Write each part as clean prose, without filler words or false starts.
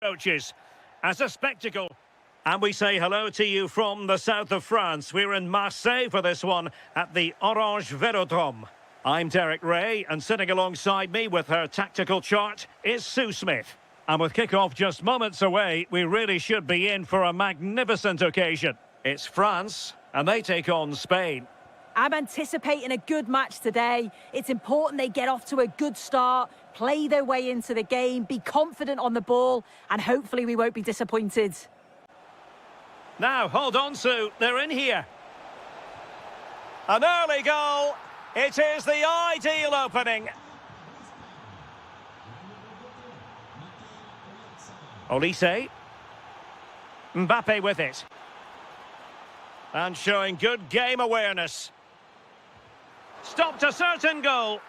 coaches as a spectacle. And we say hello to you from the south of France. We're in Marseille for this one at the Orange Velodrome. I'm Derek Ray, and sitting alongside me with her tactical chart is Sue Smith. And with kick-off just moments away, we really should be in for a magnificent occasion. It's France, and they take on Spain. I'm anticipating a good match today. It's important they get off to a good start, play their way into the game, be confident on the ball, and hopefully we won't be disappointed. Now, hold on, Sue. They're in here. An early goal. It is the ideal opening. Olise. Mbappe with it. And showing good game awareness. Stopped a certain goal.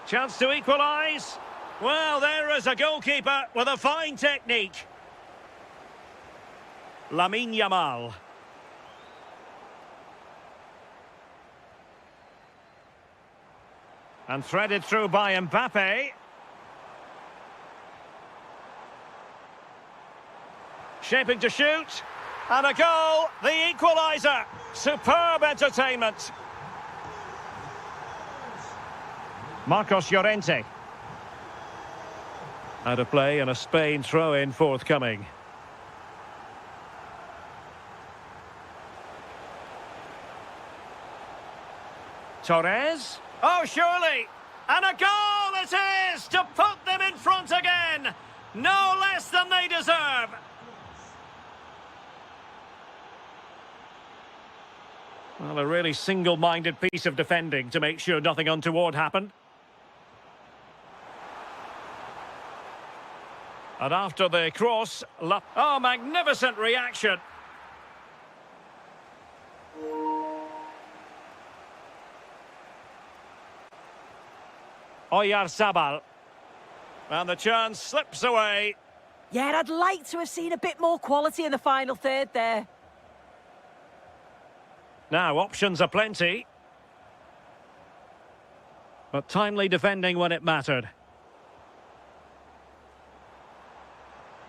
Chance to equalise. Well, there is a goalkeeper with a fine technique. Lamine Yamal. And threaded through by Mbappe. Shaping to shoot. And a goal, the equaliser. Superb entertainment. Marcos Llorente. Out of play and a Spain throw-in forthcoming. Torres. Oh, surely. And a goal it is to put them in front again. No less than they deserve. Well, a really single-minded piece of defending to make sure nothing untoward happened. And after the cross, oh, magnificent reaction. Oyarzabal. And the chance slips away. Yeah, I'd like to have seen a bit more quality in the final third there. Now, options are plenty. But timely defending when it mattered.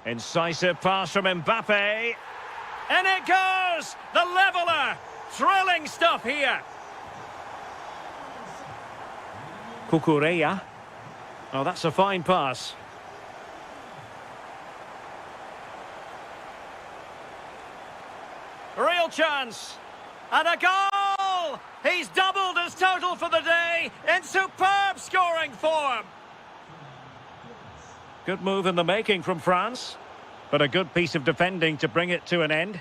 Incisive pass from Mbappe. And it goes! The leveller! Thrilling stuff here. Cucurella. Oh, that's a fine pass. Real chance. And a goal! He's doubled his total for the day in superb scoring form. Good move in the making from France, but a good piece of defending to bring it to an end.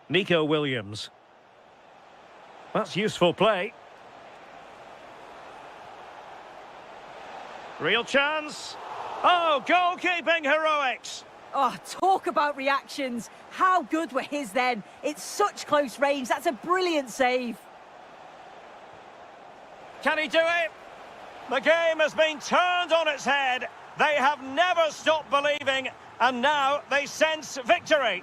Nico Williams. That's useful play. Real chance. Oh, goalkeeping heroics. Oh, talk about reactions. How good were his then? It's such close range. That's a brilliant save. Can he do it? The game has been turned on its head. They have never stopped believing, and now they sense victory.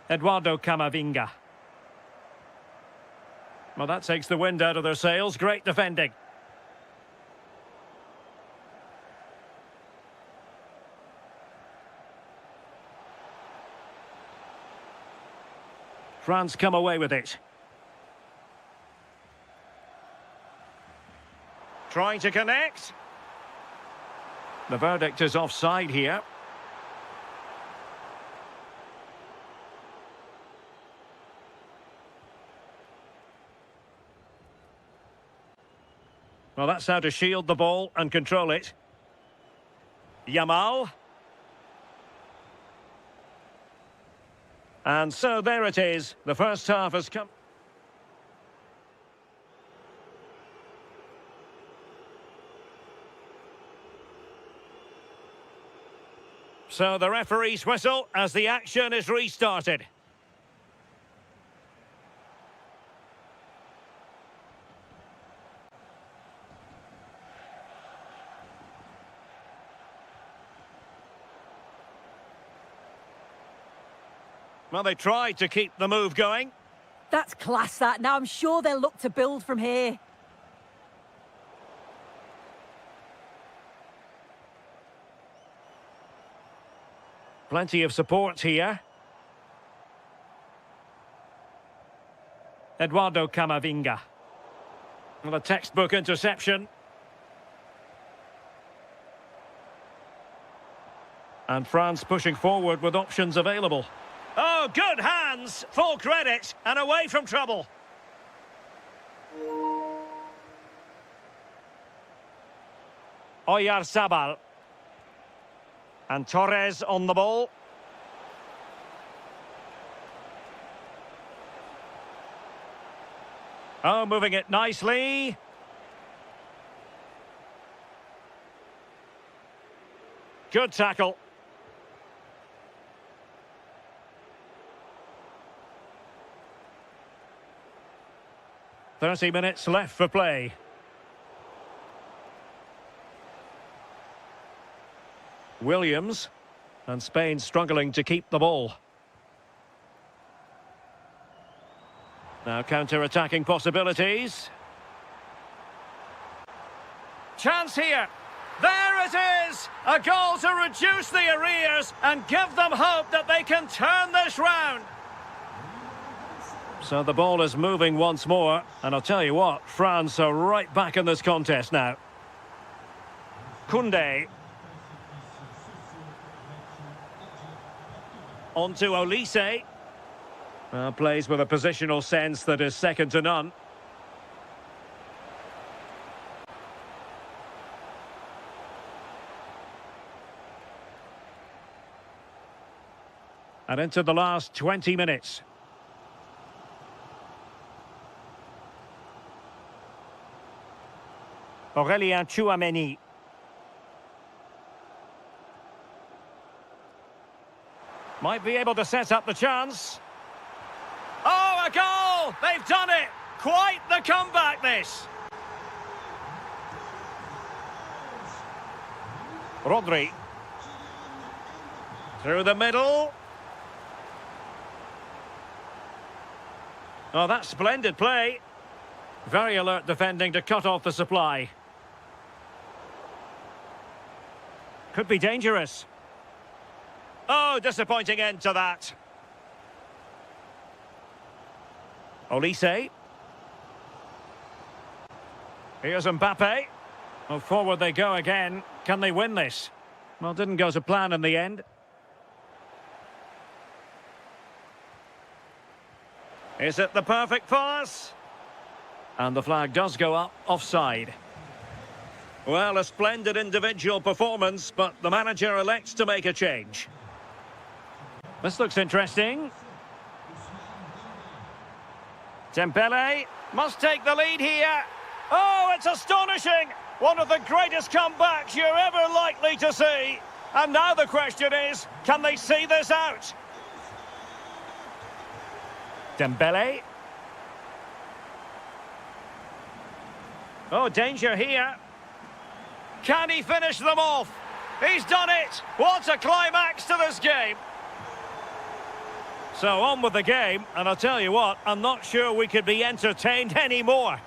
Eduardo Camavinga. Well, that takes the wind out of their sails. Great defending. France come away with it. Trying to connect. The verdict is offside here. Well, that's how to shield the ball and control it. Yamal. And so there it is. The first half has come. So the referee's whistle as the action is restarted. Well, they tried to keep the move going. That's class, that. Now I'm sure they'll look to build from here. Plenty of support here. Eduardo Camavinga. Well, a textbook interception. And France pushing forward with options available. Oh, good hands! Full credit, and away from trouble. Oyarzabal. And Torres on the ball. Oh, moving it nicely. Good tackle. "30 minutes left for play. Williams, and Spain struggling to keep the ball. Now counter-attacking possibilities. Chance here. There it is! A goal to reduce the arrears and give them hope that they can turn this round. So the ball is moving once more, and I'll tell you what, France are right back in this contest now. Koundé. On to Olise. Plays with a positional sense that is second to none. And into the last 20 minutes. Aurélien Tchouaméni. Might be able to set up the chance. Oh, a goal! They've done it! Quite the comeback, this! Rodri. Through the middle. Oh, that's splendid play. Very alert defending to cut off the supply. Could be dangerous. Oh, disappointing end to that. Olise. Here's Mbappe. Well, forward they go again. Can they win this? Well, didn't go to plan in the end. Is it the perfect pass? And the flag does go up, offside. Well, a splendid individual performance, but the manager elects to make a change. This looks interesting. Dembele must take the lead here. Oh, it's astonishing! One of the greatest comebacks you're ever likely to see. And now the question is, can they see this out? Dembele. Oh, danger here. Can he finish them off? He's done it! What a climax to this game! So on with the game, and I'll tell you what, I'm not sure we could be entertained anymore.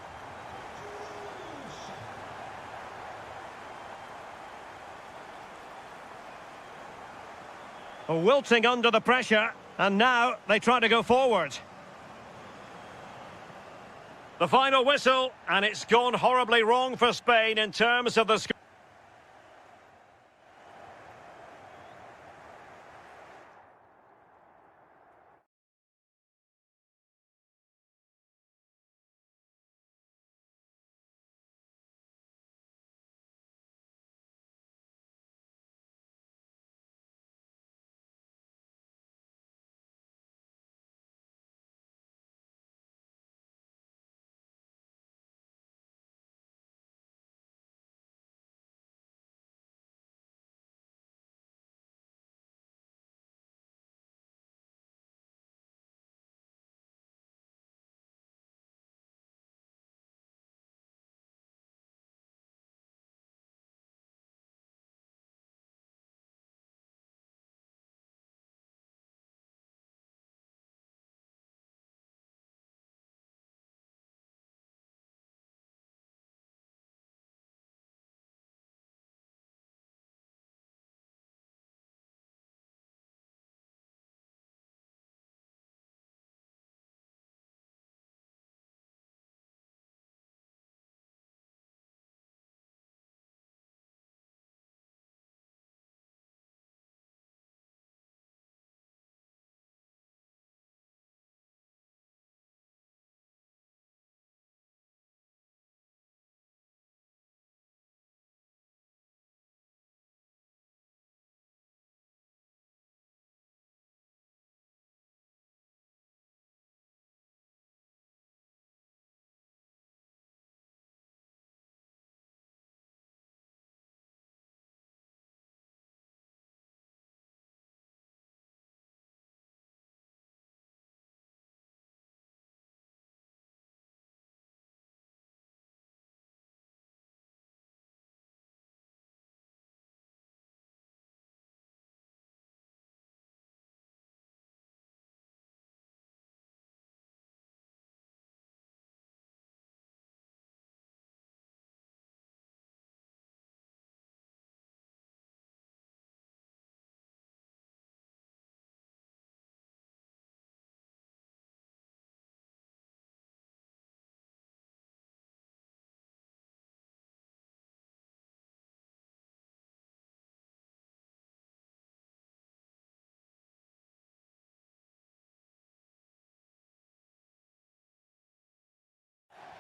Wilting under the pressure, and now they try to go forward. The final whistle, and it's gone horribly wrong for Spain in terms of the score.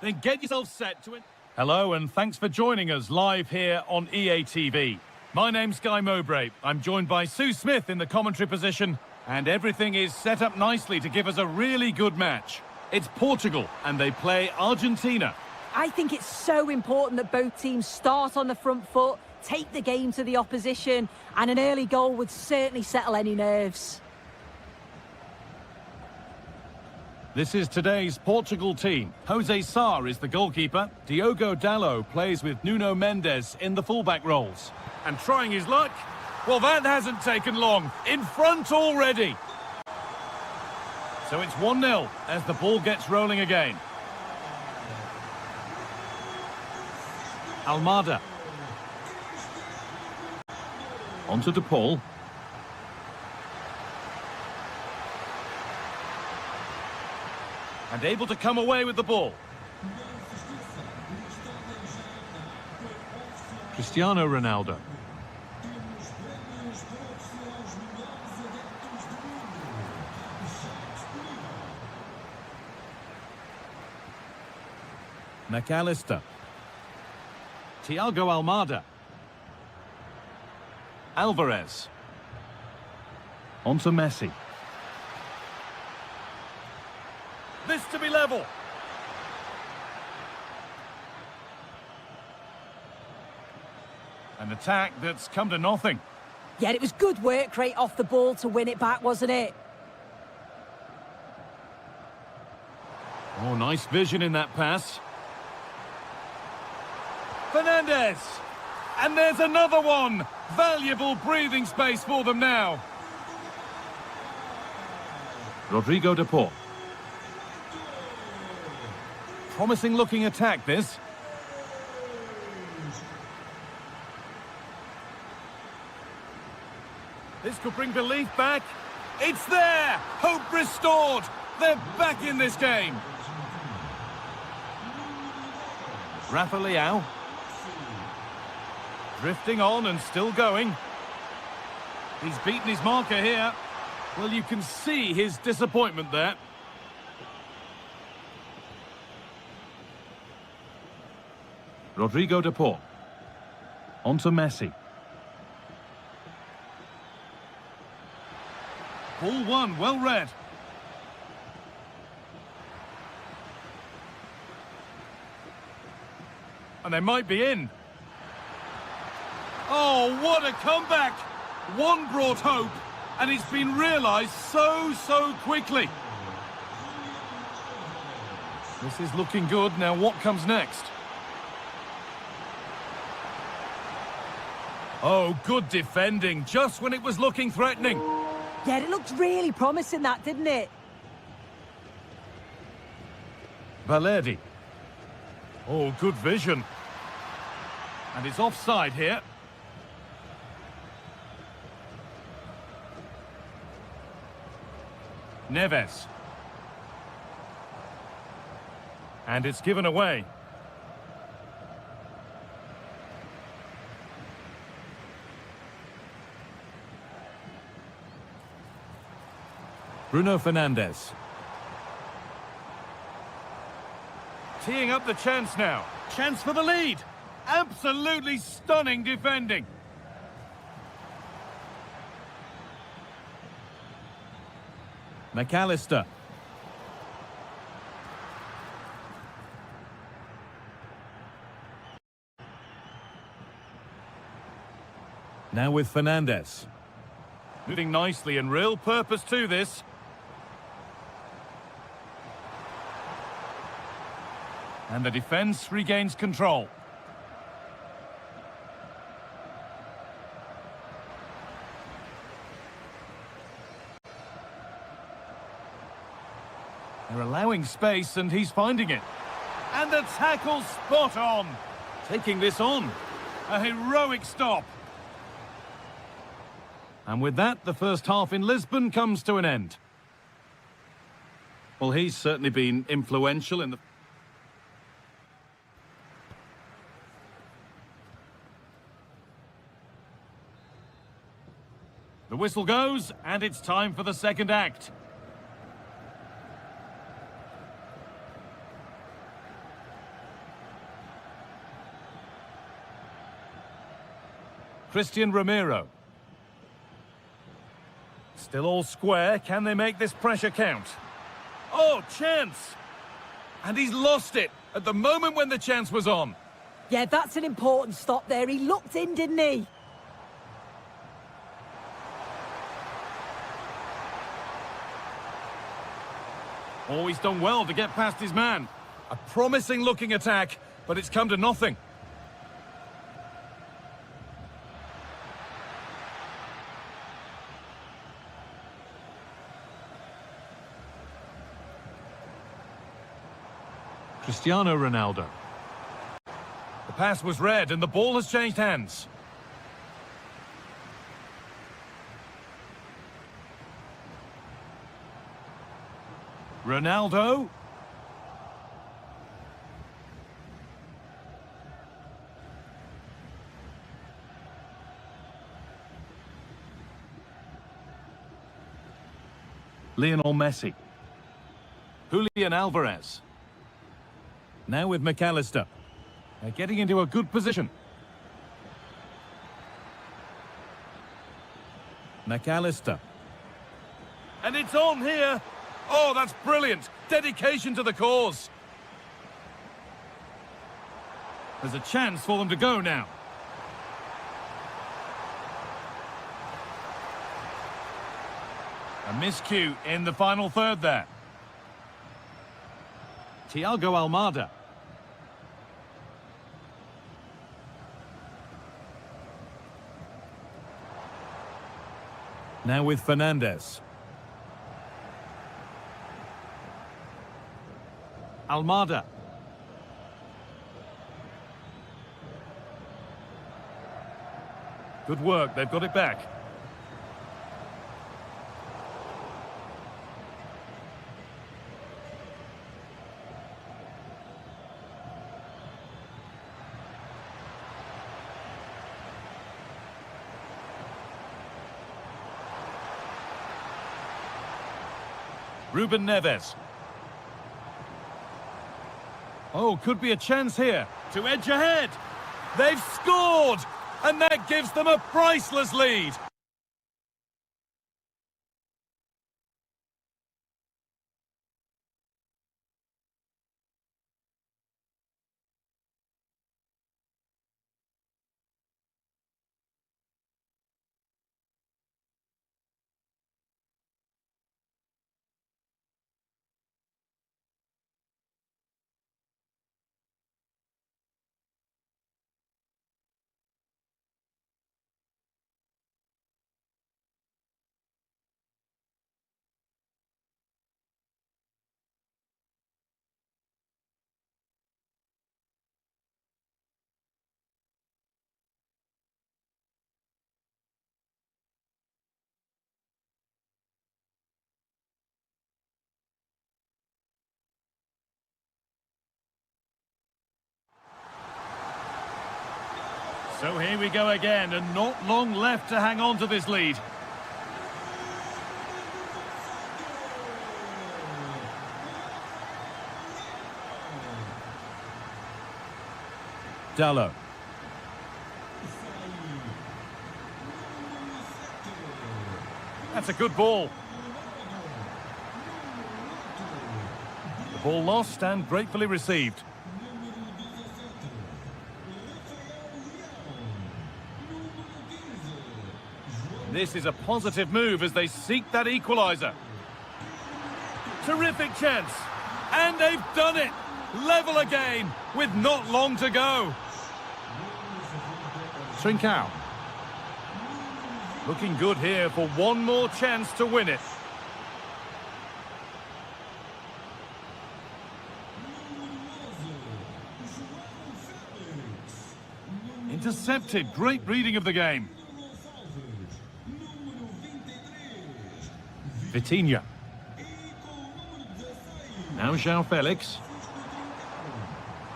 then get yourself set to it. Hello, and thanks for joining us live here on EA TV. My name's Guy Mowbray. I'm joined by Sue Smith in the commentary position, and everything is set up nicely to give us a really good match. It's Portugal, and they play Argentina. I think it's so important that both teams start on the front foot, take the game to the opposition, and an early goal would certainly settle any nerves. This is today's Portugal team. Jose Sá is the goalkeeper. Diogo Dalot plays with Nuno Mendes in the fullback roles. And trying his luck, well, that hasn't taken long. In front already. So it's 1-0 as the ball gets rolling again. Almada. On to De Paul. And able to come away with the ball. Cristiano Ronaldo. McAllister. Thiago Almada. Alvarez. On to Messi. This to be level. An attack that's come to nothing. Yeah, it was good work rate off the ball to win it back, wasn't it? Oh, nice vision in that pass. Fernandez. And there's another one. Valuable breathing space for them now. Rodrigo de Paul. Promising looking attack, this. This could bring belief back. It's there! Hope restored! They're back in this game. Rafa Leao. Drifting on and still going. He's beaten his marker here. Well, you can see his disappointment there. Rodrigo de Paul. On to Messi. Ball one, well read. And they might be in. Oh, what a comeback! One brought hope, and it's been realised so quickly. This is looking good. Now what comes next? Oh, good defending, just when it was looking threatening. Yeah, it looked really promising, that, didn't it? Valerdi. Oh, good vision. And it's offside here. Neves. And it's given away. Bruno Fernandes. Teeing up the chance now. Chance for the lead. Absolutely stunning defending. McAllister. Now with Fernandes. Moving nicely and real purpose to this. And the defence regains control. They're allowing space and he's finding it. And the tackle spot on. Taking this on. A heroic stop. And with that, the first half in Lisbon comes to an end. Well, he's certainly been influential in the... The whistle goes, and it's time for the second act. Christian Romero. Still all square. Can they make this pressure count? Oh, chance! And he's lost it at the moment when the chance was on. Yeah, that's an important stop there. He looked in, didn't he? Oh, he's done well to get past his man. A promising looking attack, but it's come to nothing. Cristiano Ronaldo. The pass was read and the ball has changed hands. Ronaldo. Lionel Messi. Julian Alvarez. Now with McAllister. They're getting into a good position. McAllister. And it's on here. Oh, that's brilliant. Dedication to the cause. There's a chance for them to go now. A miscue in the final third there. Thiago Almada. Now with Fernandez. Almada. Good work, they've got it back. Ruben Neves. Oh, could be a chance here to edge ahead. They've scored, and that gives them a priceless lead. So here we go again, and not long left to hang on to this lead. Dallo. That's a good ball. The ball lost and gratefully received. This is a positive move as they seek that equaliser. Terrific chance. And they've done it. Level again with not long to go. Trincao. Looking good here for one more chance to win it. Intercepted. Great reading of the game. Vitinha. Now João Felix.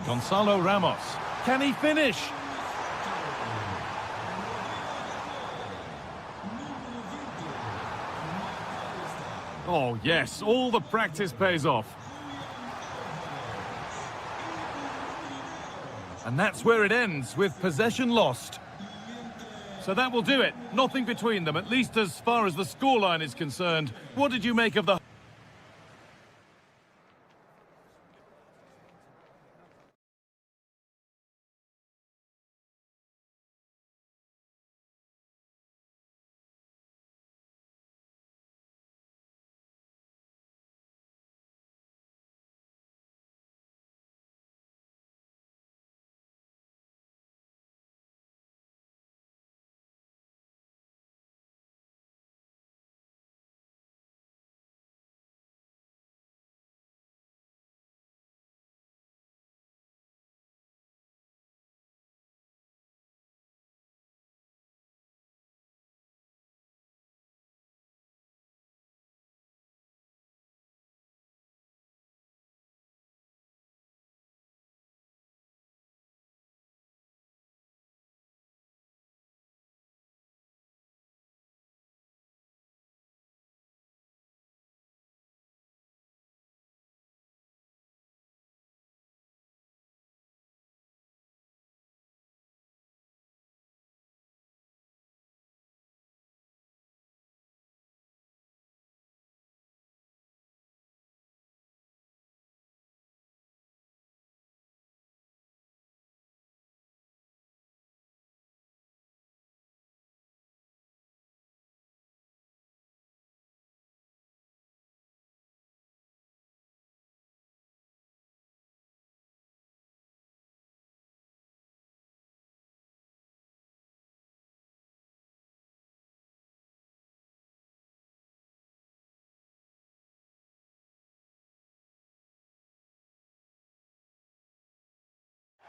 Gonzalo Ramos. Can he finish? Oh yes, all the practice pays off. And that's where it ends, with possession lost. So that will do it. Nothing between them, at least as far as the scoreline is concerned. What did you make of the...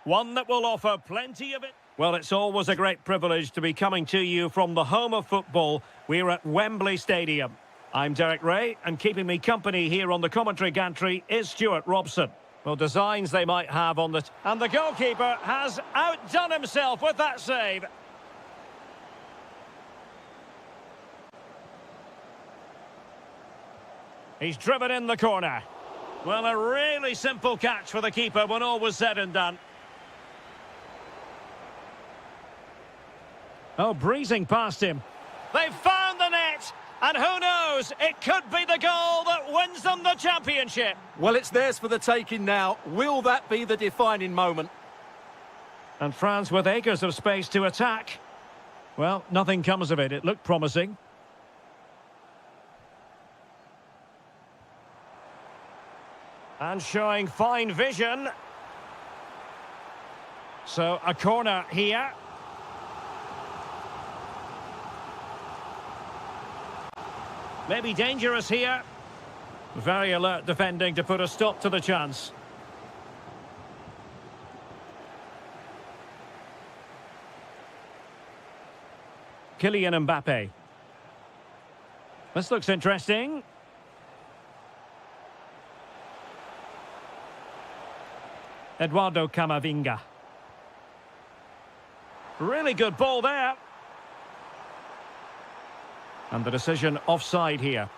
One that will offer plenty of it. Well, it's always a great privilege to be coming to you from the home of football. We're at Wembley Stadium. I'm Derek Ray, and keeping me company here on the commentary gantry is Stuart Robson. Well, designs they might have on the... And the goalkeeper has outdone himself with that save. He's driven in the corner. Well, a really simple catch for the keeper when all was said and done. Oh, breezing past him. They've found the net, and who knows, it could be the goal that wins them the championship. Well, it's theirs for the taking now. Will that be the defining moment? And France with acres of space to attack. Well, nothing comes of it. It looked promising. And showing fine vision. So, a corner here. Maybe dangerous here. Very alert defending to put a stop to the chance. Kylian Mbappe. This looks interesting. Eduardo Camavinga. Really good ball there. And the decision offside here.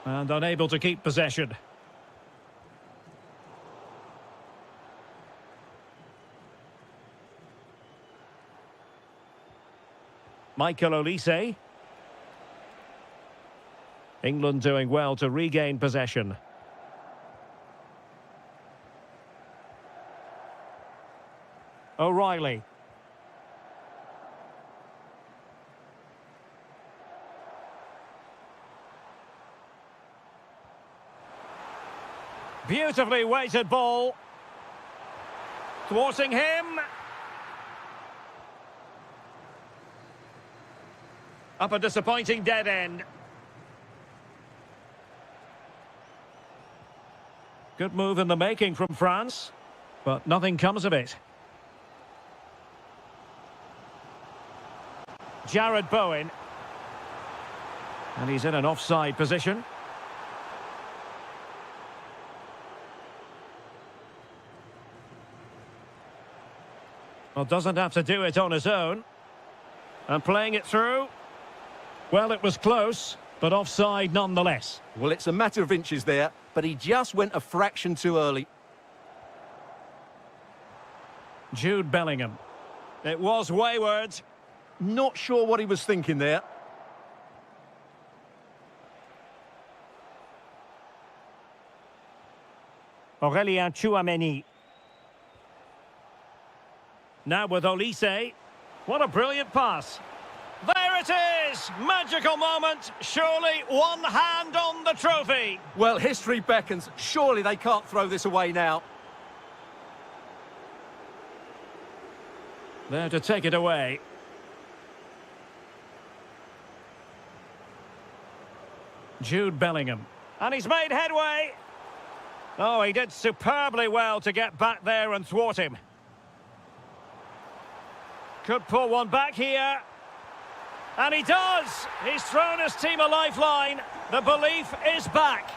And unable to keep possession. Michael Olise. England doing well to regain possession. O'Reilly. Beautifully weighted ball. Thwarting him. Up a disappointing dead end. Good move in the making from France, but nothing comes of it. Jared Bowen. And he's in an offside position. Well, doesn't have to do it on his own. And playing it through. Well, it was close, but offside nonetheless. Well, it's a matter of inches there, but he just went a fraction too early. Jude Bellingham. It was wayward. Not sure what he was thinking there. Aurélien Tchouameni. Now with Olise. What a brilliant pass. There it is! Magical moment. Surely one hand on the trophy. Well, history beckons. Surely they can't throw this away now. There to take it away. Jude Bellingham. And he's made headway. Oh, he did superbly well to get back there and thwart him. Could pull one back here. And he does! He's thrown his team a lifeline. The belief is back.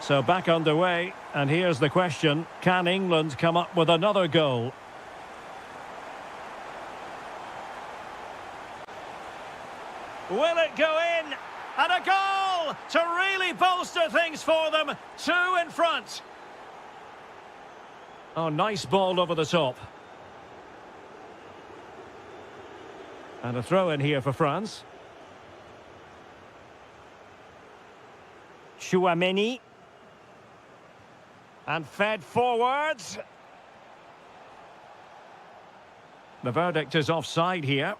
So back underway. And here's the question. Can England come up with another goal? Will it go in? And a goal to really bolster things for them. 2 in front. Oh, nice ball over the top. And a throw in here for France. Tchouameni. And fed forwards. The verdict is offside here.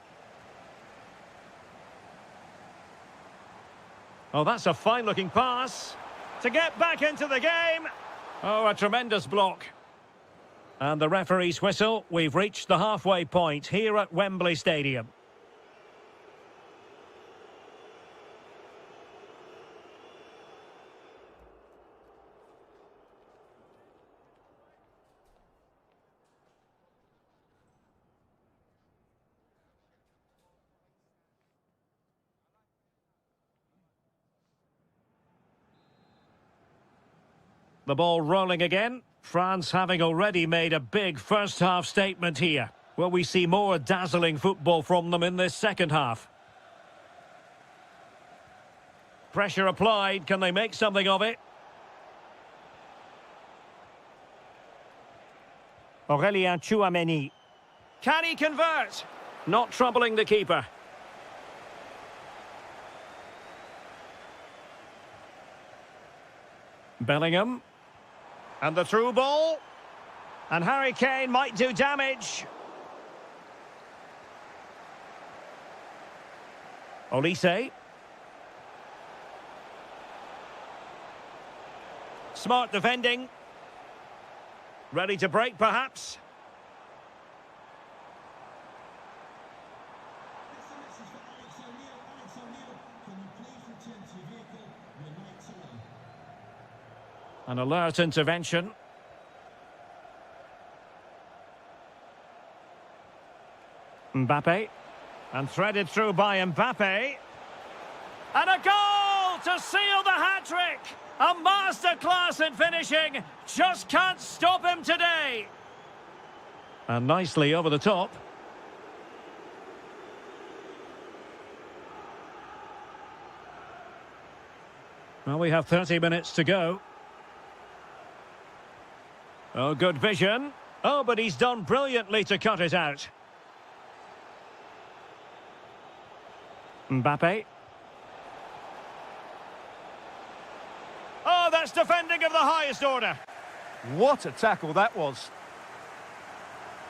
Oh, that's a fine-looking pass. To get back into the game. Oh, a tremendous block. And the referee's whistle. We've reached the halfway point here at Wembley Stadium. The ball rolling again. France having already made a big first-half statement here. Will we see more dazzling football from them in this second half? Pressure applied. Can they make something of it? Aurélien Tchouameni. Can he convert? Not troubling the keeper. Bellingham. And the through ball. And Harry Kane might do damage. Olise. Smart defending. Ready to break, perhaps. An alert intervention. Mbappe. And threaded through by Mbappe. And a goal to seal the hat-trick! A masterclass in finishing. Just can't stop him today. And nicely over the top. Well, we have 30 minutes to go. Oh, good vision. Oh, but he's done brilliantly to cut it out. Mbappe. Oh, that's defending of the highest order. What a tackle that was.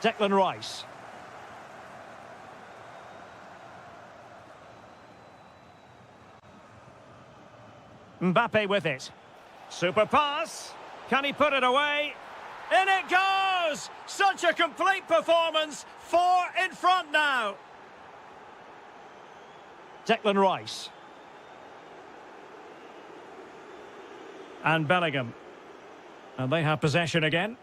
Declan Rice. Mbappe with it. Super pass. Can he put it away? In it goes! Such a complete performance. 4 in front now. Declan Rice. And Bellingham. And they have possession again.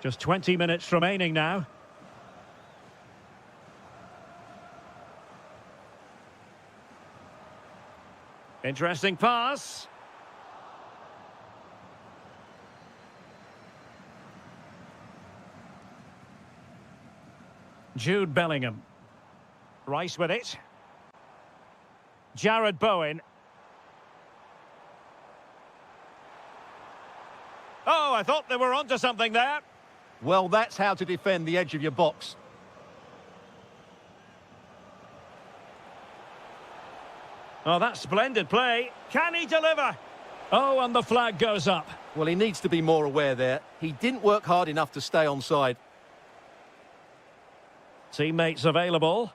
Just 20 minutes remaining now. Interesting pass. Jude Bellingham. Rice with it. Jared Bowen. Oh, I thought they were onto something there. Well, that's how to defend the edge of your box. Oh, that's splendid play. Can he deliver? Oh, and the flag goes up. Well, he needs to be more aware there. He didn't work hard enough to stay onside. Teammates available.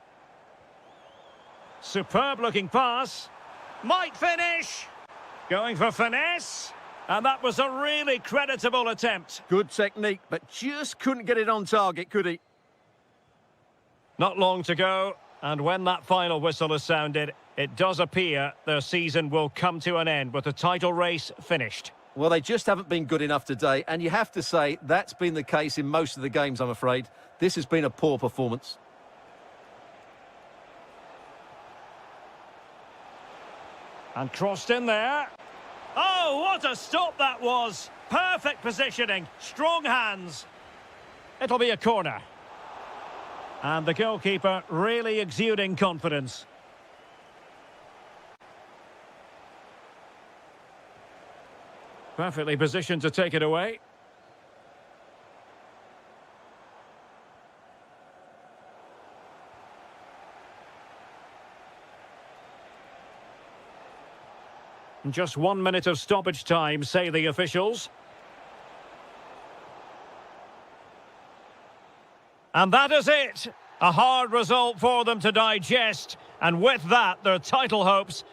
Superb looking pass. Might finish. Going for finesse. And that was a really creditable attempt. Good technique, but just couldn't get it on target, could he? Not long to go. And when that final whistle is sounded, it does appear their season will come to an end with the title race finished. Well, they just haven't been good enough today, and you have to say that's been the case in most of the games, I'm afraid. This has been a poor performance. And crossed in there. Oh, what a stop that was! Perfect positioning, strong hands. It'll be a corner. And the goalkeeper really exuding confidence. Perfectly positioned to take it away. Just 1 minute of stoppage time, say the officials. And that is it. A hard result for them to digest. And with that, their title hopes.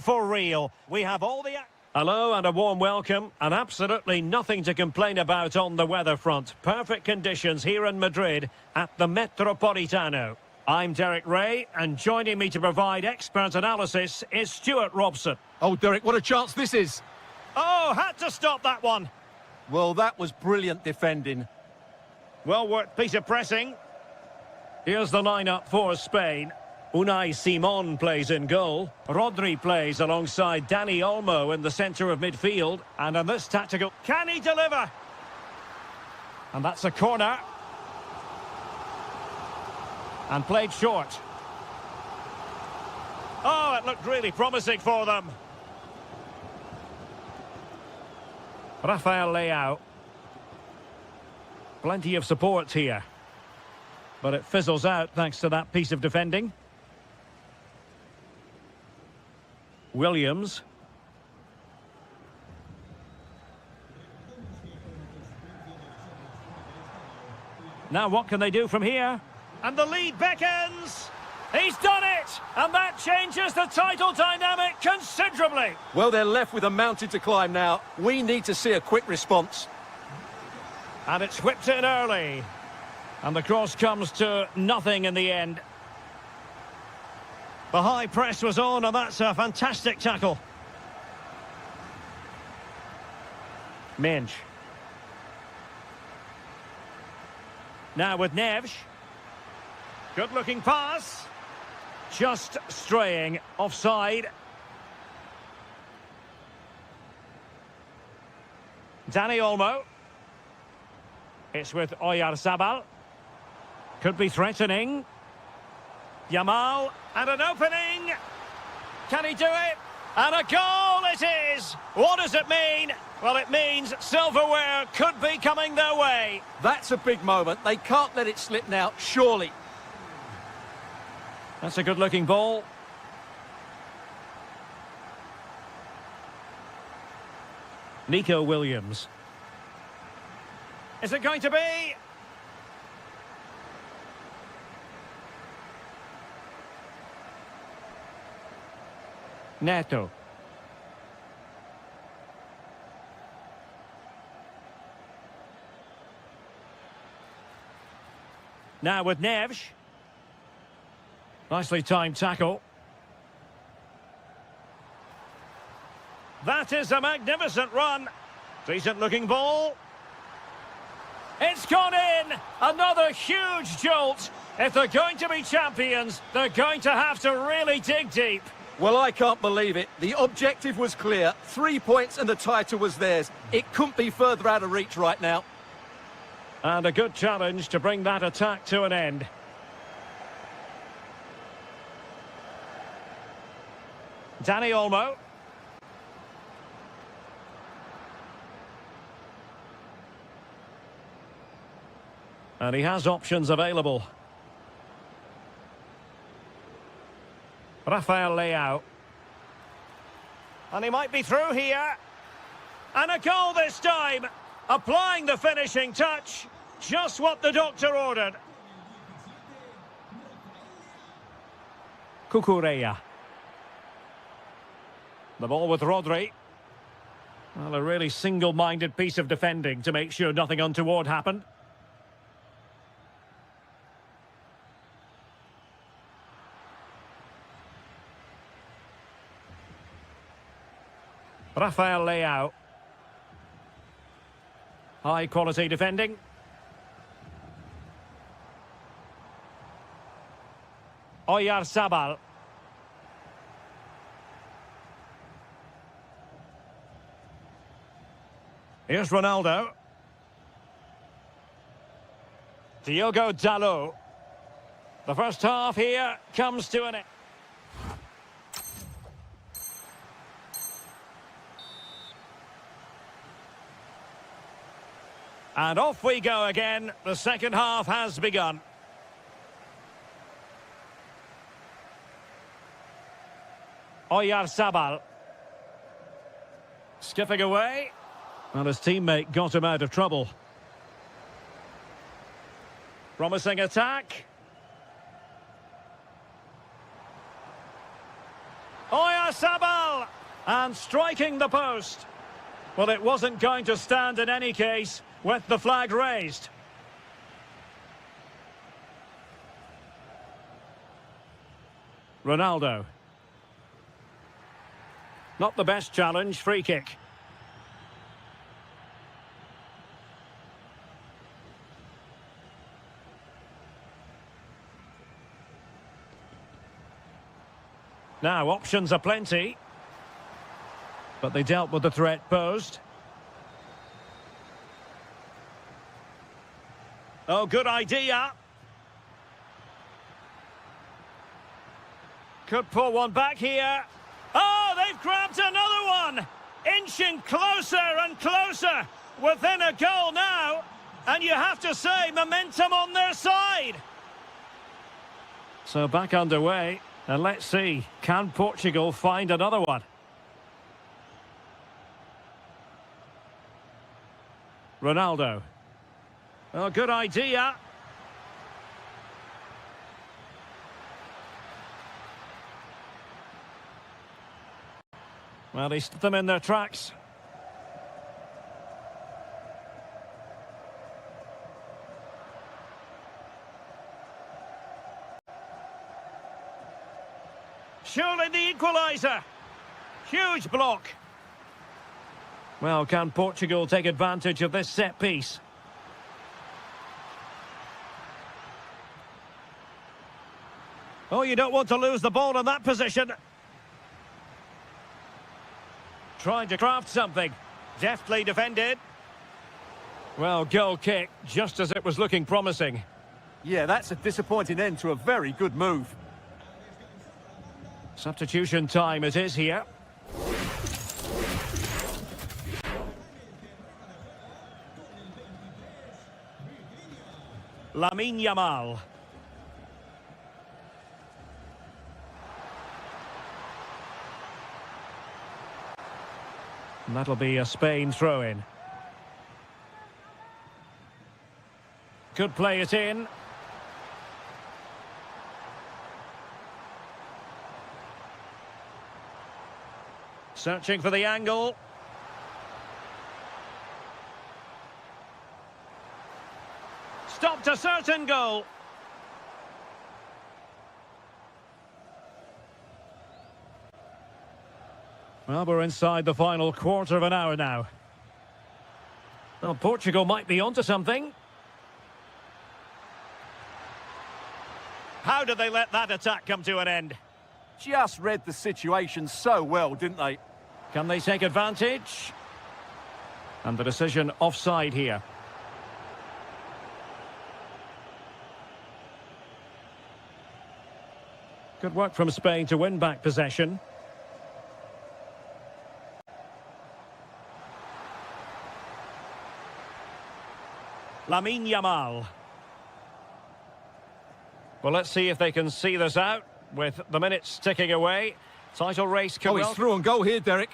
For real, we have all the... Hello and a warm welcome, and absolutely nothing to complain about on the weather front. Perfect conditions here in Madrid at the Metropolitano. I'm Derek Ray, and joining me to provide expert analysis is Stuart Robson. Oh, Derek, what a chance this is. Oh, had to stop that one. Well, that was brilliant defending. Well worked piece of pressing. Here's the lineup for Spain. Unai Simon plays in goal. Rodri plays alongside Dani Olmo in the centre of midfield. And on this tactical... Can he deliver? And that's a corner. And played short. Oh, it looked really promising for them. Rafael Leao. Plenty of support here. But it fizzles out thanks to that piece of defending. Williams. Now what can they do from here? And the lead beckons. He's done it! And that changes the title dynamic considerably. Well, they're left with a mountain to climb now. We need to see a quick response. And it's whipped in early. And the cross comes to nothing in the end. The high press was on, and that's a fantastic tackle. Minge. Now with Neves. Good-looking pass. Just straying offside. Dani Olmo. It's with Oyarzabal. Could be threatening. Yamal, and an opening. Can he do it? And a goal it is! What does it mean? Well, it means silverware could be coming their way. That's a big moment. They can't let it slip now, surely. That's a good-looking ball. Nico Williams. Is it going to be? Neto. Now with Neves. Nicely timed tackle. That is a magnificent run. Decent looking ball. It's gone in! Another huge jolt. If they're going to be champions, they're going to have to really dig deep. Well, I can't believe it. The objective was clear. 3 points and the title was theirs. It couldn't be further out of reach right now. And a good challenge to bring that attack to an end. Dani Olmo. And he has options available. Rafael Leao. And he might be through here. And a goal this time. Applying the finishing touch. Just what the doctor ordered. Cucurella. The ball with Rodri. Well, a really single-minded piece of defending to make sure nothing untoward happened. Rafael Leao. High quality defending. Oyarzabal. Here's Ronaldo. Diogo Dalot. The first half here comes to an end. And off we go again. The second half has begun. Oyarzabal. Skipping away. And his teammate got him out of trouble. Promising attack. Oyarzabal! And striking the post. Well, it wasn't going to stand in any case with the flag raised. Ronaldo. Not the best challenge, free kick. Now, options are plenty. But they dealt with the threat posed. Oh, good idea. Could pull one back here. Oh, they've grabbed another one. Inching closer and closer. Within a goal now. And you have to say, momentum on their side. So back underway. And let's see, can Portugal find another one? Ronaldo. Oh, good idea. Well, he stopped them in their tracks. Surely the equaliser. Huge block. Well, can Portugal take advantage of this set piece? Oh, you don't want to lose the ball in that position. Trying to craft something. Deftly defended. Well, goal kick, just as it was looking promising. Yeah, that's a disappointing end to a very good move. Substitution time it is here. Lamine Yamal. And that'll be a Spain throw-in. Could play it in. Searching for the angle. Stopped a certain goal. Well, we're inside the final quarter of an hour now. Well, Portugal might be onto something. How did they let that attack come to an end? Just read the situation so well, didn't they? Can they take advantage? And the decision offside here. Good work from Spain to win back possession. Lamine Yamal. Well, let's see if they can see this out with the minutes ticking away. Title race could Oh, he's through on goal here, Derek.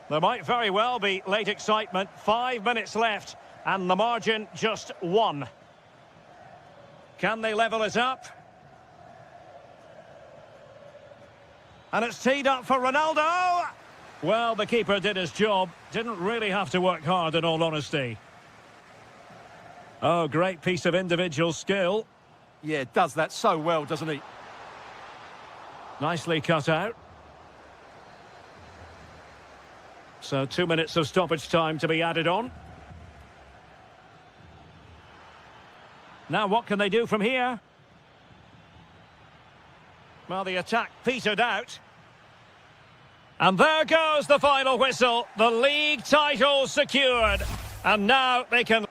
There might very well be late excitement. 5 minutes left and the margin just 1. Can they level it up? And it's teed up for Ronaldo. Well, the keeper did his job. Didn't really have to work hard, in all honesty. Oh, great piece of individual skill. Yeah, does that so well, doesn't he? Nicely cut out. So 2 minutes of stoppage time to be added on. Now what can they do from here? Well, the attack petered out. And there goes the final whistle. The league title secured. And now they can...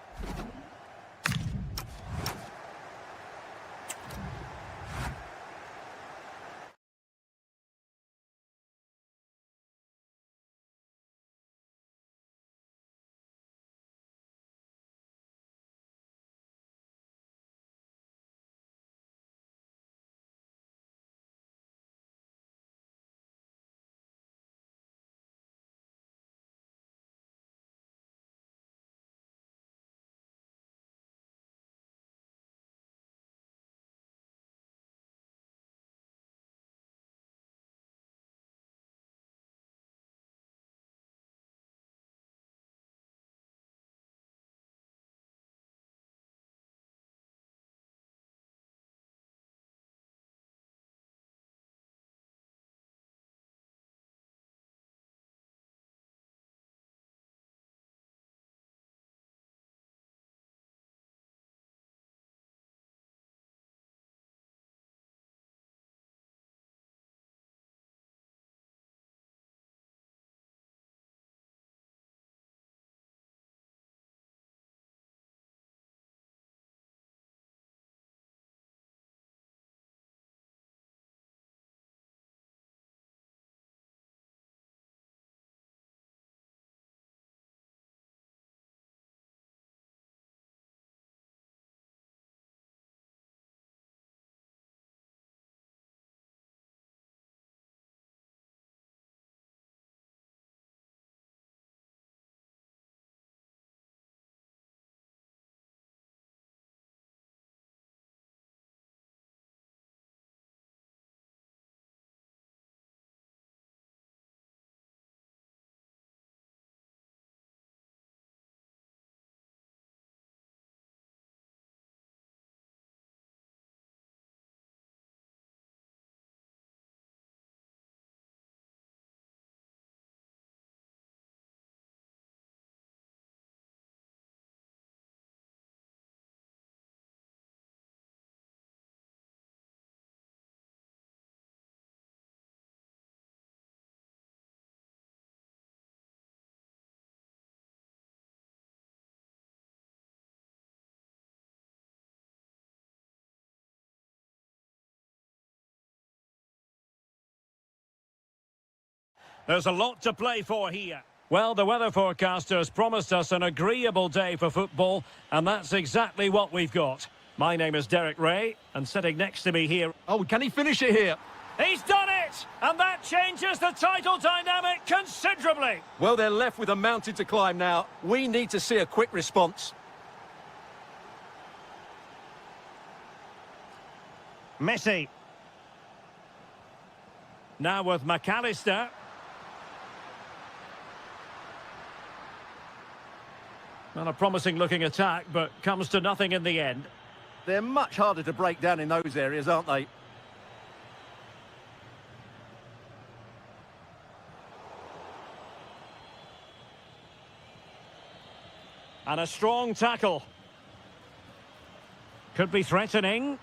There's a lot to play for here. Well, the weather forecasters promised us an agreeable day for football, and that's exactly what we've got. My name is Derek Ray, and sitting next to me here... Oh, can he finish it here? He's done it! And that changes the title dynamic considerably. Well, they're left with a mountain to climb now. We need to see a quick response. Messi. Now with McAllister. Not a promising-looking attack, but comes to nothing in the end. They're much harder to break down in those areas, aren't they? And a strong tackle. Could be threatening.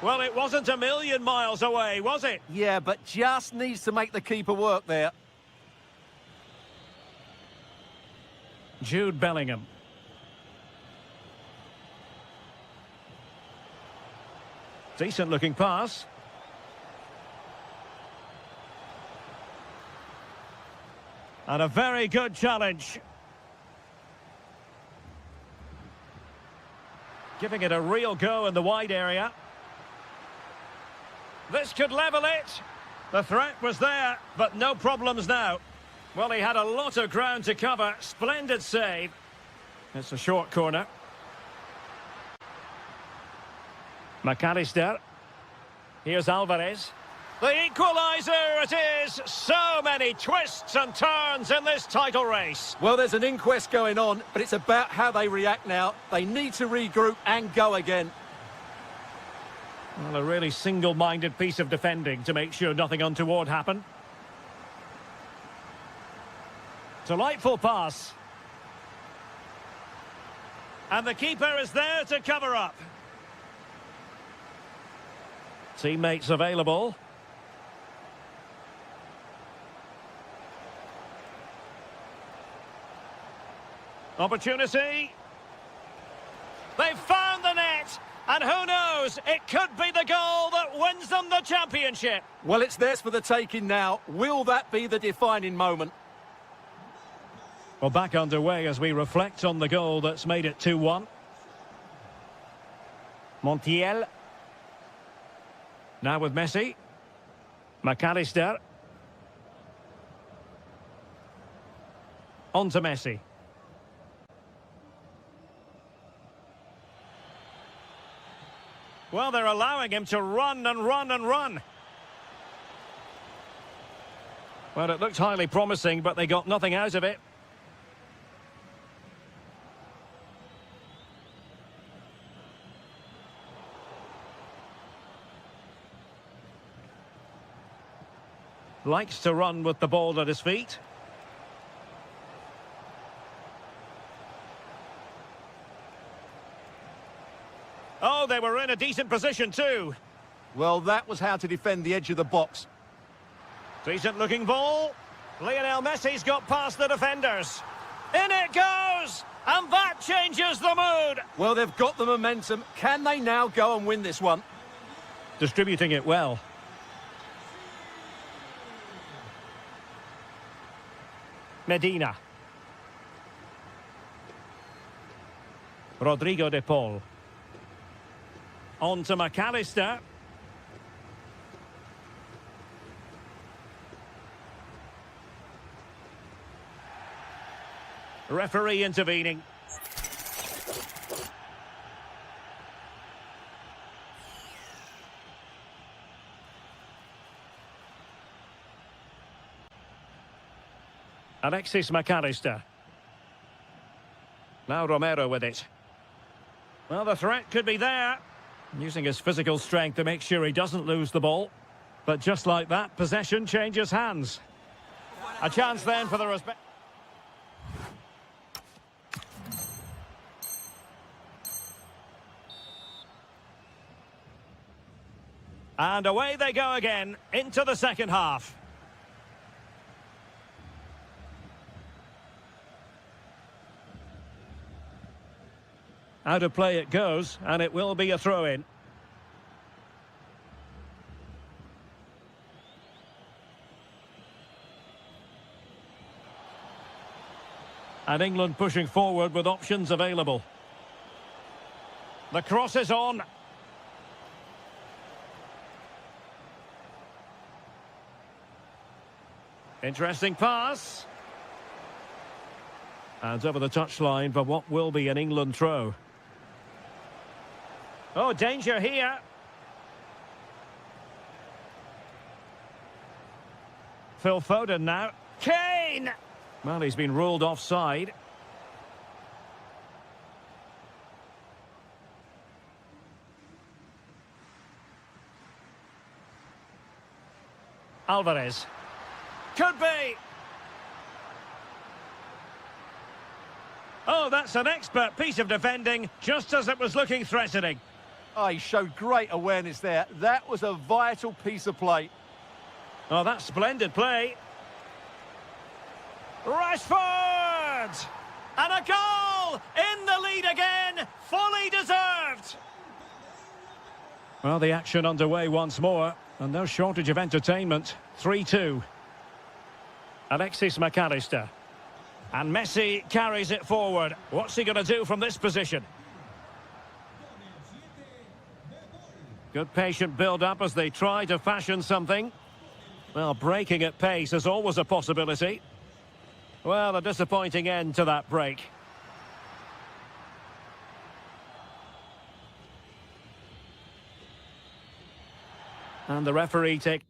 Well, it wasn't a million miles away, was it? Yeah, but just needs to make the keeper work there. Jude Bellingham. Decent-looking pass. And a very good challenge. Giving it a real go in the wide area. This could level it. The threat was there, but no problems now. Well, he had a lot of ground to cover. Splendid save. It's a short corner. McAllister. Here's Alvarez. The equaliser it is! So many twists and turns in this title race. Well, there's an inquest going on, but it's about how they react now. They need to regroup and go again. Well, a really single-minded piece of defending to make sure nothing untoward happened. Delightful pass. And the keeper is there to cover up. Teammates available. Opportunity. They've found the net. And who knows, it could be the goal that wins them the championship. Well, it's theirs for the taking now. Will that be the defining moment? Well, back underway as we reflect on the goal that's made it 2-1. Montiel. Now with Messi. McAllister. On to Messi. Well, they're allowing him to run and run and run. Well, it looked highly promising, but they got nothing out of it. Likes to run with the ball at his feet. Oh, they were in a decent position too. Well, that was how to defend the edge of the box. Decent looking ball. Lionel Messi's got past the defenders. In it goes! And that changes the mood. Well, they've got the momentum. Can they now go and win this one? Distributing it well. Medina. Rodrigo de Paul. On to McAllister. Referee intervening. Alexis McAllister. Now Romero with it. Well, the threat could be there. Using his physical strength to make sure he doesn't lose the ball. But just like that, possession changes hands. A chance then for the respect. And away they go again into the second half. Out of play it goes, and it will be a throw-in. And England pushing forward with options available. The cross is on. Interesting pass. And over the touchline for what will be an England throw. Oh, danger here. Phil Foden now. Kane! Well, he's been ruled offside. Alvarez. Could be. Oh, that's an expert piece of defending, just as it was looking threatening. Oh, he showed great awareness there. That was a vital piece of play. Oh, that's splendid play. Rashford! And a goal! In the lead again! Fully deserved! Well, the action underway once more, and no shortage of entertainment. 3-2. Alexis McAllister. And Messi carries it forward. What's he going to do from this position? Good patient build-up as they try to fashion something. Well, breaking at pace is always a possibility. Well, a disappointing end to that break. And the referee takes...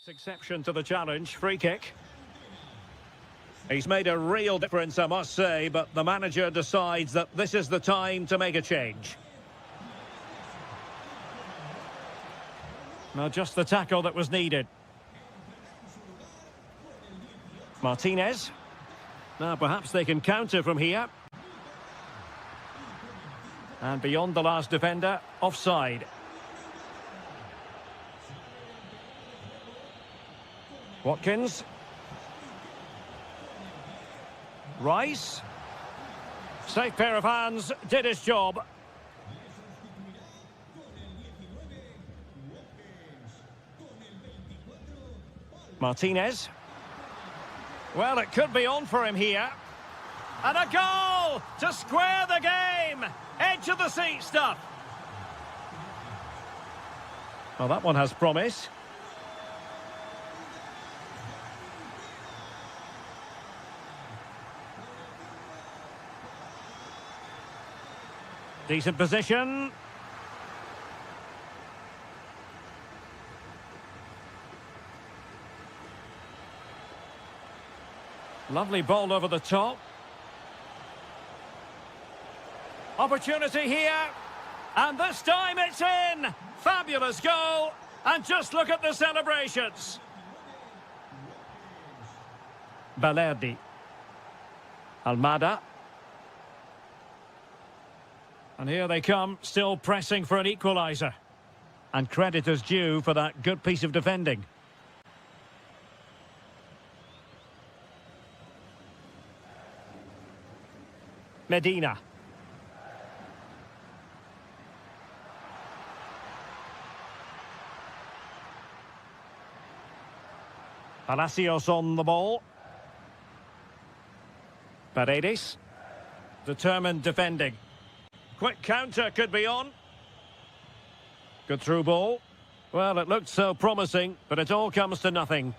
Exception to the challenge, free kick. He's made a real difference, I must say, but the manager decides that this is the time to make a change. Now, just the tackle that was needed. Martinez. Now, perhaps they can counter from here. And beyond the last defender, offside. Watkins. Rice. Safe pair of hands, did his job. Martinez. Well, it could be on for him here. And a goal to square the game. Edge of the seat stuff. Well, that one has promise. Decent position. Lovely ball over the top. Opportunity here. And this time it's in. Fabulous goal. And just look at the celebrations. Balerdi. Almada. And here they come, still pressing for an equaliser. And credit is due for that good piece of defending. Medina. Palacios on the ball. Paredes. Determined defending. Quick counter could be on. Good through ball. Well, it looked so promising, but it all comes to nothing.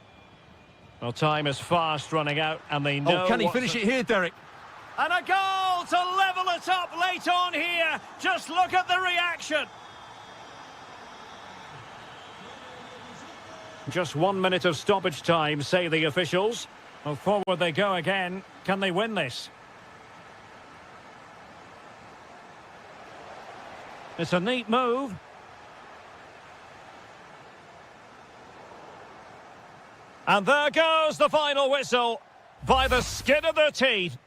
Well, time is fast running out, and they know... Oh, can he finish it here, Derek? And a goal to level it up late on here. Just look at the reaction. Just 1 minute of stoppage time, say the officials. Well, forward they go again. Can they win this? It's a neat move. And there goes the final whistle by the skin of their teeth.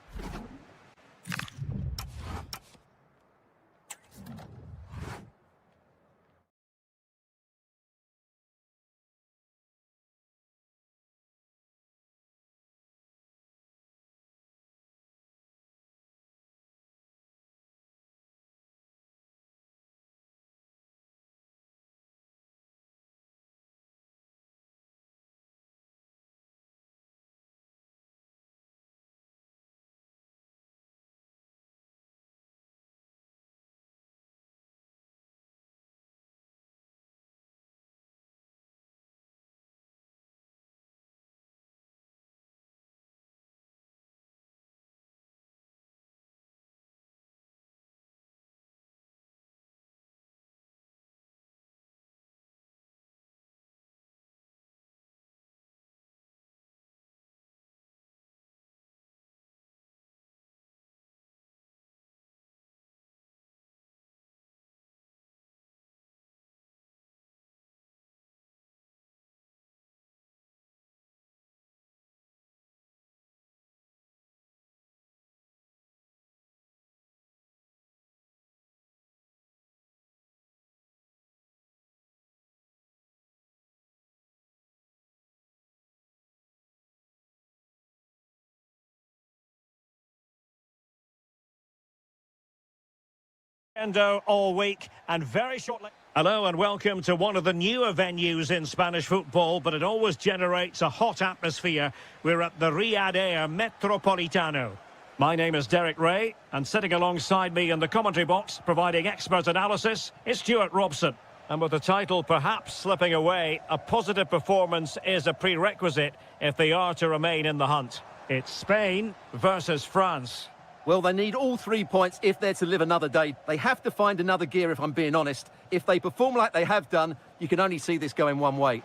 All week and very shortly. Hello and welcome to one of the newer venues in Spanish football, but it always generates a hot atmosphere. We're at the Riyadh Air Metropolitano. My name is Derek Ray, and sitting alongside me in the commentary box, providing expert analysis, is Stuart Robson. And with the title perhaps slipping away, a positive performance is a prerequisite if they are to remain in the hunt. It's Spain versus France. Well, they need all 3 points if they're to live another day. They have to find another gear, if I'm being honest. If they perform like they have done, you can only see this going one way.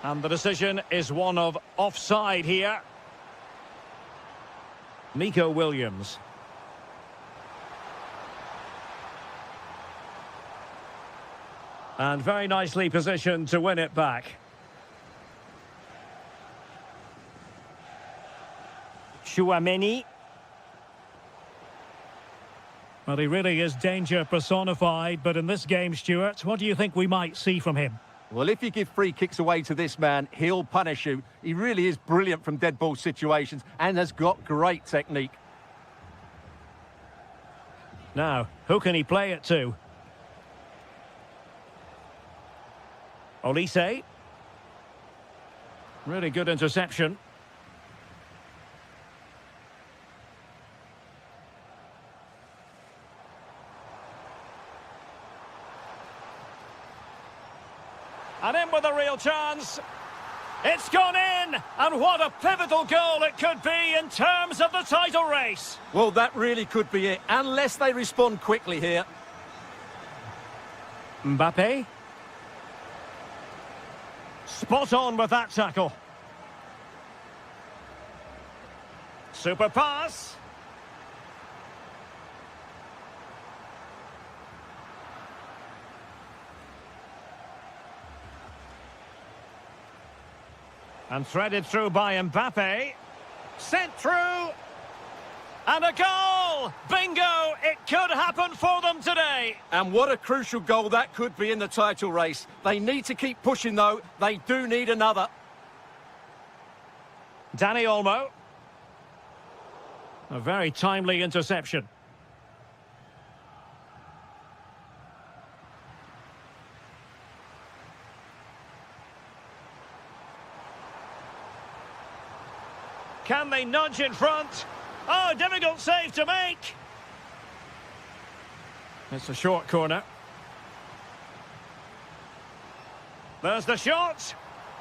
And the decision is one of offside here. Nico Williams. And very nicely positioned to win it back. Chouameni. Well, he really is danger personified, but in this game, Stuart, what do you think we might see from him? Well, if you give free kicks away to this man, he'll punish you. He really is brilliant from dead ball situations and has got great technique. Now, who can he play it to? Olise. Really good interception. And in with a real chance. It's gone in! And what a pivotal goal it could be in terms of the title race. Well, that really could be it, unless they respond quickly here. Mbappe. Spot on with that tackle. Super pass. And threaded through by Mbappe. Sent through. And a goal! Bingo! It could happen for them today. And what a crucial goal that could be in the title race. They need to keep pushing, though. They do need another. Dani Olmo. A very timely interception. Can they nudge in front? Oh, difficult save to make. It's a short corner. There's the shot.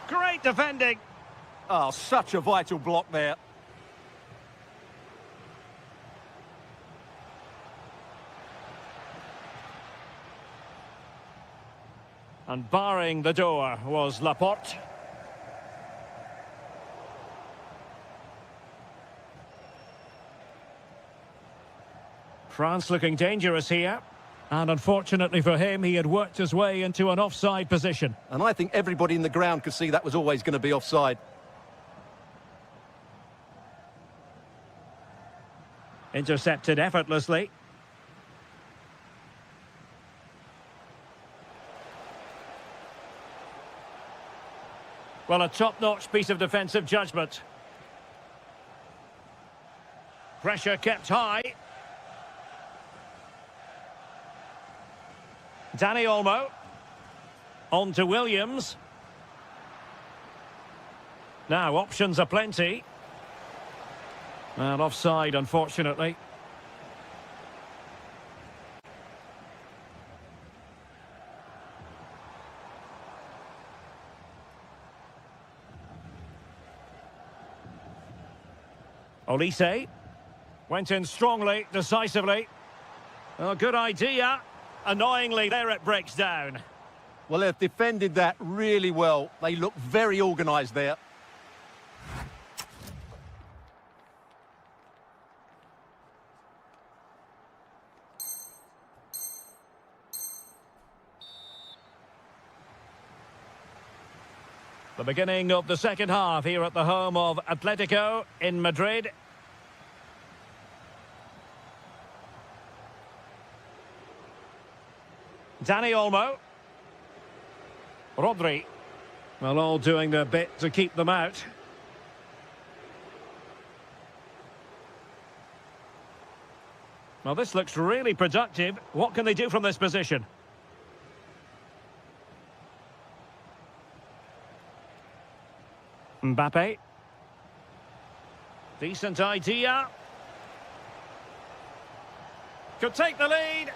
Great defending. Oh, such a vital block there. And barring the door was Laporte. France looking dangerous here. And unfortunately for him, he had worked his way into an offside position. And I think everybody in the ground could see that was always going to be offside. Intercepted effortlessly. Well, a top-notch piece of defensive judgment. Pressure kept high. Danny Olmo. On to Williams. Now, options are plenty. And offside, unfortunately. Olise went in strongly, decisively. Oh, good idea. Annoyingly, there it breaks down. Well, they've defended that really well. They look very organised there. The beginning of the second half here at the home of Atletico in Madrid. Danny Olmo. Rodri. Well, all doing their bit to keep them out. Well, this looks really productive. What can they do from this position? Mbappe. Decent idea. Could take the lead.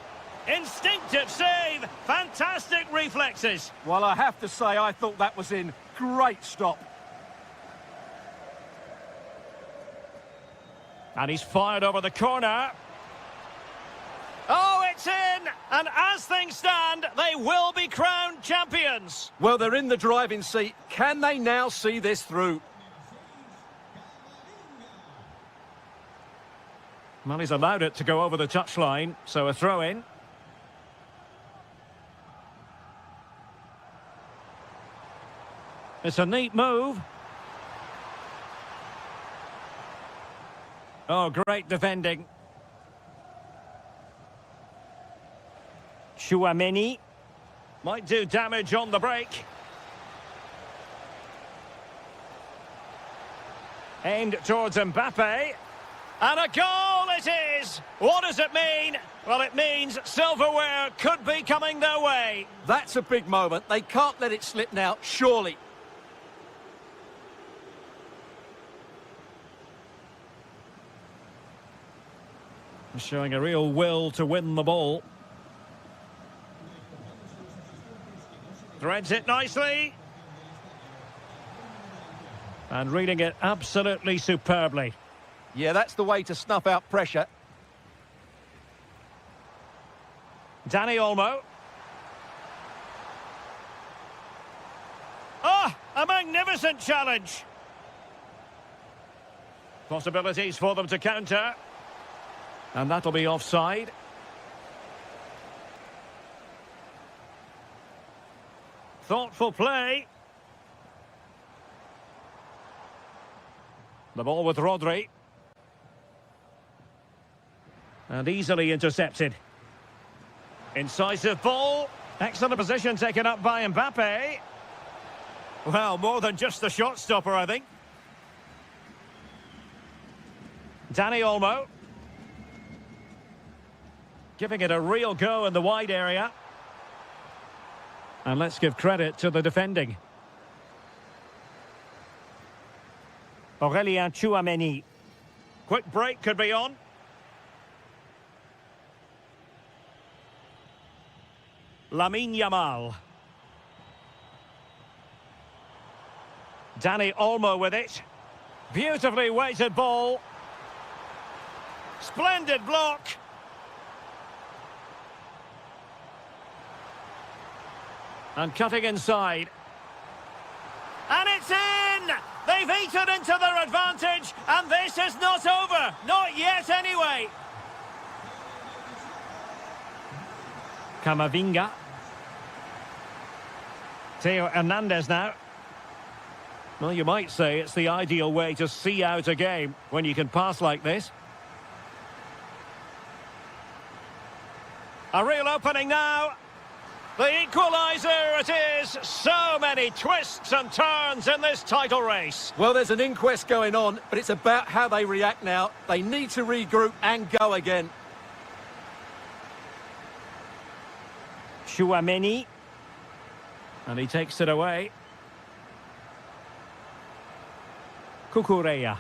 Instinctive save. Fantastic reflexes. Well, I have to say, I thought that was in. Great stop. And he's fired over the corner. Oh, it's in! And as things stand, they will be crowned champions. Well, they're in the driving seat. Can they now see this through? Well, he's allowed it to go over the touchline, so a throw-in. It's a neat move. Oh, great defending. Chouameni might do damage on the break. Aimed towards Mbappe. And a goal it is! What does it mean? Well, it means silverware could be coming their way. That's a big moment. They can't let it slip now, surely. Showing a real will to win the ball. Threads it nicely. And reading it absolutely superbly. Yeah, that's the way to snuff out pressure. Danny Olmo. Ah, a magnificent challenge. Possibilities for them to counter. And that'll be offside. Thoughtful play. The ball with Rodri. And easily intercepted. Incisive ball. Excellent position taken up by Mbappe. Well, more than just a shot stopper, I think. Danny Olmo. Giving it a real go in the wide area. And let's give credit to the defending. Aurélien Chouameni. Quick break could be on. Lamine Yamal. Danny Olmo with it. Beautifully weighted ball. Splendid block. And cutting inside. And it's in! They've eaten into their advantage, and this is not over. Not yet, anyway. Camavinga. Theo Hernandez now. Well, you might say it's the ideal way to see out a game when you can pass like this. A real opening now. The equaliser it is. So many twists and turns in this title race. Well, there's an inquest going on, but it's about how they react now. They need to regroup and go again. Chouameni. And he takes it away. Cucurella.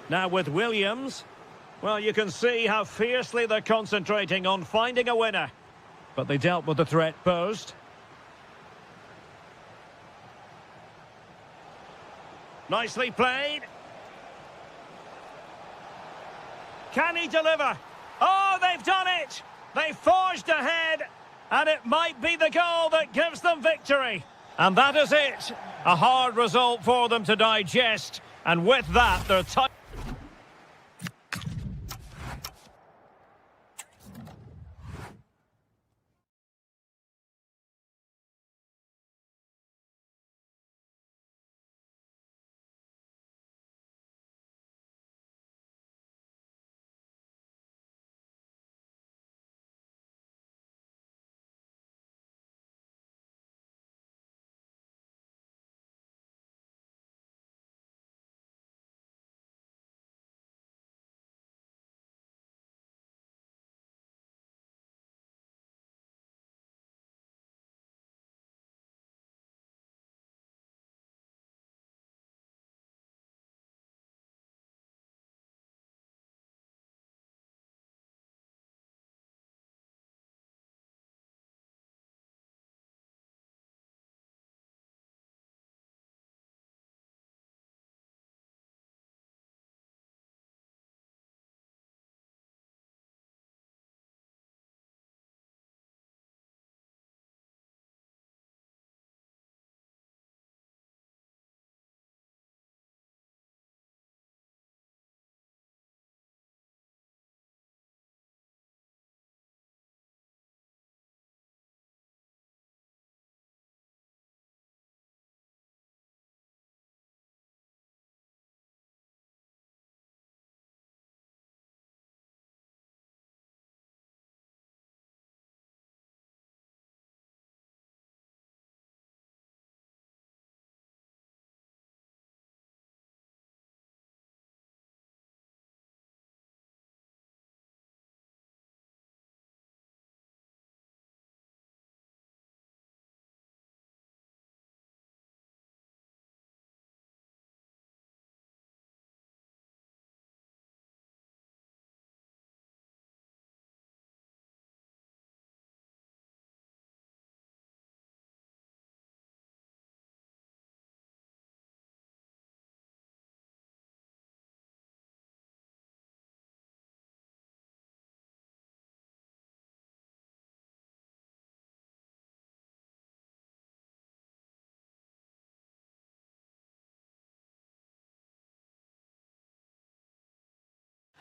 Now with Williams. Well, you can see how fiercely they're concentrating on finding a winner. But they dealt with the threat posed. Nicely played. Can he deliver? Oh, they've done it! They forged ahead, and it might be the goal that gives them victory. And that is it. A hard result for them to digest. And with that, they're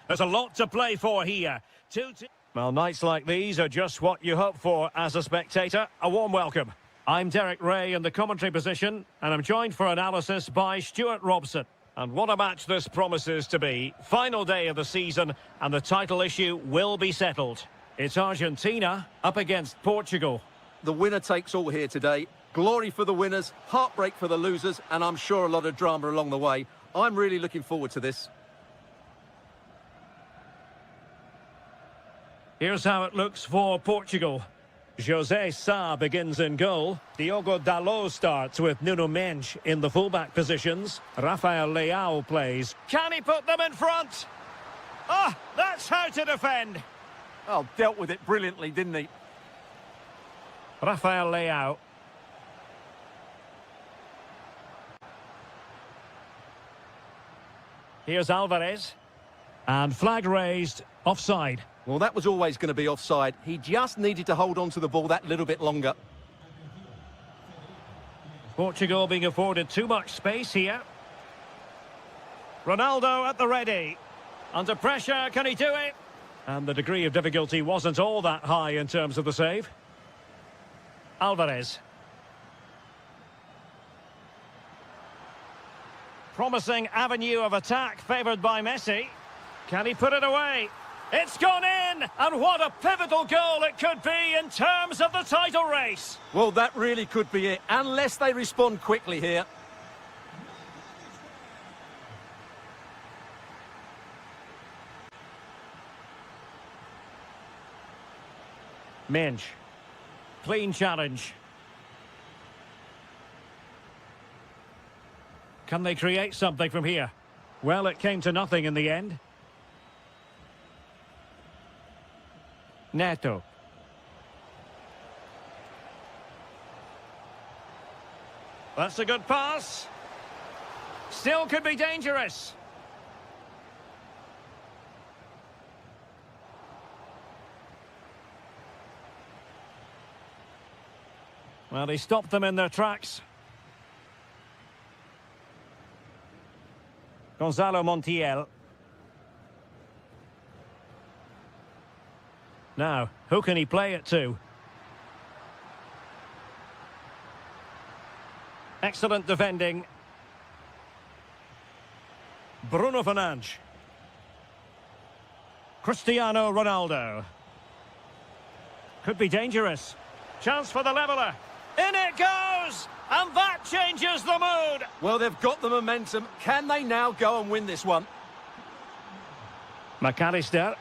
there's a lot to play for here. Well, nights like these are just what you hope for as a spectator. A warm welcome. I'm Derek Ray in the commentary position, and I'm joined for analysis by Stuart Robson. And what a match this promises to be. Final day of the season, and the title issue will be settled. It's Argentina up against Portugal. The winner takes all here today. Glory for the winners, heartbreak for the losers, and I'm sure a lot of drama along the way. I'm really looking forward to this. Here's how it looks for Portugal. José Sá begins in goal. Diogo Dalot starts with Nuno Mendes in the fullback positions. Rafael Leao plays. Can he put them in front? Ah, that's how to defend. Oh, dealt with it brilliantly, didn't he? Rafael Leao. Here's Alvarez. And flag raised, offside. Well, that was always going to be offside. He just needed to hold on to the ball that little bit longer. Portugal being afforded too much space here. Ronaldo at the ready. Under pressure, can he do it? And the degree of difficulty wasn't all that high in terms of the save. Alvarez. Promising avenue of attack favoured by Messi. Can he put it away? It's gone in! And what a pivotal goal it could be in terms of the title race. Well, that really could be it, unless they respond quickly here. Minge. Clean challenge. Can they create something from here? Well, it came to nothing in the end. Neto. That's a good pass. Still could be dangerous. Well, he stopped them in their tracks. Gonzalo Montiel. Now, who can he play it to? Excellent defending. Bruno Fernandes. Cristiano Ronaldo. Could be dangerous. Chance for the leveller. In it goes! And that changes the mood! Well, they've got the momentum. Can they now go and win this one? McAllister.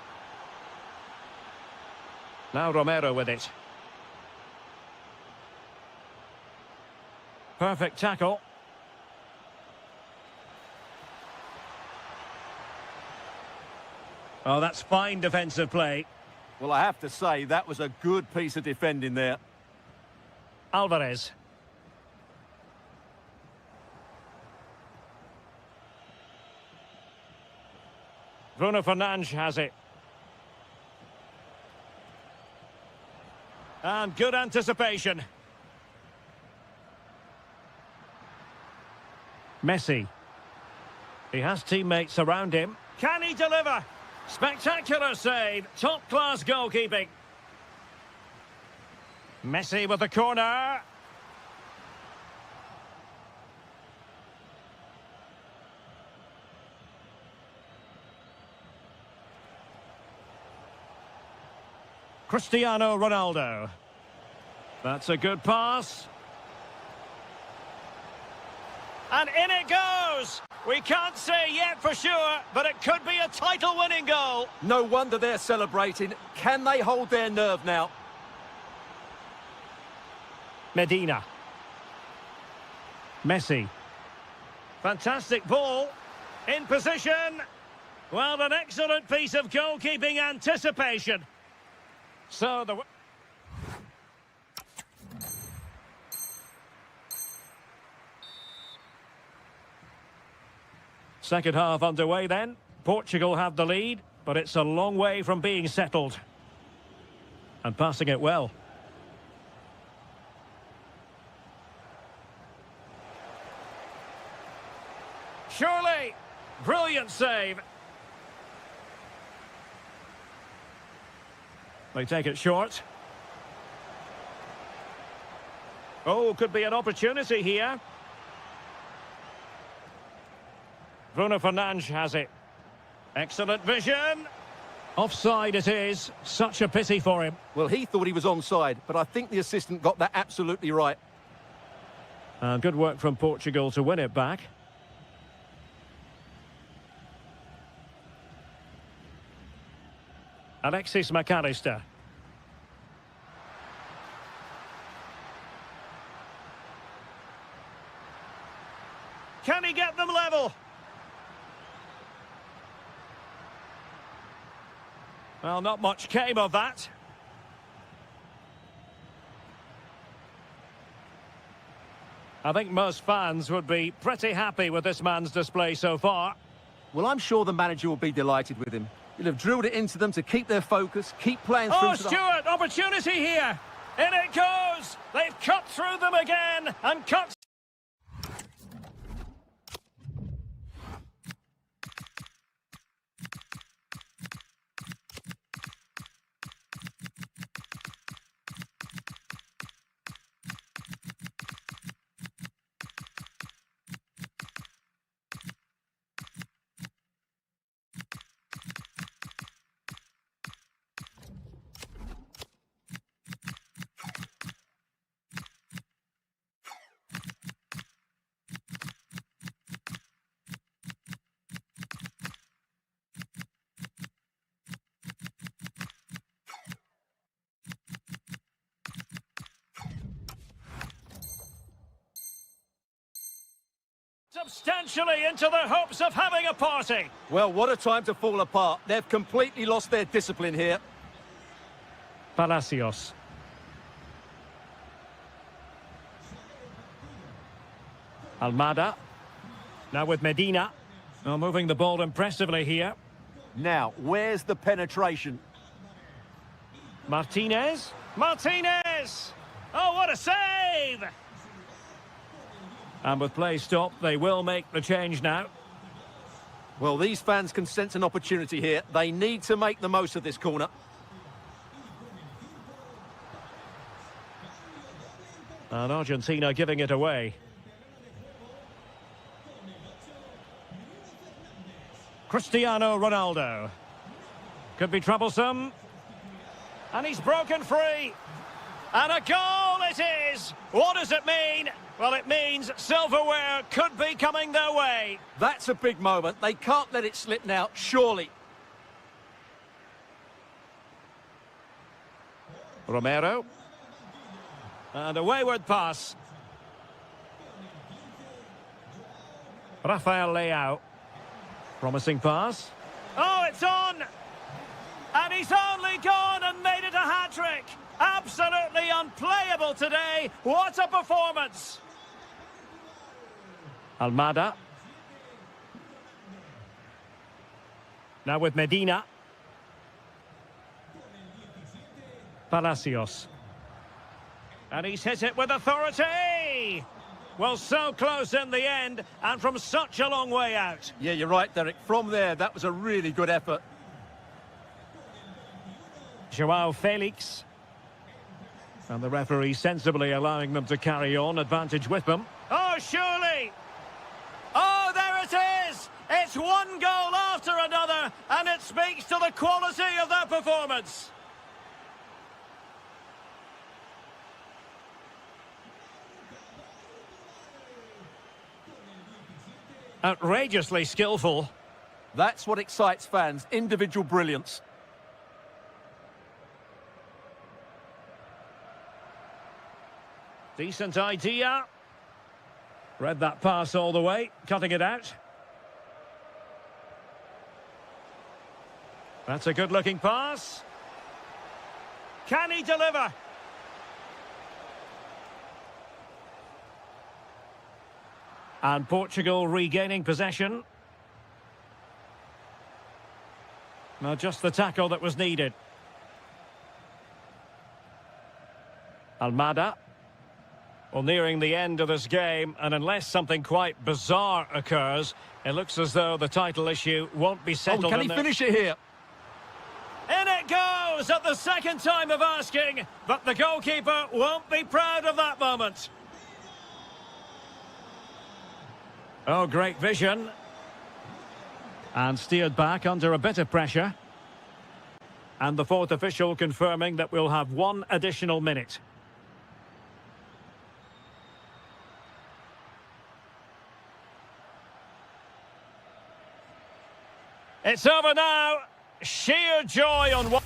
Now Romero with it. Perfect tackle. Oh, that's fine defensive play. Well, I have to say, that was a good piece of defending there. Alvarez. Bruno Fernandes has it. And good anticipation. Messi. He has teammates around him. Can he deliver? Spectacular save. Top-class goalkeeping. Messi with the corner. Cristiano Ronaldo. That's a good pass. And in it goes! We can't say yet for sure, but it could be a title-winning goal. No wonder they're celebrating. Can they hold their nerve now? Medina. Messi. Fantastic ball. In position. Well, an excellent piece of goalkeeping anticipation. So the... Second half underway then. Portugal have the lead, but it's a long way from being settled. And passing it well. Surely, brilliant save. They take it short. Oh, could be an opportunity here. Bruno Fernandes has it. Excellent vision. Offside it is. Such a pity for him. Well, he thought he was onside, but I think the assistant got that absolutely right. And good work from Portugal to win it back. Alexis McAllister. Can he get them level? Well, not much came of that. I think most fans would be pretty happy with this man's display so far. Well, I'm sure the manager will be delighted with him. He'll have drilled it into them to keep their focus, keep playing through. Oh, Stuart, opportunity here. In it goes. They've cut through them again and cut. Substantially into the hopes of having a party. Well, what a time to fall apart. They've completely lost their discipline here. Palacios. Almada. Now with Medina. Oh, moving the ball impressively here. Now, where's the penetration? Martinez. Martinez! Oh, what a save! And with play stopped, they will make the change now. Well, these fans can sense an opportunity here. They need to make the most of this corner. And Argentina giving it away. Cristiano Ronaldo. Could be troublesome. And he's broken free. And a goal it is! What does it mean? Well, it means silverware could be coming their way. That's a big moment. They can't let it slip now, surely. Romero. And a wayward pass. Rafael Leao. Promising pass. Oh, it's on! And he's only gone and made it a hat-trick. Absolutely unplayable today. What a performance! Almada. Now with Medina. Palacios. And he's hit it with authority! Well, so close in the end, and from such a long way out. Yeah, you're right, Derek. From there, that was a really good effort. Joao Felix. And the referee sensibly allowing them to carry on, advantage with them. Oh, surely! Oh, there it is! It's one goal after another, and it speaks to the quality of their performance. Outrageously skillful. That's what excites fans, individual brilliance. Decent idea. Read that pass all the way, cutting it out. That's a good-looking pass. Can he deliver? And Portugal regaining possession. Now just the tackle that was needed. Almada. Well, nearing the end of this game, and unless something quite bizarre occurs, it looks as though the title issue won't be settled. Oh, can he finish it here? In it goes at the second time of asking, but the goalkeeper won't be proud of that moment. Oh, great vision. And steered back under a bit of pressure. And the fourth official confirming that we'll have one additional minute. It's over now. Sheer joy on one.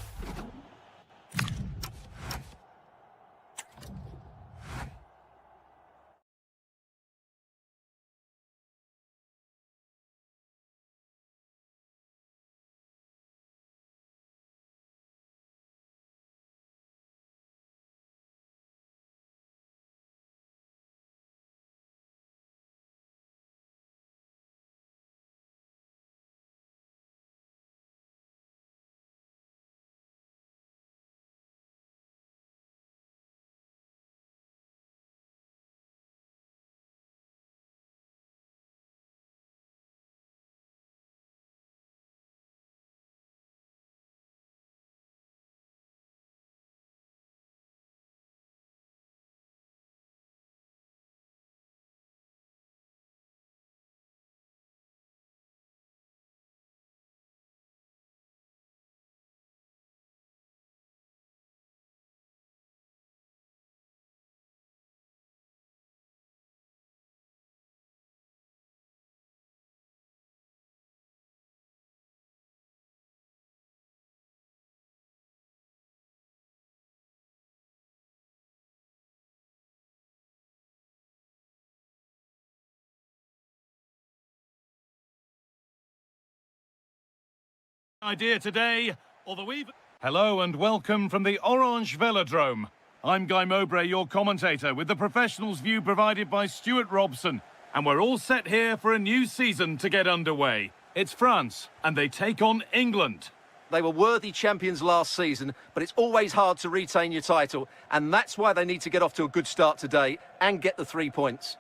Idea today, although we've... Hello and welcome from the Orange Velodrome. I'm Guy Mowbray, your commentator, with the professionals' view provided by Stuart Robson. And we're all set here for a new season to get underway. It's France, and they take on England. They were worthy champions last season, but it's always hard to retain your title, and that's why they need to get off to a good start today and get the 3 points.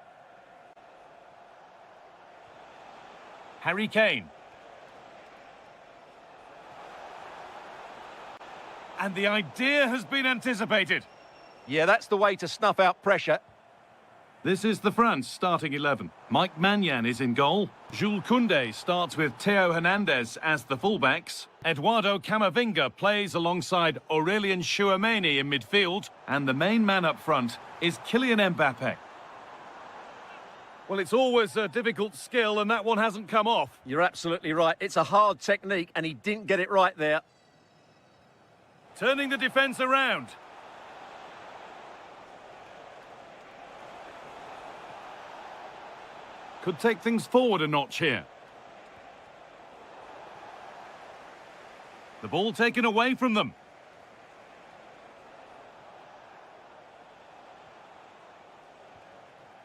Harry Kane. And the idea has been anticipated. Yeah, that's the way to snuff out pressure. This is the France starting 11. Mike Maignan is in goal. Jules Koundé starts with Theo Hernandez as the fullbacks. Eduardo Camavinga plays alongside Aurélien Tchouaméni in midfield. And the main man up front is Kylian Mbappé. Well, it's always a difficult skill, and that one hasn't come off. You're absolutely right. It's a hard technique, and he didn't get it right there. Turning the defence around. Could take things forward a notch here. The ball taken away from them.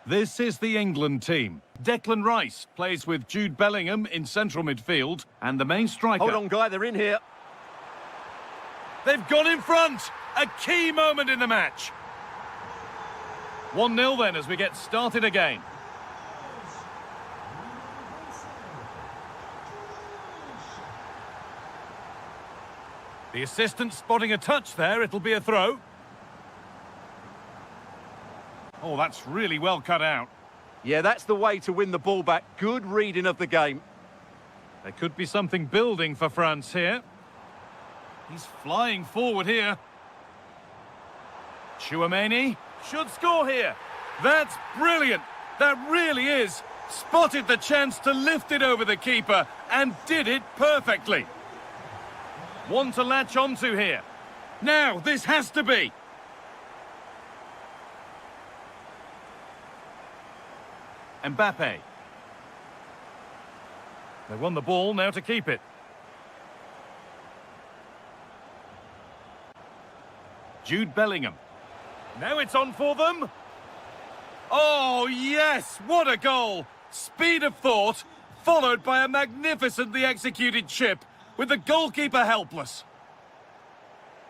This is the England team. Declan Rice plays with Jude Bellingham in central midfield, and the main striker... Hold on, Guy, they're in here. They've gone in front! A key moment in the match. 1-0 then as we get started again. The assistant spotting a touch there, it'll be a throw. Oh, that's really well cut out. Yeah, that's the way to win the ball back. Good reading of the game. There could be something building for France here. He's flying forward here. Tchouaméni should score here. That's brilliant. That really is. Spotted the chance to lift it over the keeper and did it perfectly. One to latch onto here. Now, this has to be. Mbappé. They won the ball, now to keep it. Jude Bellingham. Now it's on for them. Oh, yes! What a goal! Speed of thought, followed by a magnificently executed chip, with the goalkeeper helpless.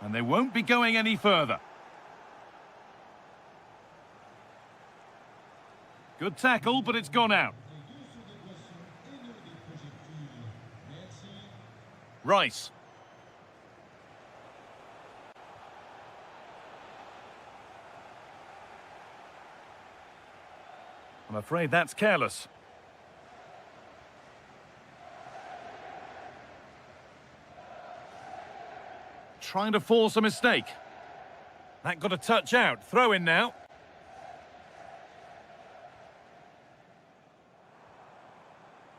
And they won't be going any further. Good tackle, but it's gone out. Rice. I'm afraid that's careless. Trying to force a mistake. That got a touch out. Throw in now.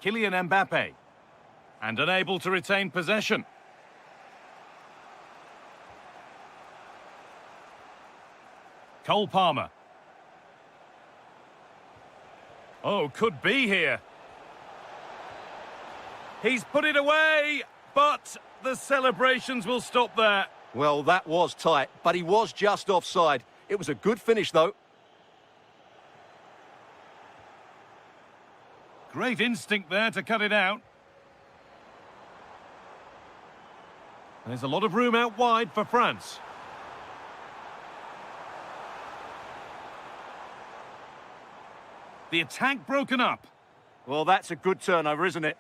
Kylian Mbappé. And unable to retain possession. Cole Palmer. Oh, could be here. He's put it away, but the celebrations will stop there. Well, that was tight, but he was just offside. It was a good finish, though. Great instinct there to cut it out. There's a lot of room out wide for France. The attack broken up. Well, that's a good turnover, isn't it?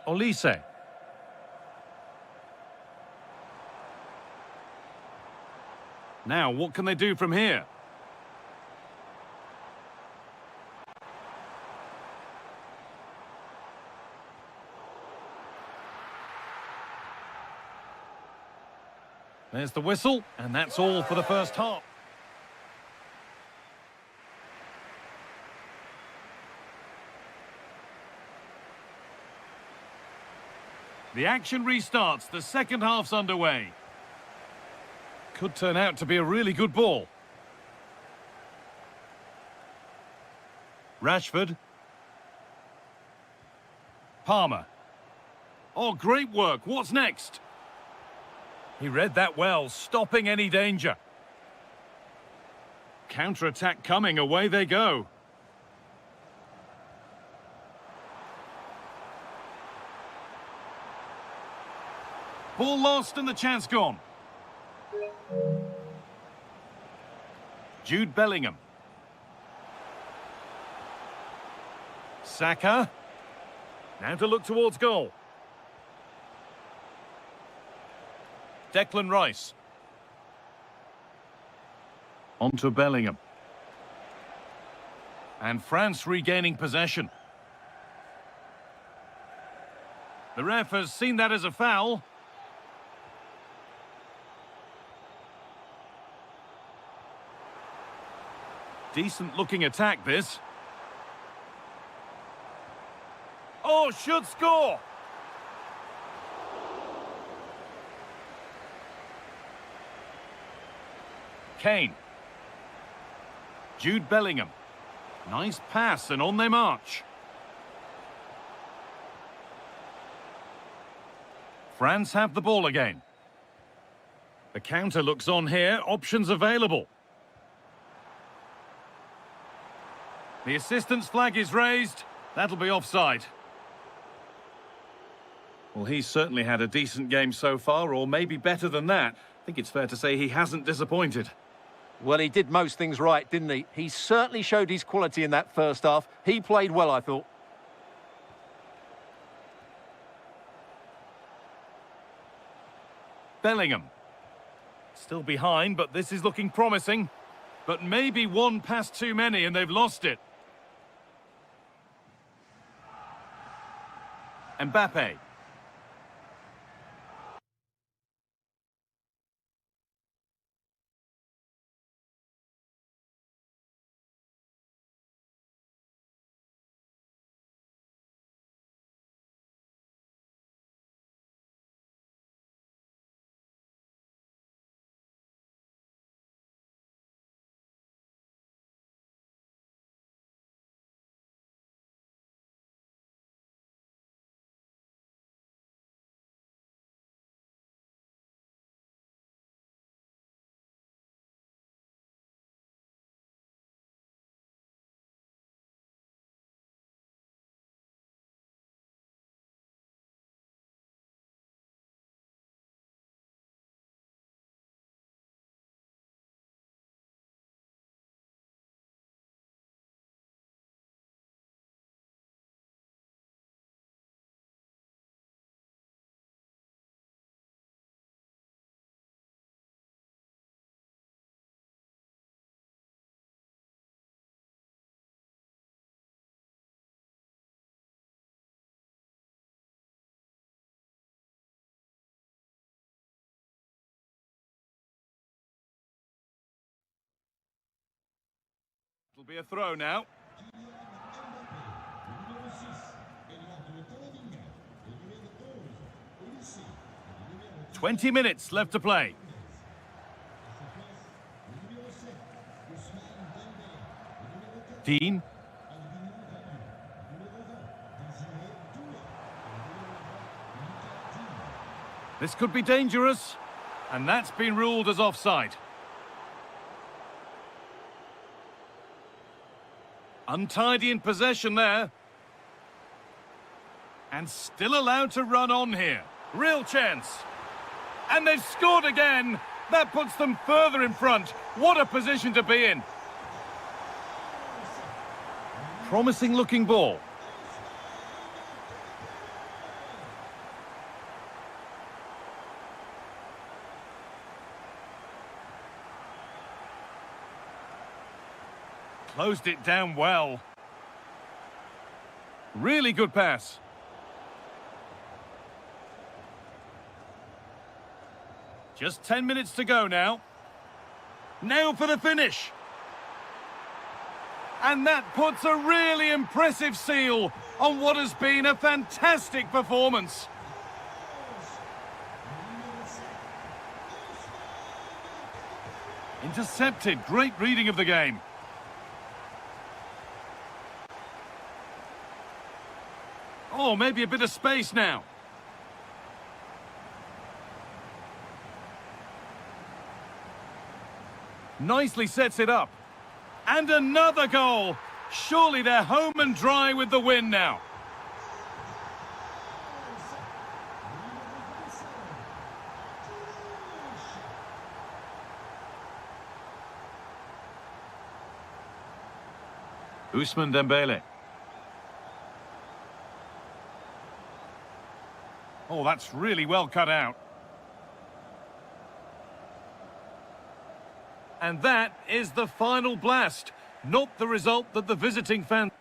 Olise. Now, what can they do from here? There's the whistle, and that's all for the first half. The action restarts. The second half's underway. Could turn out to be a really good ball. Rashford. Palmer. Oh, great work. What's next? He read that well, stopping any danger. Counter-attack coming, away they go. Ball lost and the chance gone. Jude Bellingham. Saka. Now to look towards goal. Declan Rice. On to Bellingham. And France regaining possession. The ref has seen that as a foul. Decent looking attack, this. Oh, should score! Kane. Jude Bellingham. Nice pass and on they march. France have the ball again. The counter looks on here, options available. The assistant's flag is raised. That'll be offside. Well, he's certainly had a decent game so far, or maybe better than that. I think it's fair to say he hasn't disappointed. Well, he did most things right, didn't he? He certainly showed his quality in that first half. He played well, I thought. Bellingham. Still behind, but this is looking promising. But maybe one pass too many and they've lost it. Mbappe. It'll be a throw now. "20 minutes left to play. Dean. This could be dangerous, and that's been ruled as offside. Untidy in possession there. And still allowed to run on here. Real chance. And they've scored again. That puts them further in front. What a position to be in. Promising looking ball. Closed it down well. Really good pass. Just 10 minutes to go now. Now for the finish. And that puts a really impressive seal on what has been a fantastic performance. Intercepted. Great reading of the game. Oh, maybe a bit of space now. Nicely sets it up. And another goal. Surely they're home and dry with the win now. Ousmane Dembele. Oh, that's really well cut out. And that is the final blast. Not the result that the visiting fans...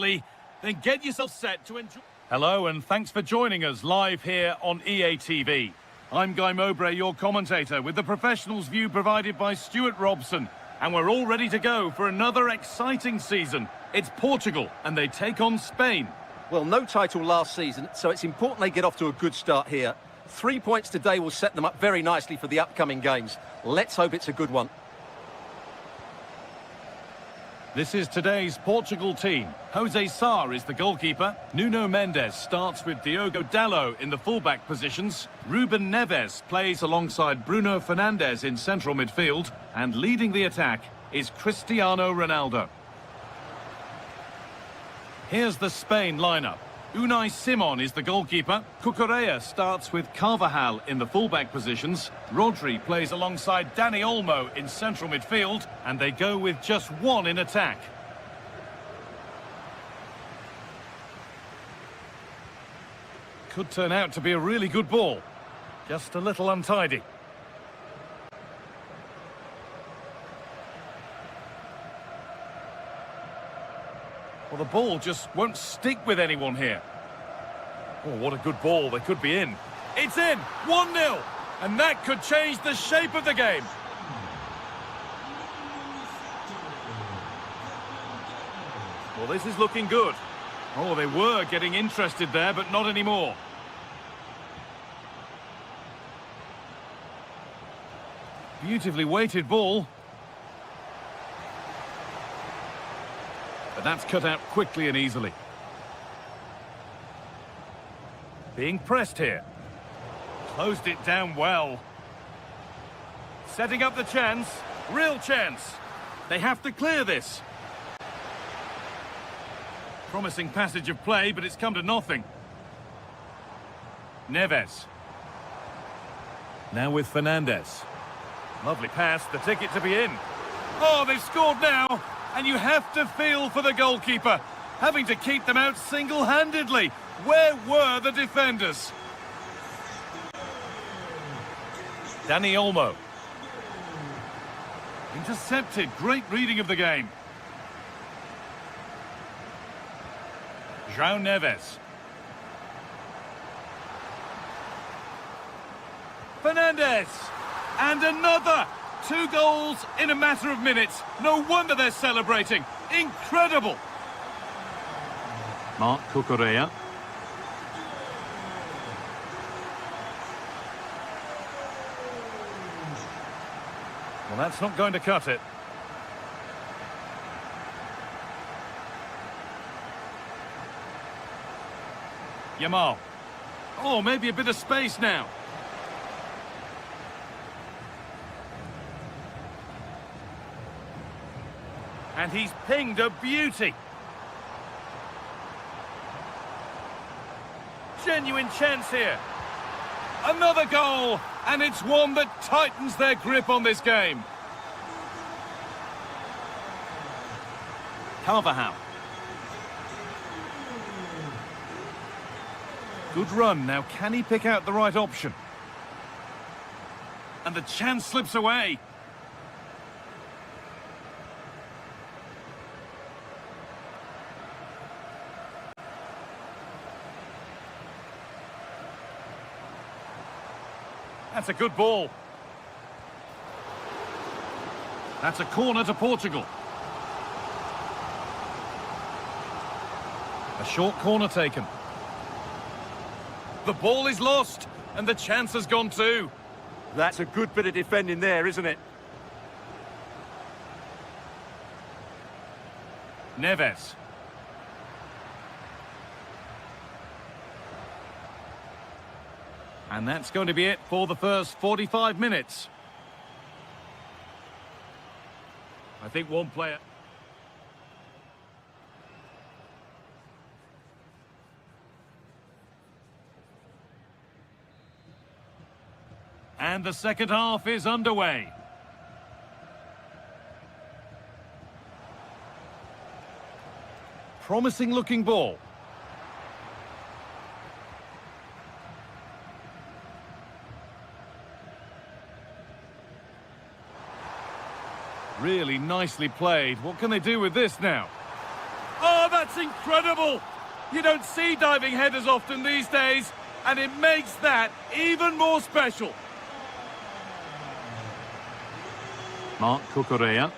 Then get yourself set to enjoy... Hello and thanks for joining us live here on EA TV. I'm Guy Mowbray, your commentator, with the professionals' view provided by Stuart Robson. And we're all ready to go for another exciting season. It's Portugal and they take on Spain. Well, no title last season, so it's important they get off to a good start here. 3 points today will set them up very nicely for the upcoming games. Let's hope it's a good one. This is today's Portugal team. Jose Sá is the goalkeeper. Nuno Mendes starts with Diogo Dalot in the fullback positions. Ruben Neves plays alongside Bruno Fernandes in central midfield. And leading the attack is Cristiano Ronaldo. Here's the Spain lineup. Unai Simon is the goalkeeper. Cucurella starts with Carvajal in the fullback positions. Rodri plays alongside Dani Olmo in central midfield. And they go with just one in attack. Could turn out to be a really good ball. Just a little untidy. Well, the ball just won't stick with anyone here. Oh, what a good ball. They could be in. It's in! 1-0! And that could change the shape of the game. Well, this is looking good. Oh, they were getting interested there, but not anymore. Beautifully weighted ball. But that's cut out quickly and easily. Being pressed here. Closed it down well. Setting up the chance. Real chance. They have to clear this. Promising passage of play, but it's come to nothing. Neves. Now with Fernandez. Lovely pass, the ticket to be in. Oh, they've scored now, and you have to feel for the goalkeeper, having to keep them out single-handedly. Where were the defenders? Dani Olmo. Intercepted, great reading of the game. João Neves. Fernandez. And another. 2 goals in a matter of minutes. No wonder they're celebrating. Incredible. Marc Cucurella. Well, that's not going to cut it. Yamal. Oh, maybe a bit of space now. And he's pinged a beauty. Genuine chance here. Another goal, and it's one that tightens their grip on this game. Carvajal. Good run. Now, can he pick out the right option? And the chance slips away. That's a good ball. That's a corner to Portugal. A short corner taken. The ball is lost, and the chance has gone too. That's a good bit of defending there, isn't it? Neves. And that's going to be it for the first 45 minutes. I think one player... And the second half is underway. Promising looking ball. Really nicely played. What can they do with this now? Oh, that's incredible! You don't see diving headers often these days, and it makes that even more special. Marc Cucurella.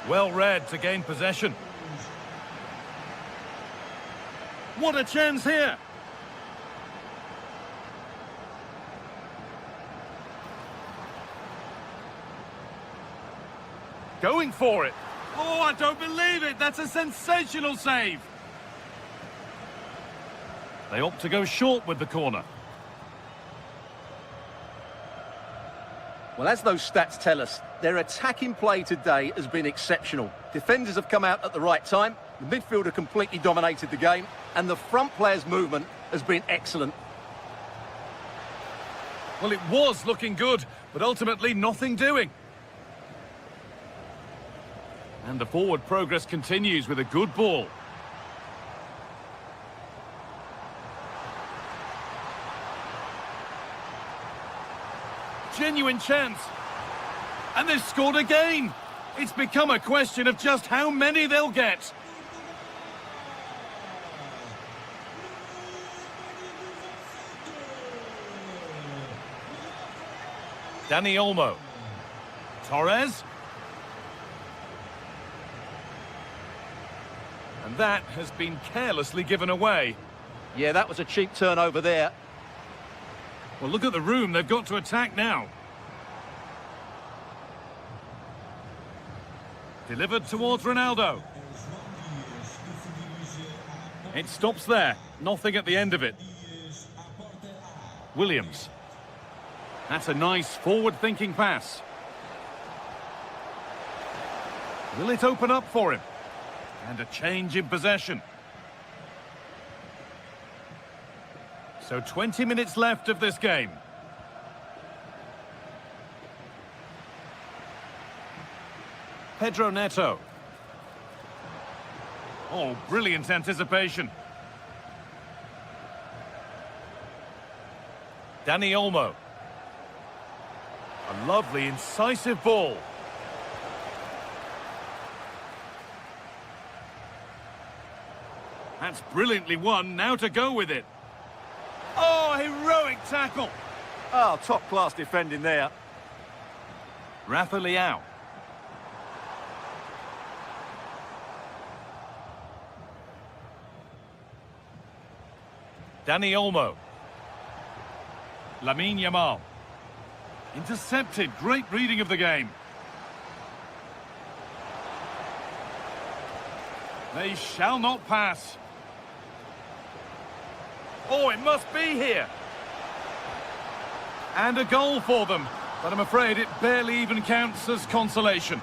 Well read to gain possession. What a chance here! Going for it. Oh, I don't believe it. That's a sensational save. They opt to go short with the corner. Well, as those stats tell us, their attacking play today has been exceptional. Defenders have come out at the right time, the midfielder completely dominated the game, and the front player's movement has been excellent. Well, it was looking good, but ultimately nothing doing. And the forward progress continues with a good ball. Genuine chance. And they've scored again. It's become a question of just how many they'll get. Dani Olmo. Torres. And that has been carelessly given away. Yeah, that was a cheap turnover there. Well, look at the room they've got to attack now. Delivered towards Ronaldo. It stops there. Nothing at the end of it. Williams. That's a nice forward-thinking pass. Will it open up for him? And a change in possession. So 20 minutes left of this game. Pedro Neto. Oh, brilliant anticipation. Dani Olmo. A lovely, incisive ball. That's brilliantly won, now to go with it. Oh, heroic tackle. Oh, top-class defending there. Rafa Leao. Dani Olmo. Lamine Yamal. Intercepted, great reading of the game. They shall not pass. Oh, it must be here. And a goal for them, but I'm afraid it barely even counts as consolation.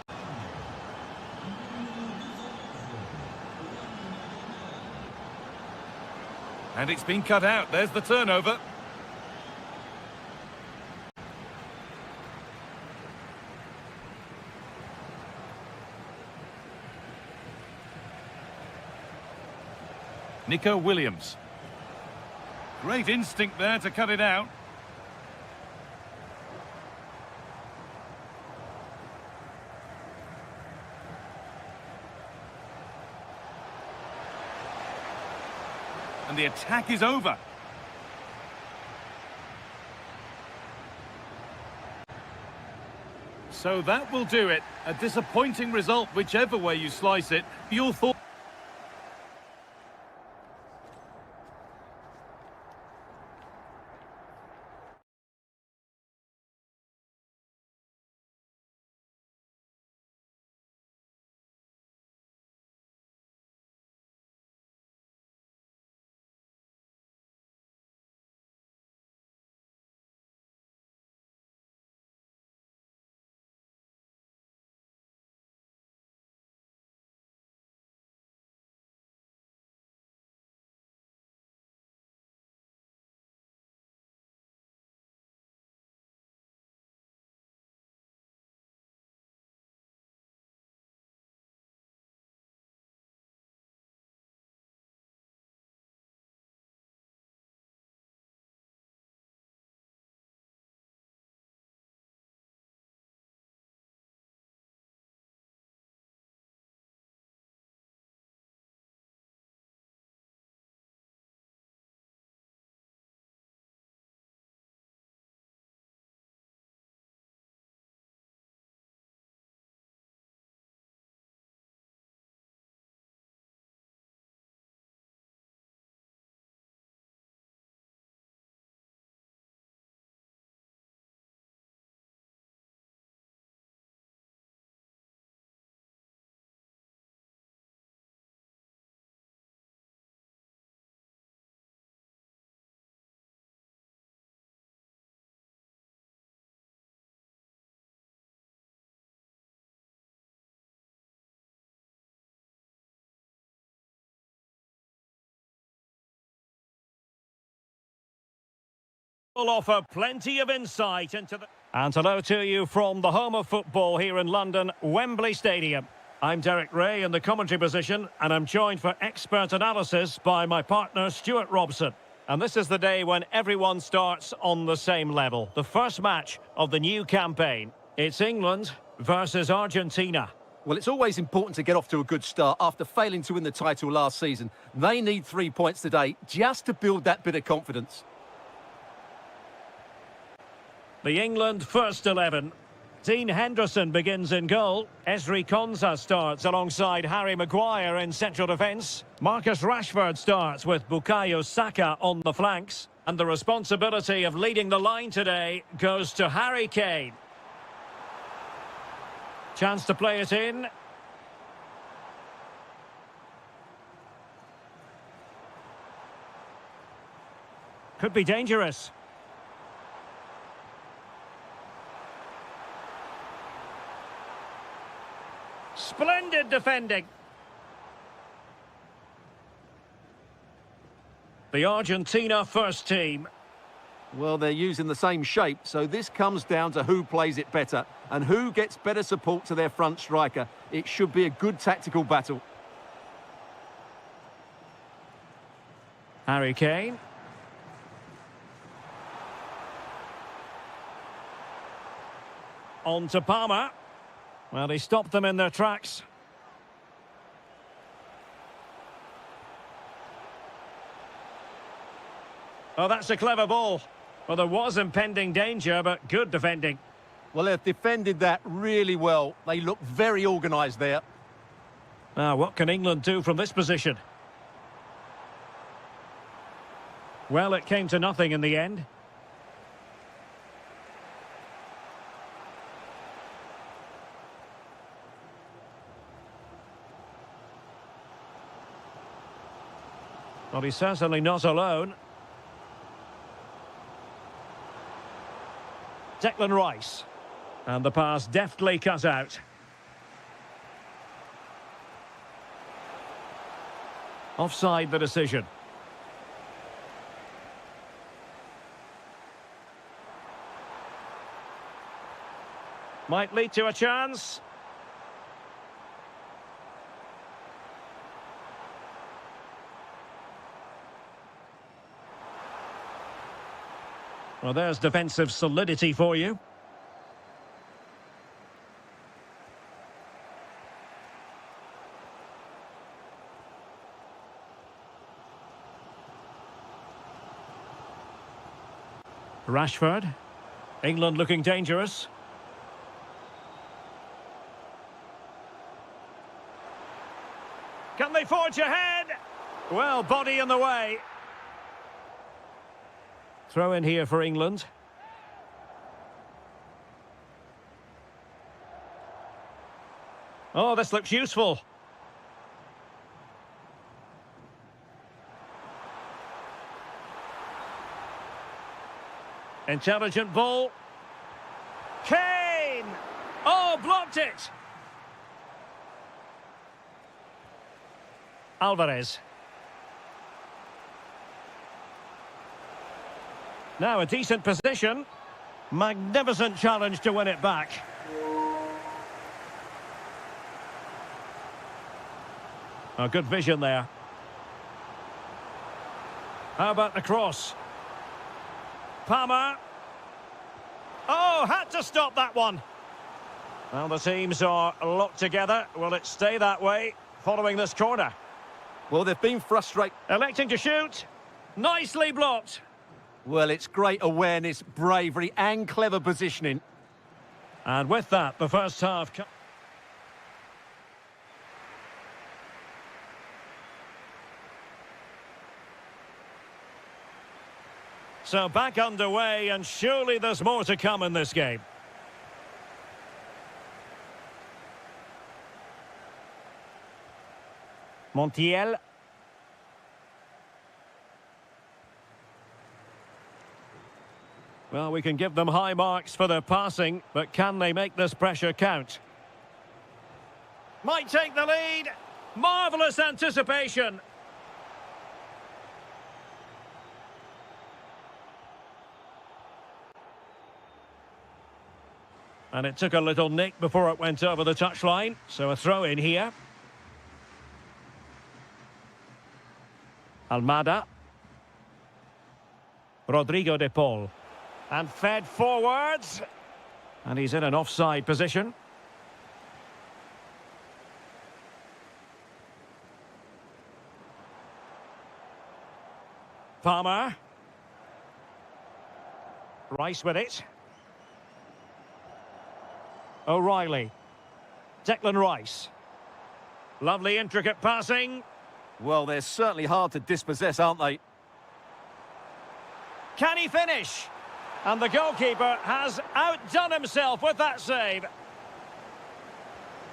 And it's been cut out. There's the turnover. Nico Williams. Great instinct there to cut it out. And the attack is over. So that will do it. A disappointing result, whichever way you slice it. Your thoughts? Will offer plenty of insight into the... And hello to you from the home of football here in London, Wembley Stadium. I'm Derek Ray in the commentary position, and I'm joined for expert analysis by my partner, Stuart Robson. And this is the day when everyone starts on the same level. The first match of the new campaign. It's England versus Argentina. Well, it's always important to get off to a good start after failing to win the title last season. They need 3 points today just to build that bit of confidence. The England first 11. Dean Henderson begins in goal. Ezri Konsa starts alongside Harry Maguire in central defence. Marcus Rashford starts with Bukayo Saka on the flanks. And the responsibility of leading the line today goes to Harry Kane. Chance to play it in. Could be dangerous. Splendid defending. The Argentina first team. Well, they're using the same shape, so this comes down to who plays it better and who gets better support to their front striker. It should be a good tactical battle. Harry Kane. On to Palmer. Well, he stopped them in their tracks. Oh, that's a clever ball. Well, there was impending danger, but good defending. Well, they've defended that really well. They look very organised there. Now, what can England do from this position? Well, it came to nothing in the end. Well, he's certainly not alone. Declan Rice. And the pass deftly cut out. Offside the decision. Might lead to a chance. Well, there's defensive solidity for you. Rashford. England looking dangerous. Can they forge ahead? Well, body in the way. Throw in here for England. Oh, this looks useful. Intelligent ball. Kane! Oh, blocked it! Alvarez. Now a decent position. Magnificent challenge to win it back. Oh, good vision there. How about the cross? Palmer. Oh, had to stop that one. Well, the teams are locked together. Will it stay that way following this corner? Well, they've been frustrated. Electing to shoot. Nicely blocked. Well, it's great awareness, bravery and clever positioning. And with that, the first half... So back underway, and surely there's more to come in this game. Montiel. Well, we can give them high marks for their passing, but can they make this pressure count? Might take the lead. Marvellous anticipation. And it took a little nick before it went over the touchline, so a throw in here. Almada. Rodrigo de Paul. And fed forwards. And he's in an offside position. Palmer. Rice with it. O'Reilly. Declan Rice. Lovely intricate passing. Well, they're certainly hard to dispossess, aren't they? Can he finish? And the goalkeeper has outdone himself with that save.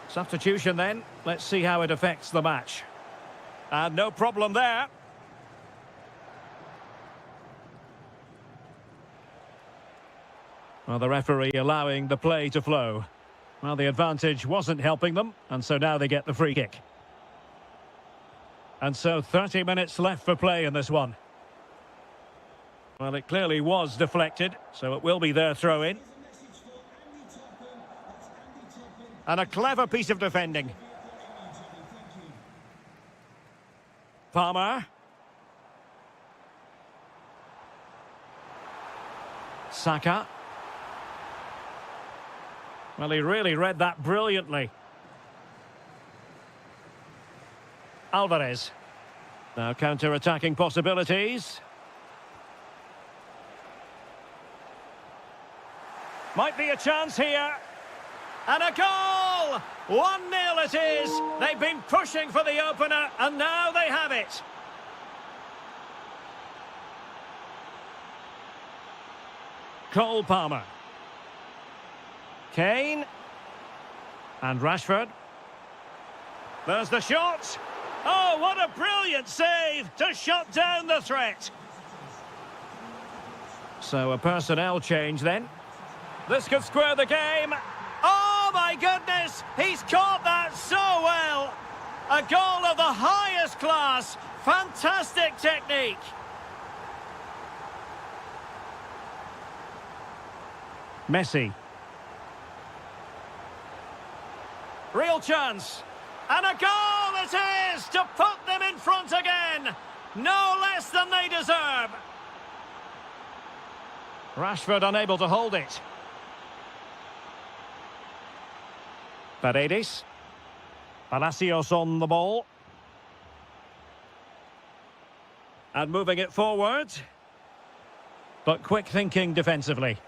Substitution then. Let's see how it affects the match. And no problem there. Well, the referee allowing the play to flow. Well, the advantage wasn't helping them, and so now they get the free kick. And so 30 minutes left for play in this one. Well, it clearly was deflected, so it will be their throw-in. And a clever piece of defending. Palmer. Saka. Well, he really read that brilliantly. Alvarez. Now counter-attacking possibilities. Might be a chance here. And a goal! 1-0 it is. They've been pushing for the opener, and now they have it. Cole Palmer. Kane. And Rashford. There's the shot. Oh, what a brilliant save to shut down the threat. So a personnel change then. This could square the game. Oh, my goodness! He's caught that so well! A goal of the highest class. Fantastic technique. Messi. Real chance. And a goal it is to put them in front again. No less than they deserve. Rashford unable to hold it. Paredes. Palacios on the ball. And moving it forward. But quick thinking defensively.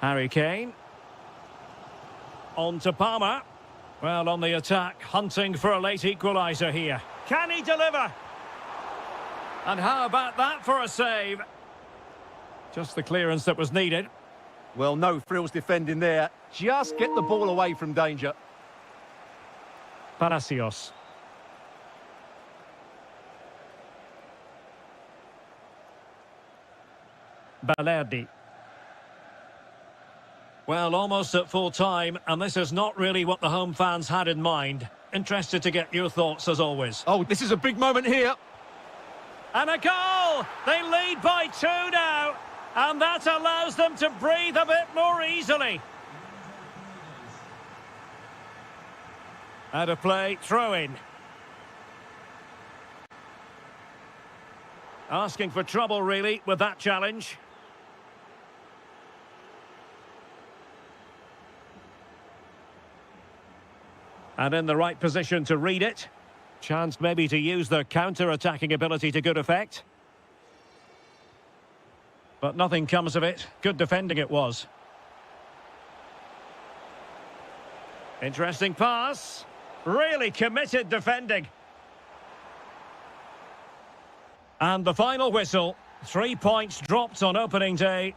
Harry Kane. On to Palmer. Well, on the attack, hunting for a late equaliser here. Can he deliver? And how about that for a save? Just the clearance that was needed. Well, no frills defending there. Just get the ball away from danger. Palacios. Balerdi. Well, almost at full time, and this is not really what the home fans had in mind. Interested to get your thoughts as always. Oh, this is a big moment here. And a goal! They lead by 2 now, and that allows them to breathe a bit more easily. Out of play, throw in. Asking for trouble, really, with that challenge. And in the right position to read it. Chance maybe to use their counter-attacking ability to good effect. But nothing comes of it. Good defending it was. Interesting pass. Really committed defending. And the final whistle. 3 points dropped on opening day.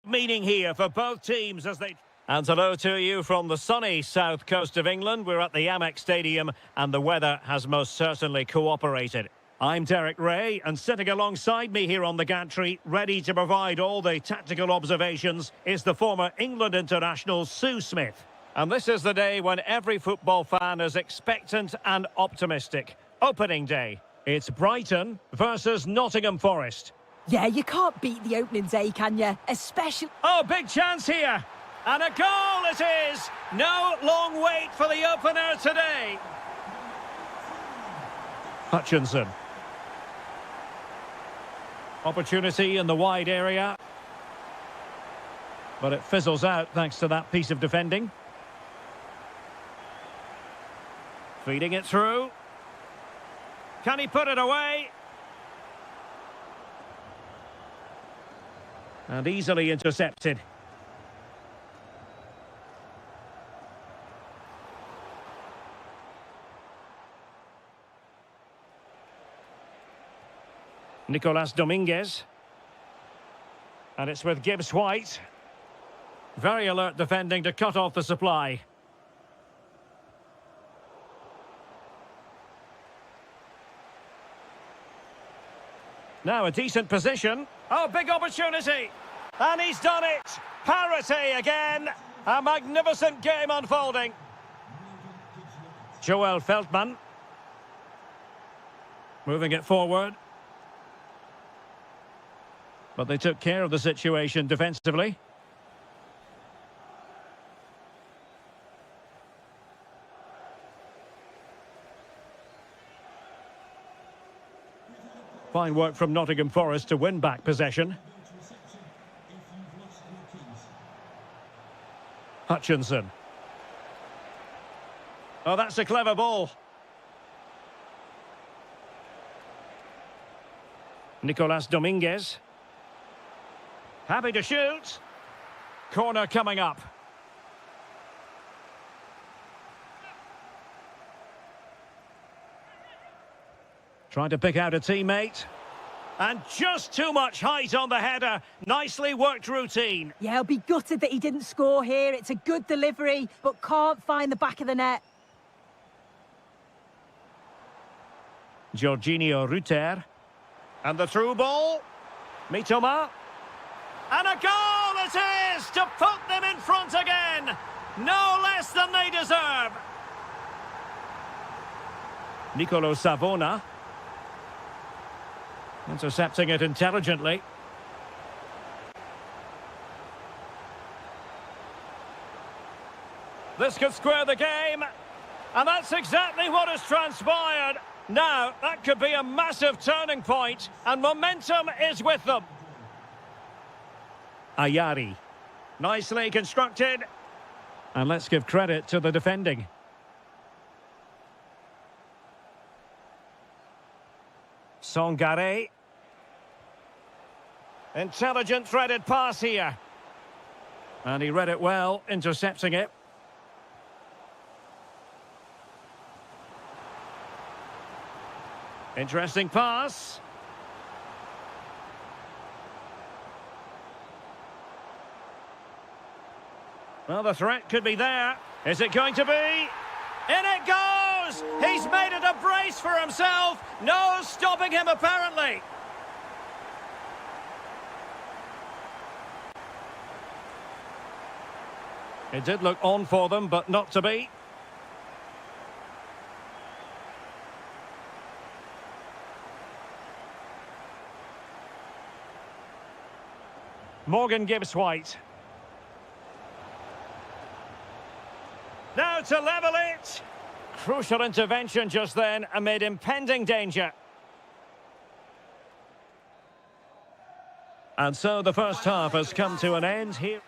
Meaning here for both teams as they... And hello to you from the sunny south coast of England. We're at the Amex Stadium and the weather has most certainly cooperated. I'm Derek Ray, and sitting alongside me here on the gantry, ready to provide all the tactical observations, is the former England international Sue Smith. And this is the day when every football fan is expectant and optimistic. Opening day. It's Brighton versus Nottingham Forest. Yeah, you can't beat the opening day, can you? Especially... Oh, big chance here. And a goal it is. No long wait for the opener today. Hutchinson. Opportunity in the wide area. But it fizzles out thanks to that piece of defending. Feeding it through. Can he put it away? And easily intercepted. Nicolas Dominguez. And it's with Gibbs White. Very alert defending to cut off the supply. Now a decent position. Oh, big opportunity. And he's done it. Parity again. A magnificent game unfolding. Joel Feldman. Moving it forward. But they took care of the situation defensively. Fine work from Nottingham Forest to win back possession. Hutchinson. Oh, that's a clever ball. Nicolas Dominguez. Happy to shoot. Corner coming up. Trying to pick out a teammate. And just too much height on the header. Nicely worked routine. Yeah, he'll be gutted that he didn't score here. It's a good delivery, but can't find the back of the net. Jorginho Rutter. And the through ball. Mitoma. And a goal it is to put them in front again. No less than they deserve. Nicolo Savona. Intercepting it intelligently. This could square the game. And that's exactly what has transpired. Now, that could be a massive turning point. And momentum is with them. Ayari. Nicely constructed. And let's give credit to the defending. Songare. Intelligent threaded pass here. And he read it well, intercepting it. Interesting pass. Well, the threat could be there. Is it going to be? In it goes! He's made it a brace for himself. No stopping him, apparently. It did look on for them, but not to be. Morgan Gibbs White. Now to level it. Crucial intervention just then amid impending danger. And so the first half has come to an end here.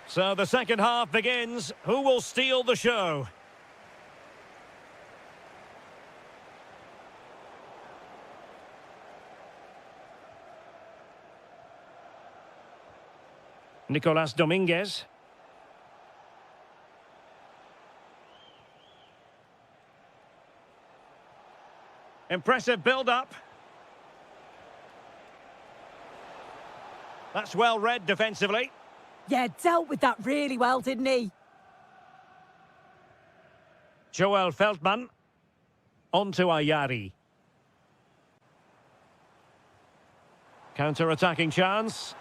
So the second half begins. Who will steal the show? Nicolas Dominguez. Impressive build-up. That's well read defensively. Yeah, dealt with that really well, didn't he? Joel Feldman. On to Ayari. Counter-attacking chance.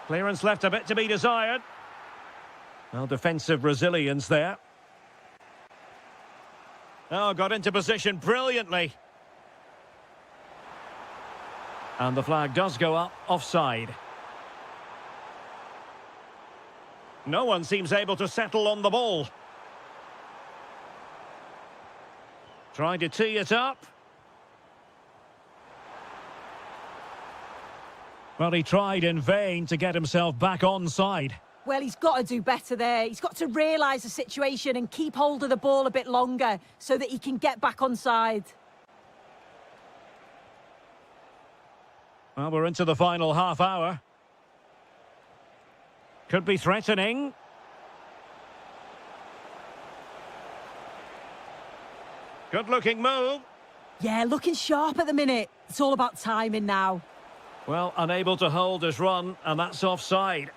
Clearance left a bit to be desired. Well, defensive resilience there. Oh, got into position brilliantly. And the flag does go up offside. No one seems able to settle on the ball. Trying to tee it up. Well, he tried in vain to get himself back onside. Well, he's got to do better there. He's got to realise the situation and keep hold of the ball a bit longer so that he can get back onside. Well, we're into the final half hour. Could be threatening. Good-looking move. Yeah, looking sharp at the minute. It's all about timing now. Well, unable to hold his run, and that's offside.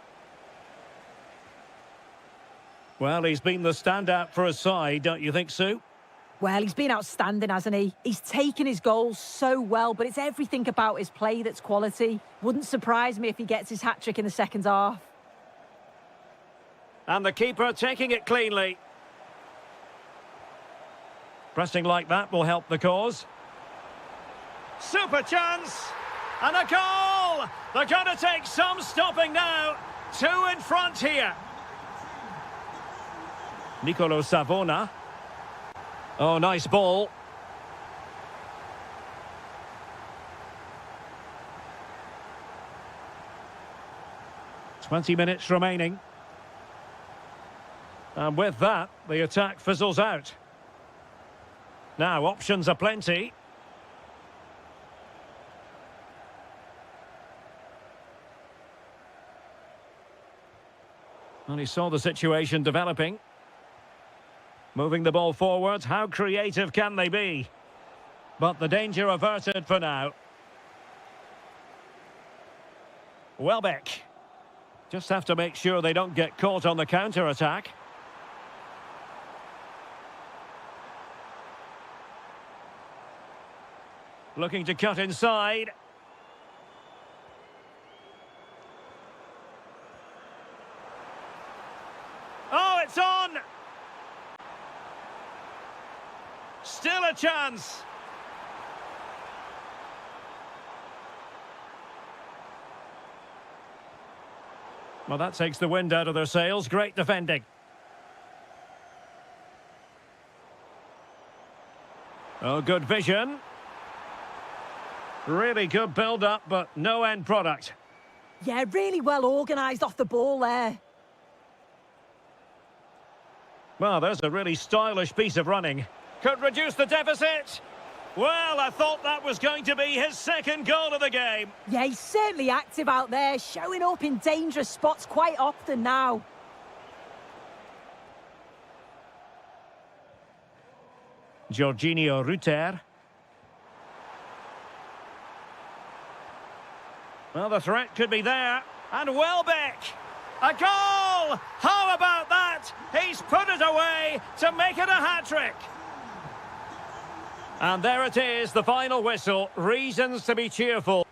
Well, he's been the standout for his side, don't you think, Sue? Well, he's been outstanding, hasn't he? He's taken his goals so well, but it's everything about his play that's quality. Wouldn't surprise me if he gets his hat-trick in the second half. And the keeper taking it cleanly. Pressing like that will help the cause. Super chance! And a goal! They're going to take some stopping now. 2 in front here. Nicolo Savona. Oh, nice ball. "20 minutes remaining. And with that, the attack fizzles out. Now, options are plenty. And he saw the situation developing. Moving the ball forward, how creative can they be? But the danger averted for now. Welbeck. Just have to make sure they don't get caught on the counter-attack. Looking to cut inside. Oh, it's on! Still a chance. Well, that takes the wind out of their sails. Great defending. Oh, good vision. Really good build-up, but no end product. Yeah, really well organised off the ball there. Well, there's a really stylish piece of running. Could reduce the deficit. Well, I thought that was going to be his second goal of the game. Yeah, he's certainly active out there, showing up in dangerous spots quite often now. Jorginho Rutter. Well, the threat could be there. And Welbeck! A goal! How about that? He's put it away to make it a hat-trick. And there it is, the final whistle. Reasons to be cheerful.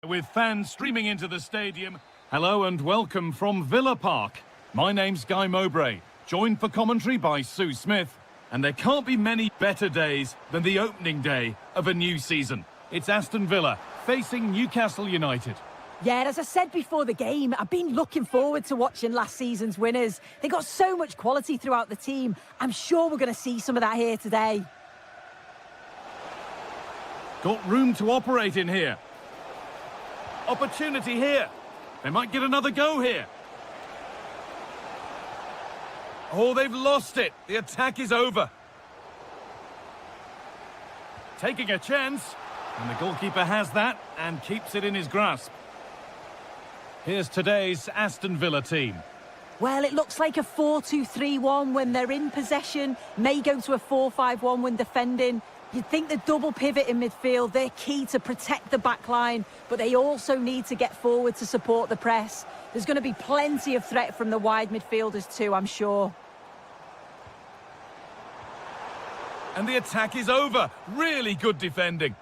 With fans streaming into the stadium. Hello and welcome from Villa Park. My name's Guy Mowbray, joined for commentary by Sue Smith. And there can't be many better days than the opening day of a new season. It's Aston Villa facing Newcastle United. Yeah, as I said before the game, I've been looking forward to watching last season's winners. They got so much quality throughout the team. I'm sure we're going to see some of that here today. Got room to operate in here. Opportunity here. They might get another go here. Oh, they've lost it. The attack is over. Taking a chance. And the goalkeeper has that and keeps it in his grasp. Here's today's Aston Villa team. Well, it looks like a 4-2-3-1 when they're in possession. May go to a 4-5-1 when defending. You'd think the double pivot in midfield, they're key to protect the back line, but they also need to get forward to support the press. There's going to be plenty of threat from the wide midfielders too, I'm sure. And the attack is over. Really good defending.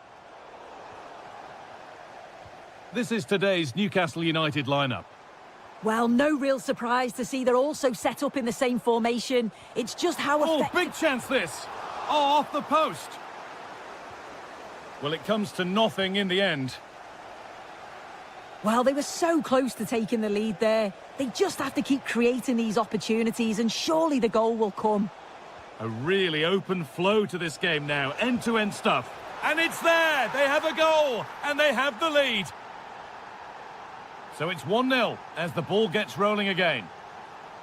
This is today's Newcastle United lineup. Well, no real surprise to see they're also set up in the same formation. It's just how effective... Oh, big chance this! Oh, off the post! Well, it comes to nothing in the end. Well, they were so close to taking the lead there. They just have to keep creating these opportunities and surely the goal will come. A really open flow to this game now, end-to-end stuff. And it's there! They have a goal, and they have the lead. So it's 1-0 as the ball gets rolling again.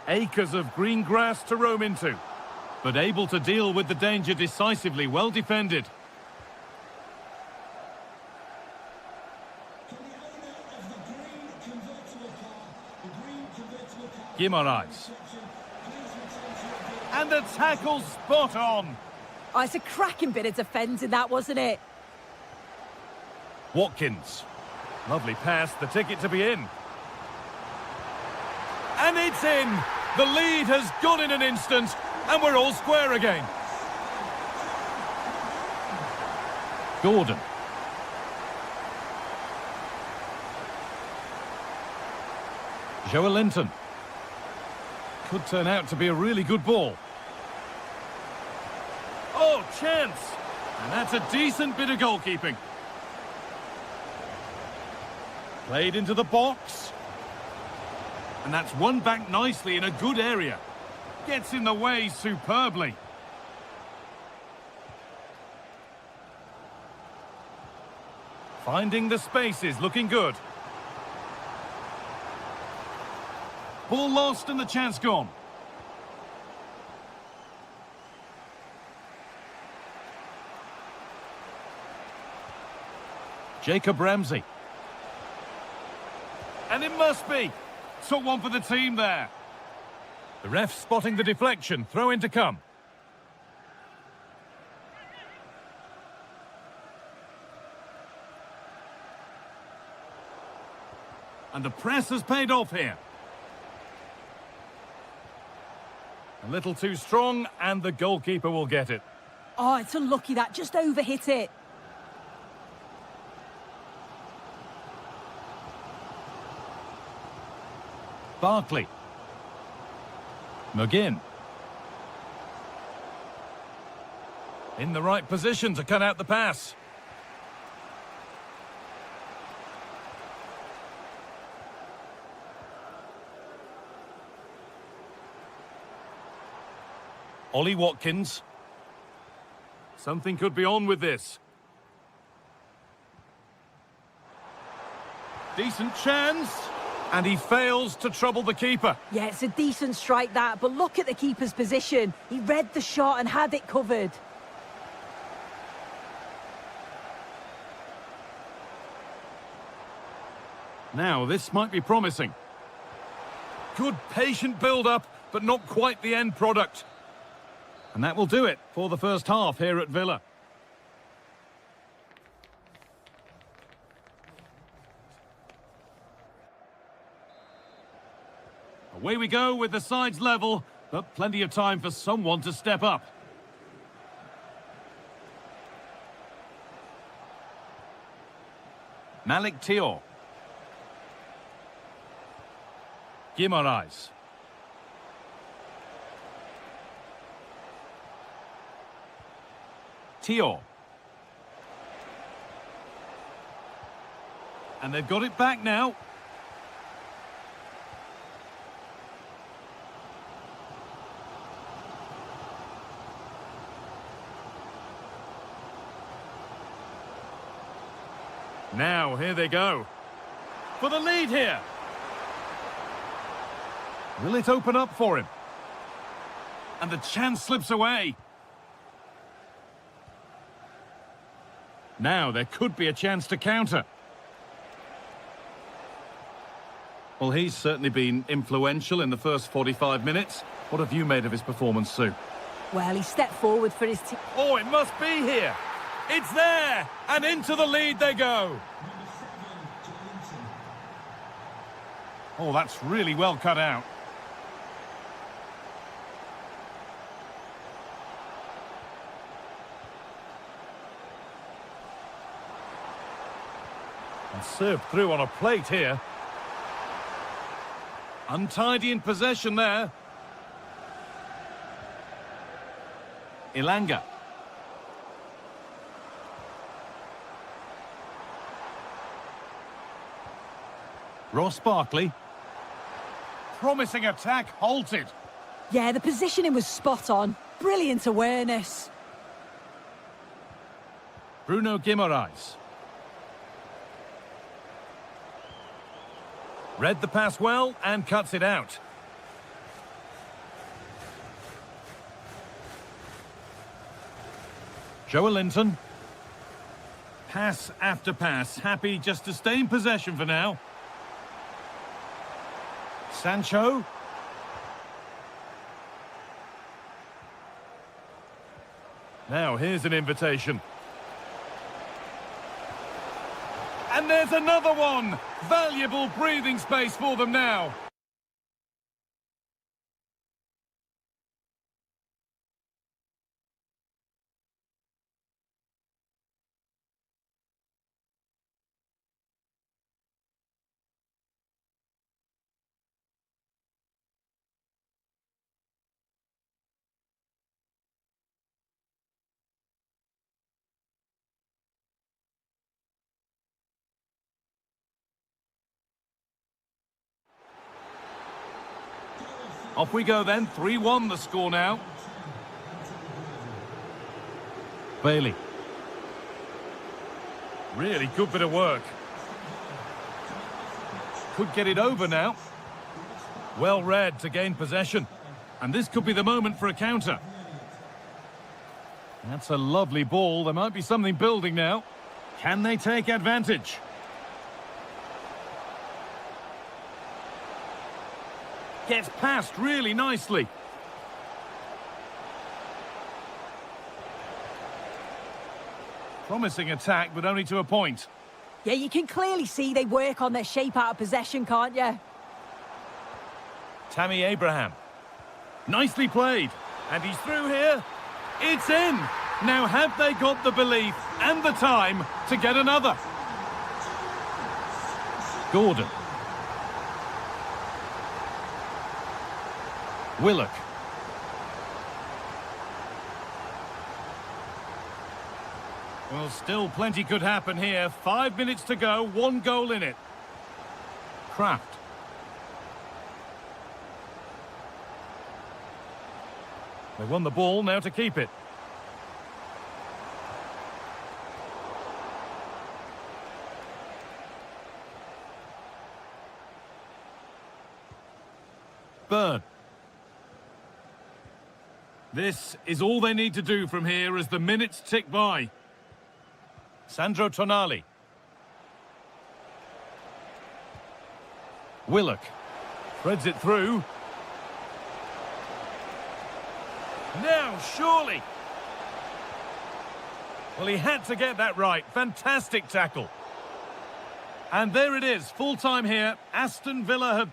Acres of green grass to roam into, but able to deal with the danger decisively, well defended. Guimaraes. And the tackle spot on. Oh, it's a cracking bit of defending that, wasn't it? Watkins. Lovely pass, the ticket to be in. And it's in! The lead has gone in an instant, and we're all square again. Gordon. Joelinton. Could turn out to be a really good ball. Oh, chance! And that's a decent bit of goalkeeping. Played into the box. And that's won back nicely in a good area. Gets in the way superbly. Finding the spaces, looking good. Ball lost and the chance gone. Jacob Ramsey. And it must be. Took one for the team there. The ref spotting the deflection. Throw in to come. And the press has paid off here. A little too strong, and the goalkeeper will get it. Oh, it's unlucky that just overhit it. Barkley. McGinn. In the right position to cut out the pass. Ollie Watkins. Something could be on with this. Decent chance. And he fails to trouble the keeper. Yeah, it's a decent strike that, but look at the keeper's position. He read the shot and had it covered. Now, this might be promising. Good patient build-up, but not quite the end product. And that will do it for the first half here at Villa. Away we go with the sides level, but plenty of time for someone to step up. Malik Tior. Guimaraes. Tio. And they've got it back now. Now, here they go. For the lead here. Will it open up for him? And the chance slips away. Now, there could be a chance to counter. Well, he's certainly been influential in the first 45 minutes. What have you made of his performance, Sue? Well, he stepped forward for his team. Oh, it must be here. It's there. And into the lead they go. Oh, that's really well cut out. And served through on a plate here. Untidy in possession there. Ilanga. Ross Barkley. Promising attack halted. Yeah, the positioning was spot on. Brilliant awareness. Bruno Guimaraes. Read the pass well and cuts it out. Joelinton. Pass after pass. Happy just to stay in possession for now. Sancho. Now here's an invitation. And there's another one! Valuable breathing space for them now. Off we go then, 3-1 the score now. Bailey. Really good bit of work. Could get it over now. Well read to gain possession. And this could be the moment for a counter. That's a lovely ball. There might be something building now. Can they take advantage? Gets past really nicely. Promising attack, but only to a point. Yeah, you can clearly see they work on their shape out of possession, can't you? Tammy Abraham. Nicely played. And he's through here. It's in. Now have they got the belief and the time to get another? Gordon. Willock. Well, still plenty could happen here. 5 minutes to go, 1 goal in it. Kraft. They won the ball, now to keep it. Bird. This is all they need to do from here as the minutes tick by. Sandro Tonali. Willock. Threads it through. Now, surely. Well, he had to get that right. Fantastic tackle. And there it is, full time here. Aston Villa have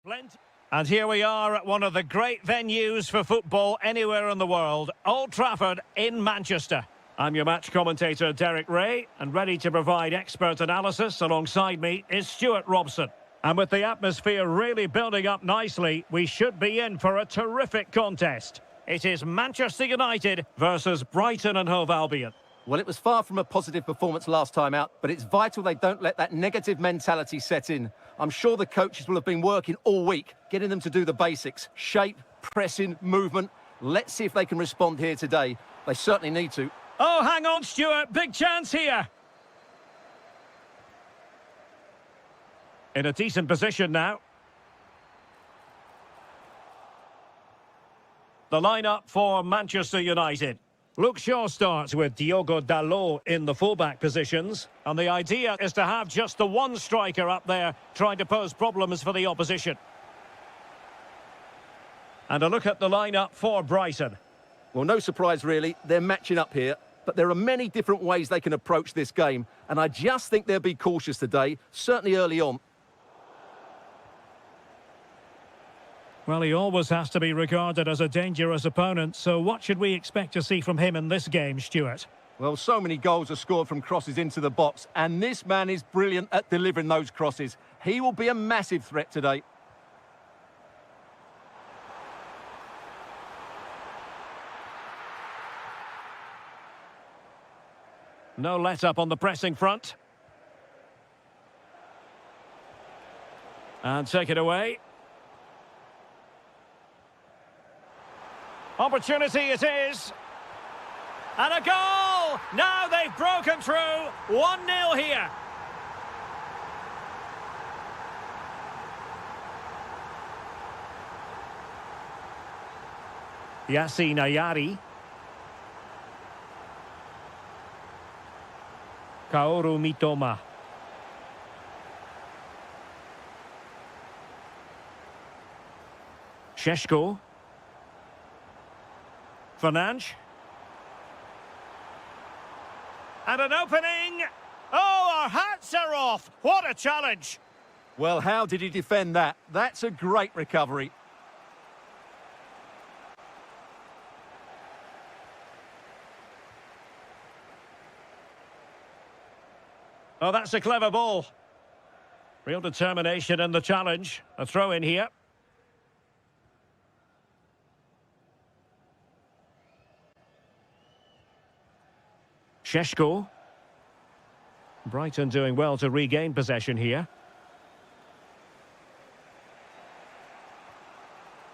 Plenty. And here we are at one of the great venues for football anywhere in the world, Old Trafford in Manchester. I'm your match commentator, Derek Ray, and ready to provide expert analysis alongside me is Stuart Robson. And with the atmosphere really building up nicely, we should be in for a terrific contest. It is Manchester United versus Brighton and Hove Albion. Well, it was far from a positive performance last time out, but it's vital they don't let that negative mentality set in. I'm sure the coaches will have been working all week, getting them to do the basics. Shape, pressing, movement. Let's see if they can respond here today. They certainly need to. Oh, hang on, Stuart. Big chance here. In a decent position now. The lineup for Manchester United. Luke Shaw starts with Diogo Dalot in the fullback positions. And the idea is to have just the one striker up there trying to pose problems for the opposition. And a look at the lineup for Brighton. Well, no surprise really, they're matching up here. But there are many different ways they can approach this game. And I just think they'll be cautious today, certainly early on. Well, he always has to be regarded as a dangerous opponent, so what should we expect to see from him in this game, Stuart? Well, so many goals are scored from crosses into the box, and this man is brilliant at delivering those crosses. He will be a massive threat today. No let-up on the pressing front. And take it away. Opportunity it is. And a goal! Now they've broken through. 1-0 here. Yassine Ayari. Kaoru Mitoma. Sheshko. Fernandes. And an opening. Oh, our hats are off. What a challenge. Well, how did he defend that? That's a great recovery. Oh, that's a clever ball. Real determination in the challenge. A throw in here. Sheshko. Brighton doing well to regain possession here.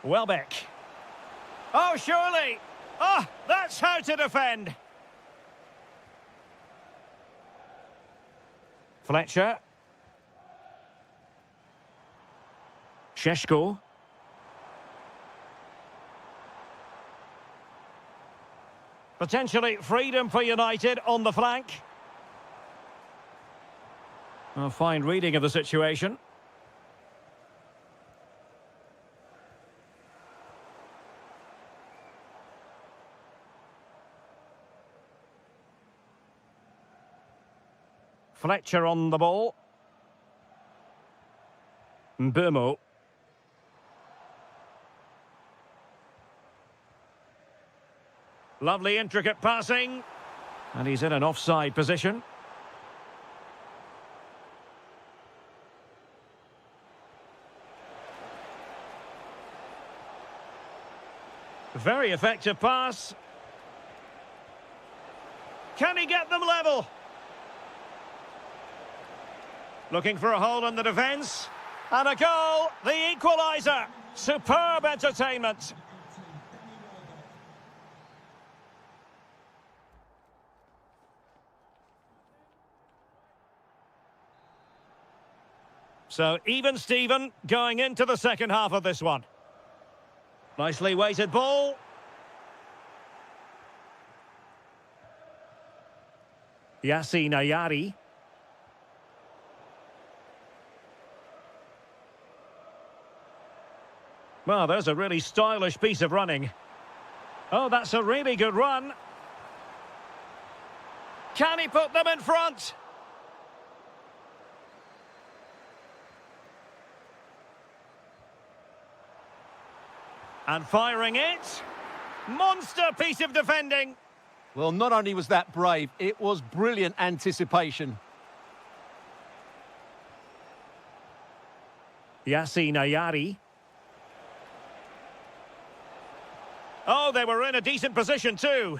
Welbeck. Oh, surely. Oh, that's how to defend. Fletcher. Sheshko. Potentially freedom for United on the flank. A fine reading of the situation. Fletcher on the ball. Mbeumo. Lovely intricate passing. And he's in an offside position. Very effective pass. Can he get them level? Looking for a hole in the defence. And a goal, the equaliser. Superb entertainment. So even Steven going into the second half of this one. Nicely weighted ball. Yassine Ayari. Well, there's a really stylish piece of running. Oh, that's a really good run. Can he put them in front? And firing it. Monster piece of defending. Well, not only was that brave, it was brilliant anticipation. Yassine Ayari. Oh, they were in a decent position too.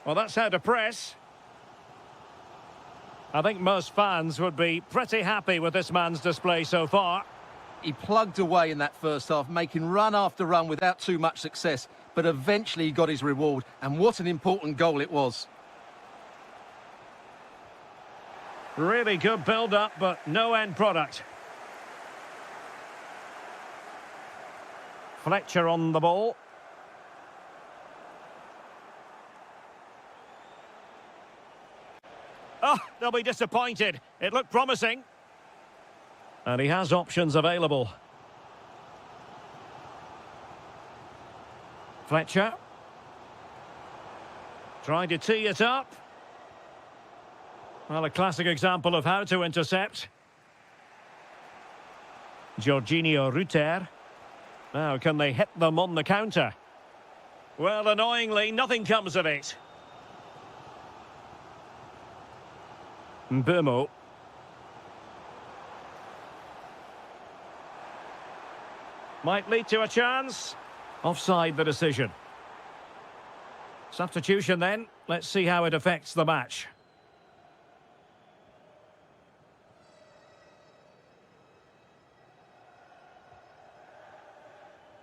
Well, that's how to press. I think most fans would be pretty happy with this man's display so far. He plugged away in that first half, making run after run without too much success, but eventually he got his reward, and what an important goal it was. Really good build-up, but no end product. Fletcher on the ball. Oh, they'll be disappointed. It looked promising. And he has options available. Fletcher. Trying to tee it up. Well, a classic example of how to intercept. Jorginho Rutter. Now, can they hit them on the counter? Well, annoyingly, nothing comes of it. Mbeumo. Might lead to a chance. Offside the decision. Substitution then. Let's see how it affects the match.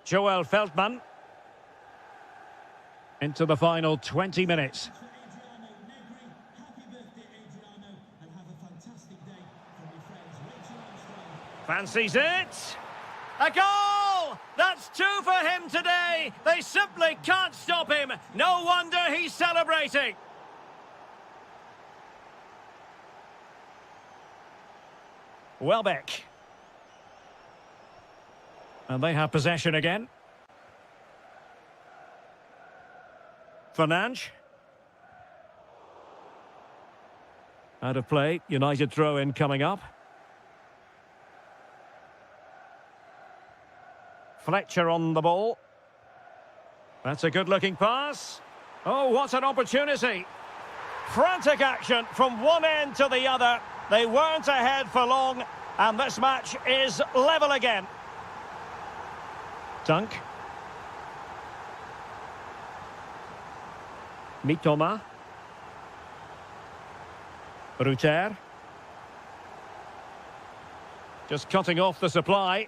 Joel Feldman. Into the final 20 minutes. Fancies it. A goal! That's 2 for him today. They simply can't stop him. No wonder he's celebrating. Welbeck. And they have possession again. Fernandes. Out of play. United throw-in coming up. Fletcher on the ball. That's a good-looking pass. Oh, what an opportunity. Frantic action from one end to the other. They weren't ahead for long, and this match is level again. Dunk. Mitoma. Rutter. Just cutting off the supply.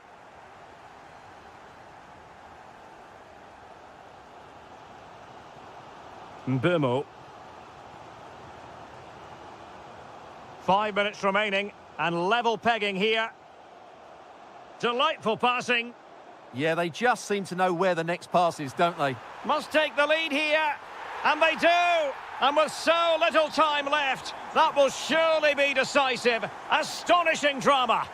Mbeumo. 5 minutes remaining and level pegging here. Delightful passing. Yeah, they just seem to know where the next pass is, don't they? Must take the lead here. And they do. And with so little time left, that will surely be decisive. Astonishing drama.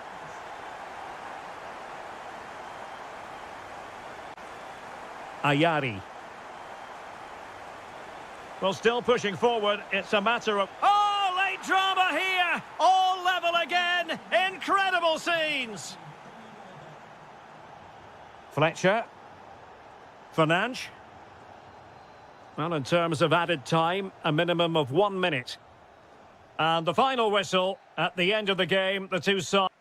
Ayari. Well, still pushing forward. It's a matter of... Oh, late drama here! All level again! Incredible scenes! Fletcher. Fernandes. Well, in terms of added time, a minimum of 1 minute. And the final whistle at the end of the game, the two sides...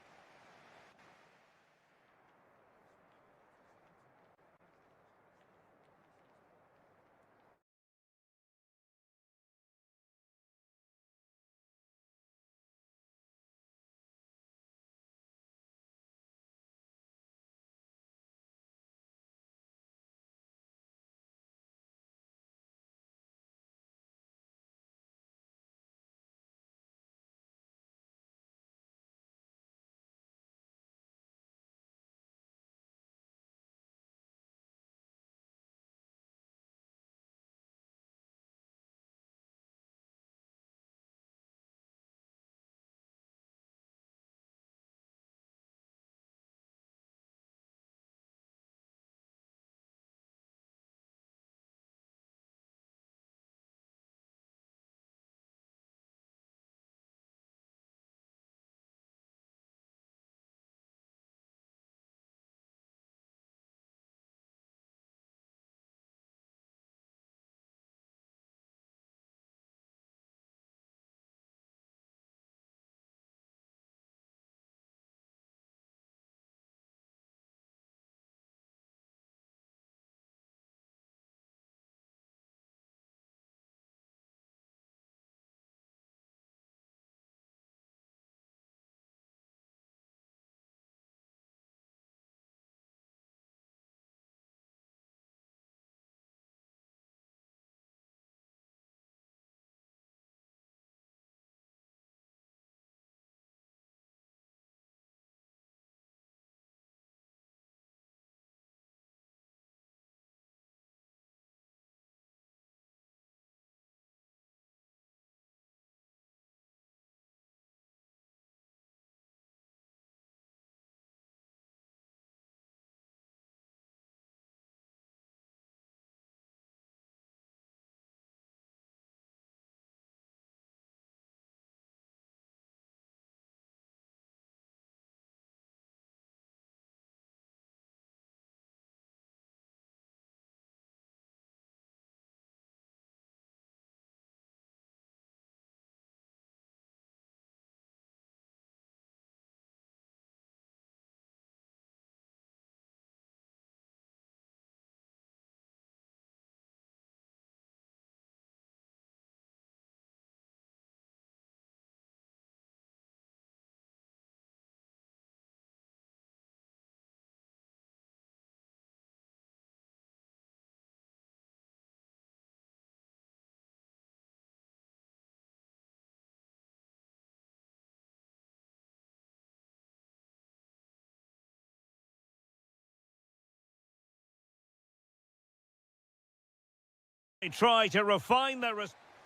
Try to refine their...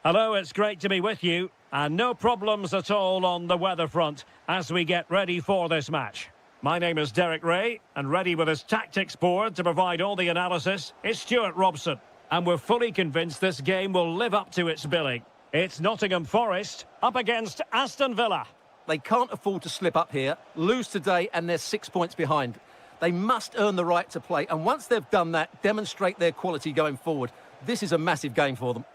Hello, it's great to be with you. And no problems at all on the weather front as we get ready for this match. My name is Derek Ray, and ready with his tactics board to provide all the analysis is Stuart Robson. And we're fully convinced this game will live up to its billing. It's Nottingham Forest up against Aston Villa. They can't afford to slip up here, lose today, and they're 6 points behind. They must earn the right to play, and once they've done that, demonstrate their quality going forward. This is a massive game for them.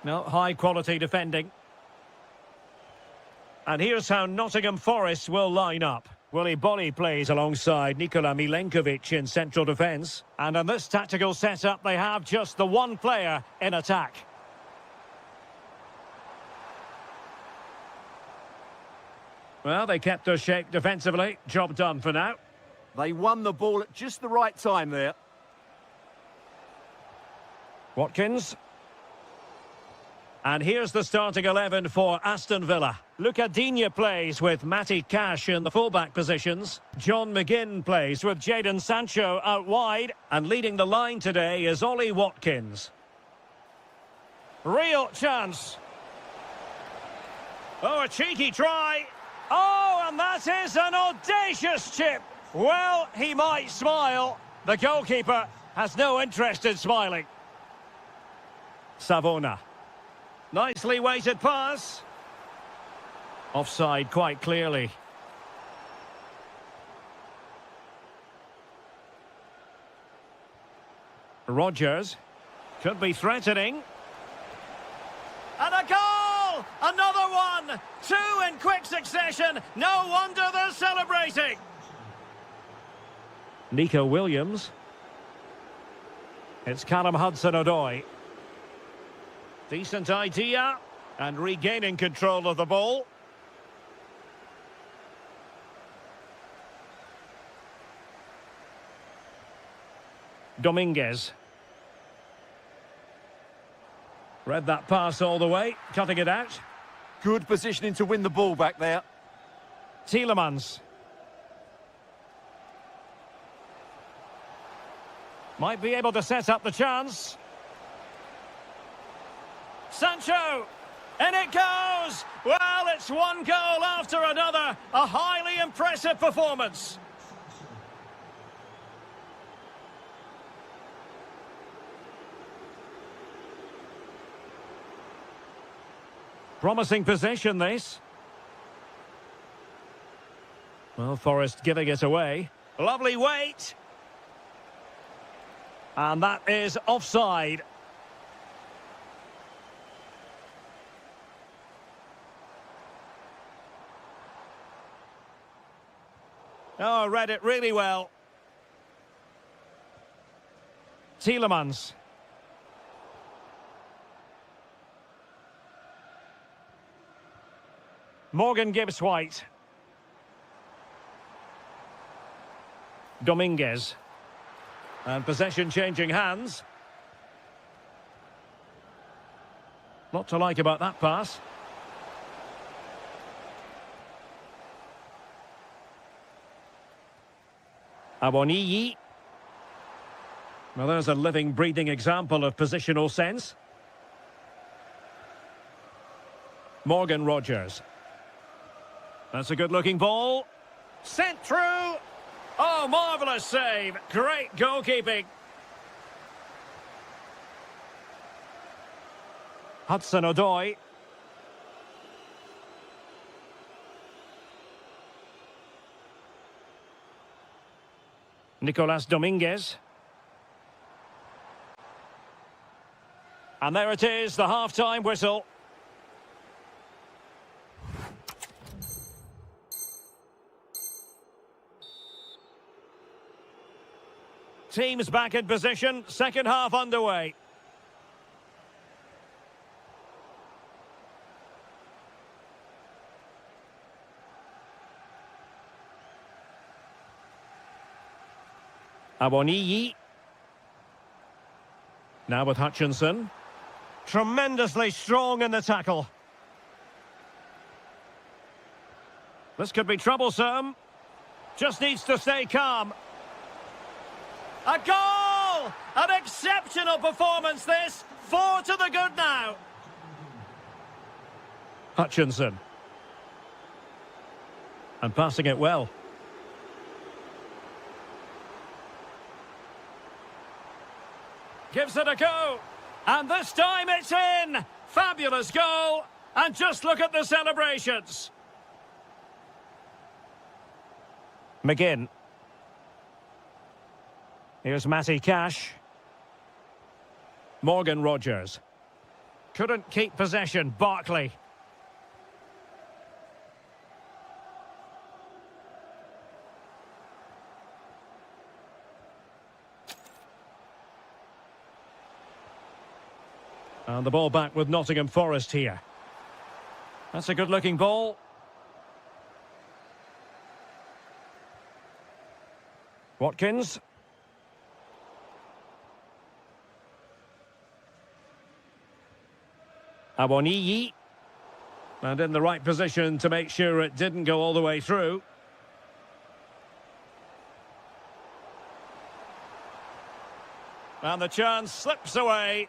No, high-quality defending. And here's how Nottingham Forest will line up. Willy Bolly plays alongside Nikola Milenkovic in central defence. And in this tactical setup, they have just the one player in attack. Well, they kept their shape defensively. Job done for now. They won the ball at just the right time there. Watkins. And here's the starting 11 for Aston Villa. Luca Digne plays with Matty Cash in the fullback positions. John McGinn plays with Jadon Sancho out wide. And leading the line today is Ollie Watkins. Real chance. Oh, a cheeky try. Oh, and that is an audacious chip. Well, he might smile. The goalkeeper has no interest in smiling. Savona. Nicely weighted pass. Offside quite clearly. Rodgers. Could be threatening. And a goal! Another one! Two in quick succession. No wonder they're celebrating. Nico Williams. It's Callum Hudson-Odoi. Decent idea, and regaining control of the ball. Dominguez. Read that pass all the way, cutting it out. Good positioning to win the ball back there. Tielemans. Might be able to set up the chance. Sancho! And it goes! Well, it's one goal after another. A highly impressive performance. Promising possession, this. Well, Forest giving it away. Lovely weight. And that is offside. Oh, read it really well. Tielemans. Morgan Gibbs-White. Dominguez. And possession changing hands. Lot to like about that pass. Awoniyi. Well, there's a living, breathing example of positional sense. Morgan Rodgers. That's a good-looking ball. Sent through. Oh, marvellous save. Great goalkeeping. Hudson-Odoi. Nicolas Dominguez. And there it is, the half-time whistle. Teams back in position, second half underway. Awoniyi. Now with Hutchinson. Tremendously strong in the tackle. This could be troublesome. Just needs to stay calm. A goal! An exceptional performance, this. 4 to the good now. Hutchinson. And passing it well. Gives it a go. And this time it's in. Fabulous goal. And just look at the celebrations. McGinn. Here's Matty Cash. Morgan Rogers. Couldn't keep possession. Barkley. And the ball back with Nottingham Forest here. That's a good-looking ball. Watkins. Awoniyi. And in the right position to make sure it didn't go all the way through. And the chance slips away.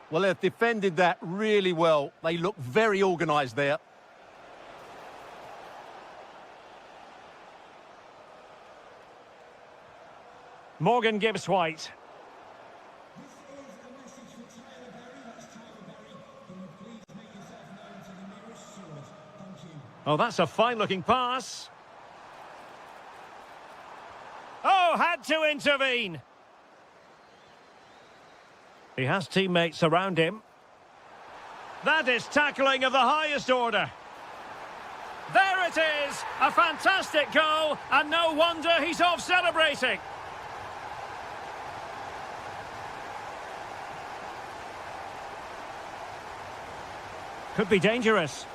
Well, they've defended that really well. They look very organised there. Morgan Gibbs White. Oh, that's a fine-looking pass. Oh, had to intervene. He has teammates around him. That is tackling of the highest order. There it is, a fantastic goal, and no wonder he's off celebrating. Could be dangerous.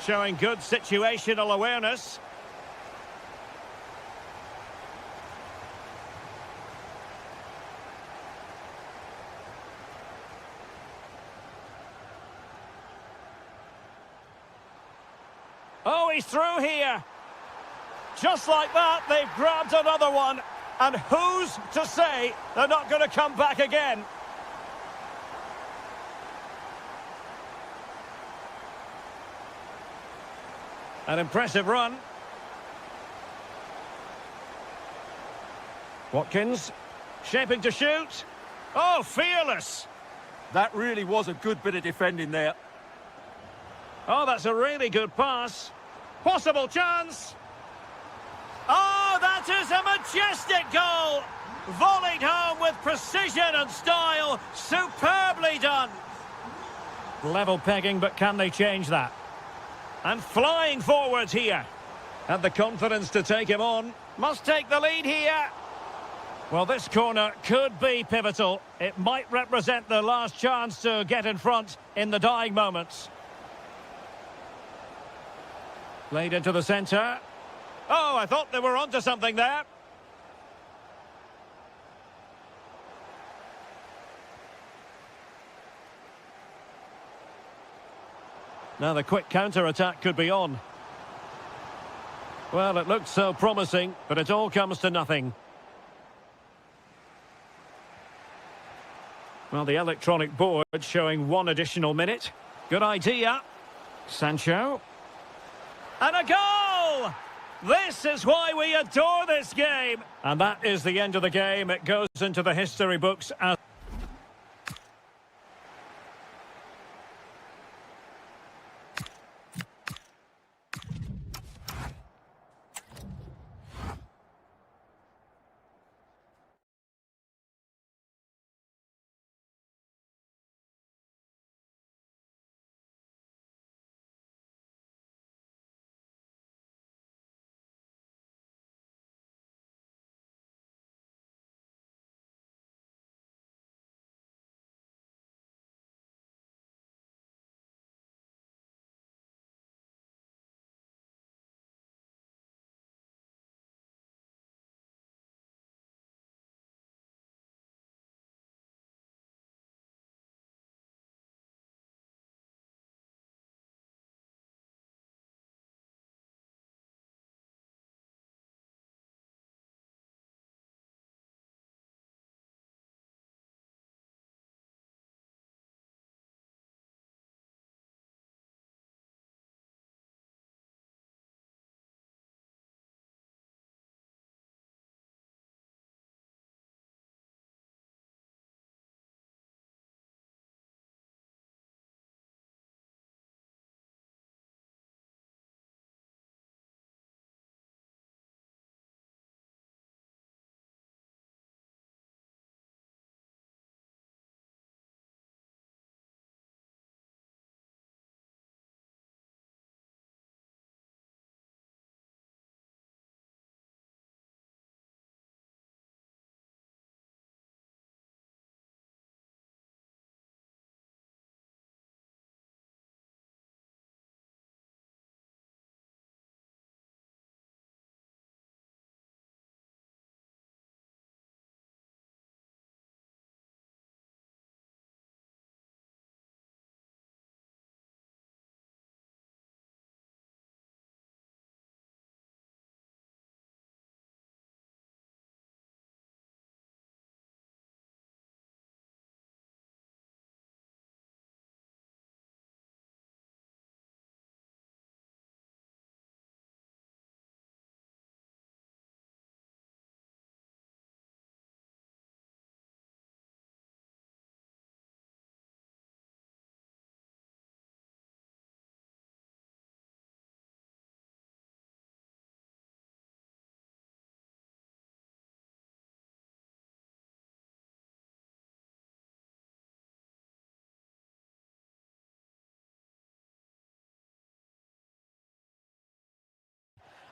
Showing good situational awareness. Oh, he's through here. Just like that, they've grabbed another one. And who's to say they're not going to come back again? An impressive run. Watkins, shaping to shoot. Oh, fearless. That really was a good bit of defending there. Oh, that's a really good pass. Possible chance. Oh, that is a majestic goal. Volleyed home with precision and style. Superbly done. Level pegging, but can they change that? And flying forwards here. Had the confidence to take him on. Must take the lead here. Well, this corner could be pivotal. It might represent the last chance to get in front in the dying moments. Played into the centre. Oh, I thought they were onto something there. Now the quick counter-attack could be on. Well, it looked so promising, but it all comes to nothing. Well, the electronic board showing 1 additional minute. Good idea. Sancho. And a goal! This is why we adore this game. And that is the end of the game. It goes into the history books as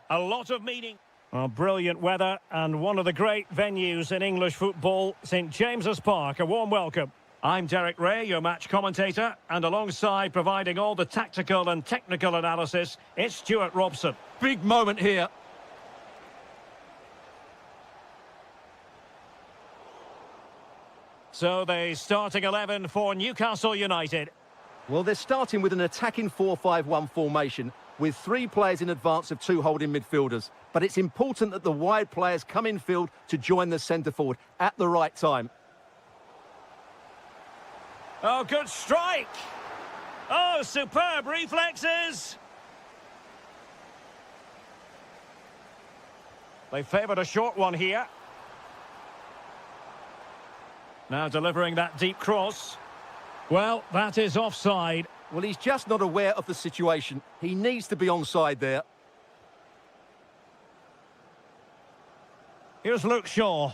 A lot of meaning. Oh, brilliant weather and one of the great venues in English football, St James's Park. A warm welcome. I'm Derek Ray, your match commentator, and alongside providing all the tactical and technical analysis, it's Stuart Robson. Big moment here. So the starting 11 for Newcastle United. Well, they're starting with an attacking 4-5-1 formation with 3 players in advance of 2 holding midfielders. But it's important that the wide players come in field to join the centre forward at the right time. Oh, good strike! Oh, superb reflexes! They favoured a short one here. Now delivering that deep cross. Well, that is offside. Well, he's just not aware of the situation. He needs to be onside there. Here's Luke Shaw.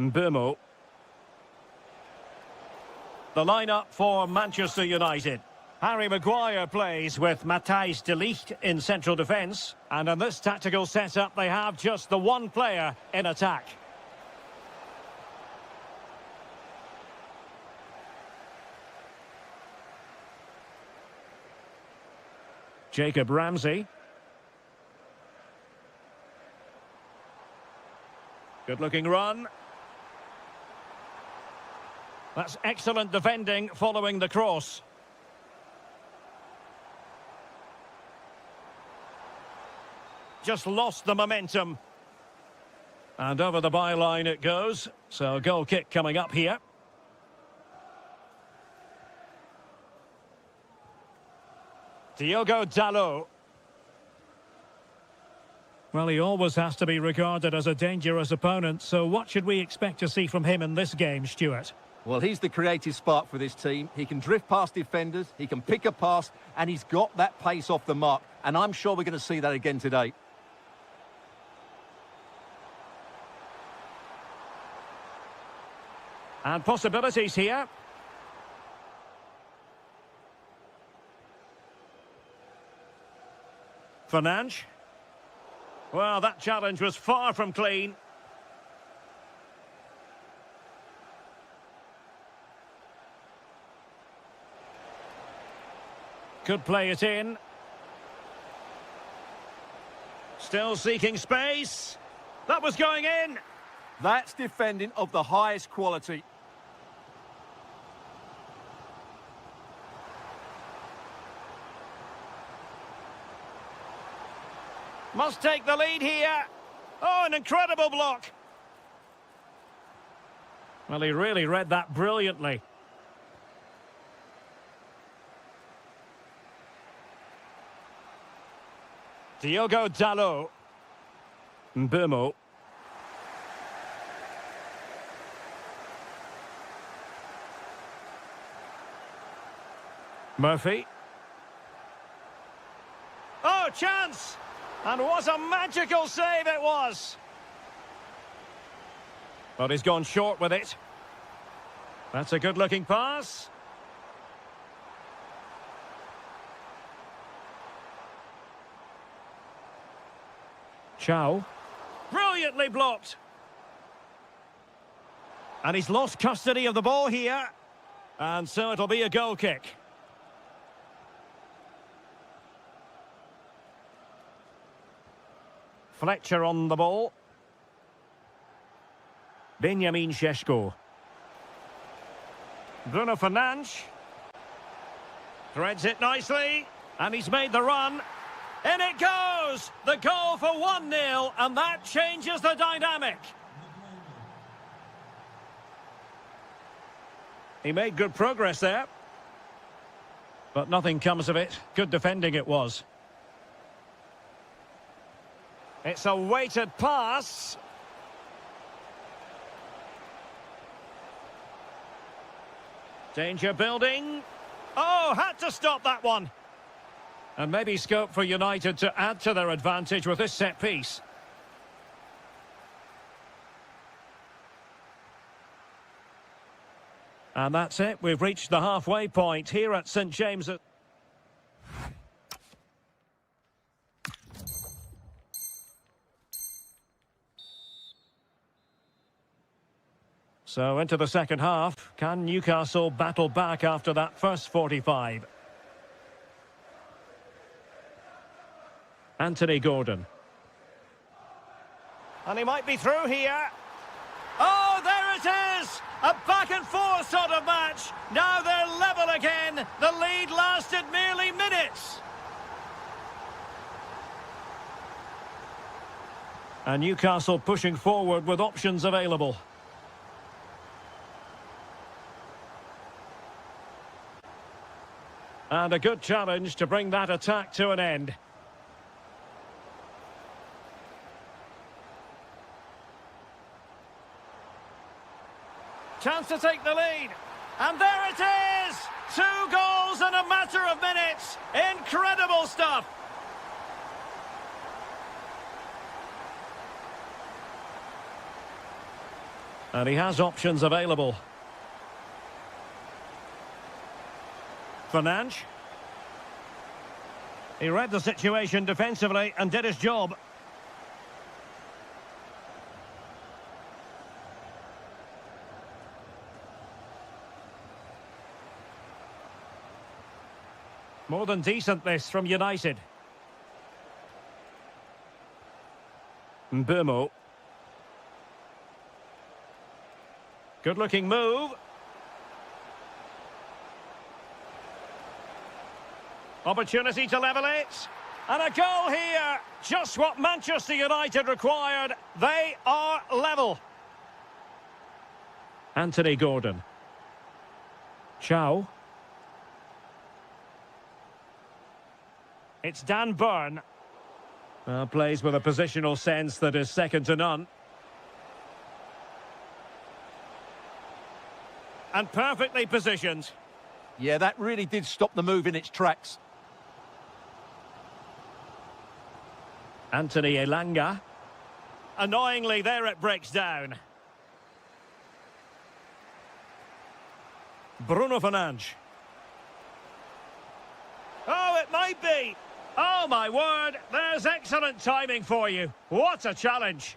Mbeumo. The lineup for Manchester United. Harry Maguire plays with Matthijs de Ligt in central defence. And in this tactical setup, they have just the one player in attack. Jacob Ramsey. Good-looking run. That's excellent defending following the cross. Just lost the momentum. And over the byline it goes. So a goal kick coming up here. Diogo Dalot. Well, he always has to be regarded as a dangerous opponent, so what should we expect to see from him in this game, Stuart? Well, he's the creative spark for this team. He can drift past defenders, he can pick a pass, and he's got that pace off the mark. And I'm sure we're going to see that again today. And possibilities here. Fernandes. Well, that challenge was far from clean. Could play it in. Still seeking space. That was going in. That's defending of the highest quality. Must take the lead here. Oh, an incredible block. Well, he really read that brilliantly. Diogo Dalot. Mbeumo. Murphy. Oh, chance! And what a magical save it was! But he's gone short with it. That's a good-looking pass. Chow. Brilliantly blocked. And he's lost custody of the ball here. And so it'll be a goal kick. Fletcher on the ball. Benjamin Šeško. Bruno Fernandes. Threads it nicely. And he's made the run. In it goes! The goal for 1-0, and that changes the dynamic. He made good progress there. But nothing comes of it. Good defending it was. It's a weighted pass. Danger building. Oh, had to stop that one. And maybe scope for United to add to their advantage with this set piece. And that's it. We've reached the halfway point here at St James's. So into the second half, can Newcastle battle back after that first 45? Anthony Gordon. And he might be through here. Oh, there it is! A back and forth sort of match. Now they're level again. The lead lasted merely minutes. And Newcastle pushing forward with options available. And a good challenge to bring that attack to an end. Chance to take the lead. And there it is! 2 goals in a matter of minutes. Incredible stuff. And he has options available. Fernandes. He read the situation defensively and did his job. More than decent this from United. Mbeumo. Good looking move. Opportunity to level it. And a goal here. Just what Manchester United required. They are level. Anthony Gordon. Chow. It's Dan Burn. Plays with a positional sense that is second to none. And perfectly positioned. Yeah, that really did stop the move in its tracks. Anthony Elanga. Annoyingly, there it breaks down. Bruno Fernandes. Oh, it might be. Oh, my word. There's excellent timing for you. What a challenge.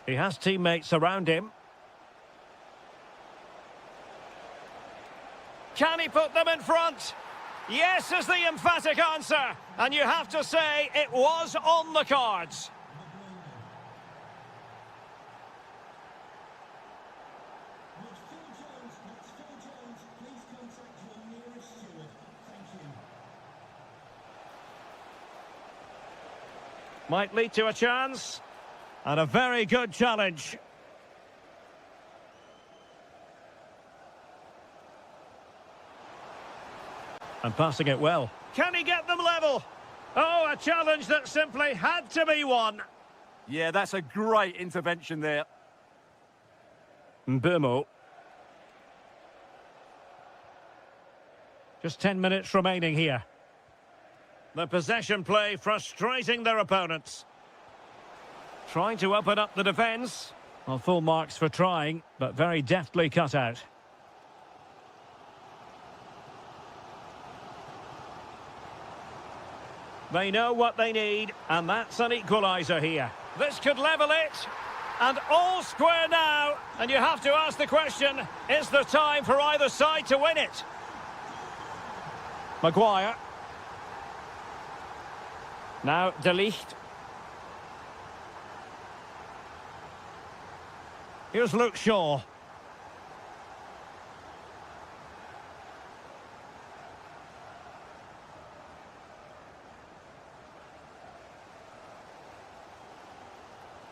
He has teammates around him. Can he put them in front? Yes is the emphatic answer. And you have to say it was on the cards. Might lead to a chance. And a very good challenge. And passing it well. Can he get them level? Oh, a challenge that simply had to be won. Yeah, that's a great intervention there. Mbeumo. Just 10 minutes remaining here. The possession play frustrating their opponents. Trying to open up the defence. Well, full marks for trying, but very deftly cut out. They know what they need, and that's an equaliser here. This could level it, and all square now. And you have to ask the question, is there time for either side to win it? Maguire. Now, De Ligt. Here's Luke Shaw.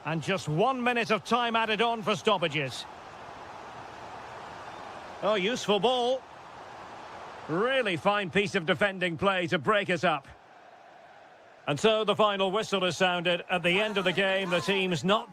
And just 1 minute of time added on for stoppages. Oh, useful ball. Really fine piece of defending play to break us up. And so the final whistle is sounded. At the end of the game, the team's not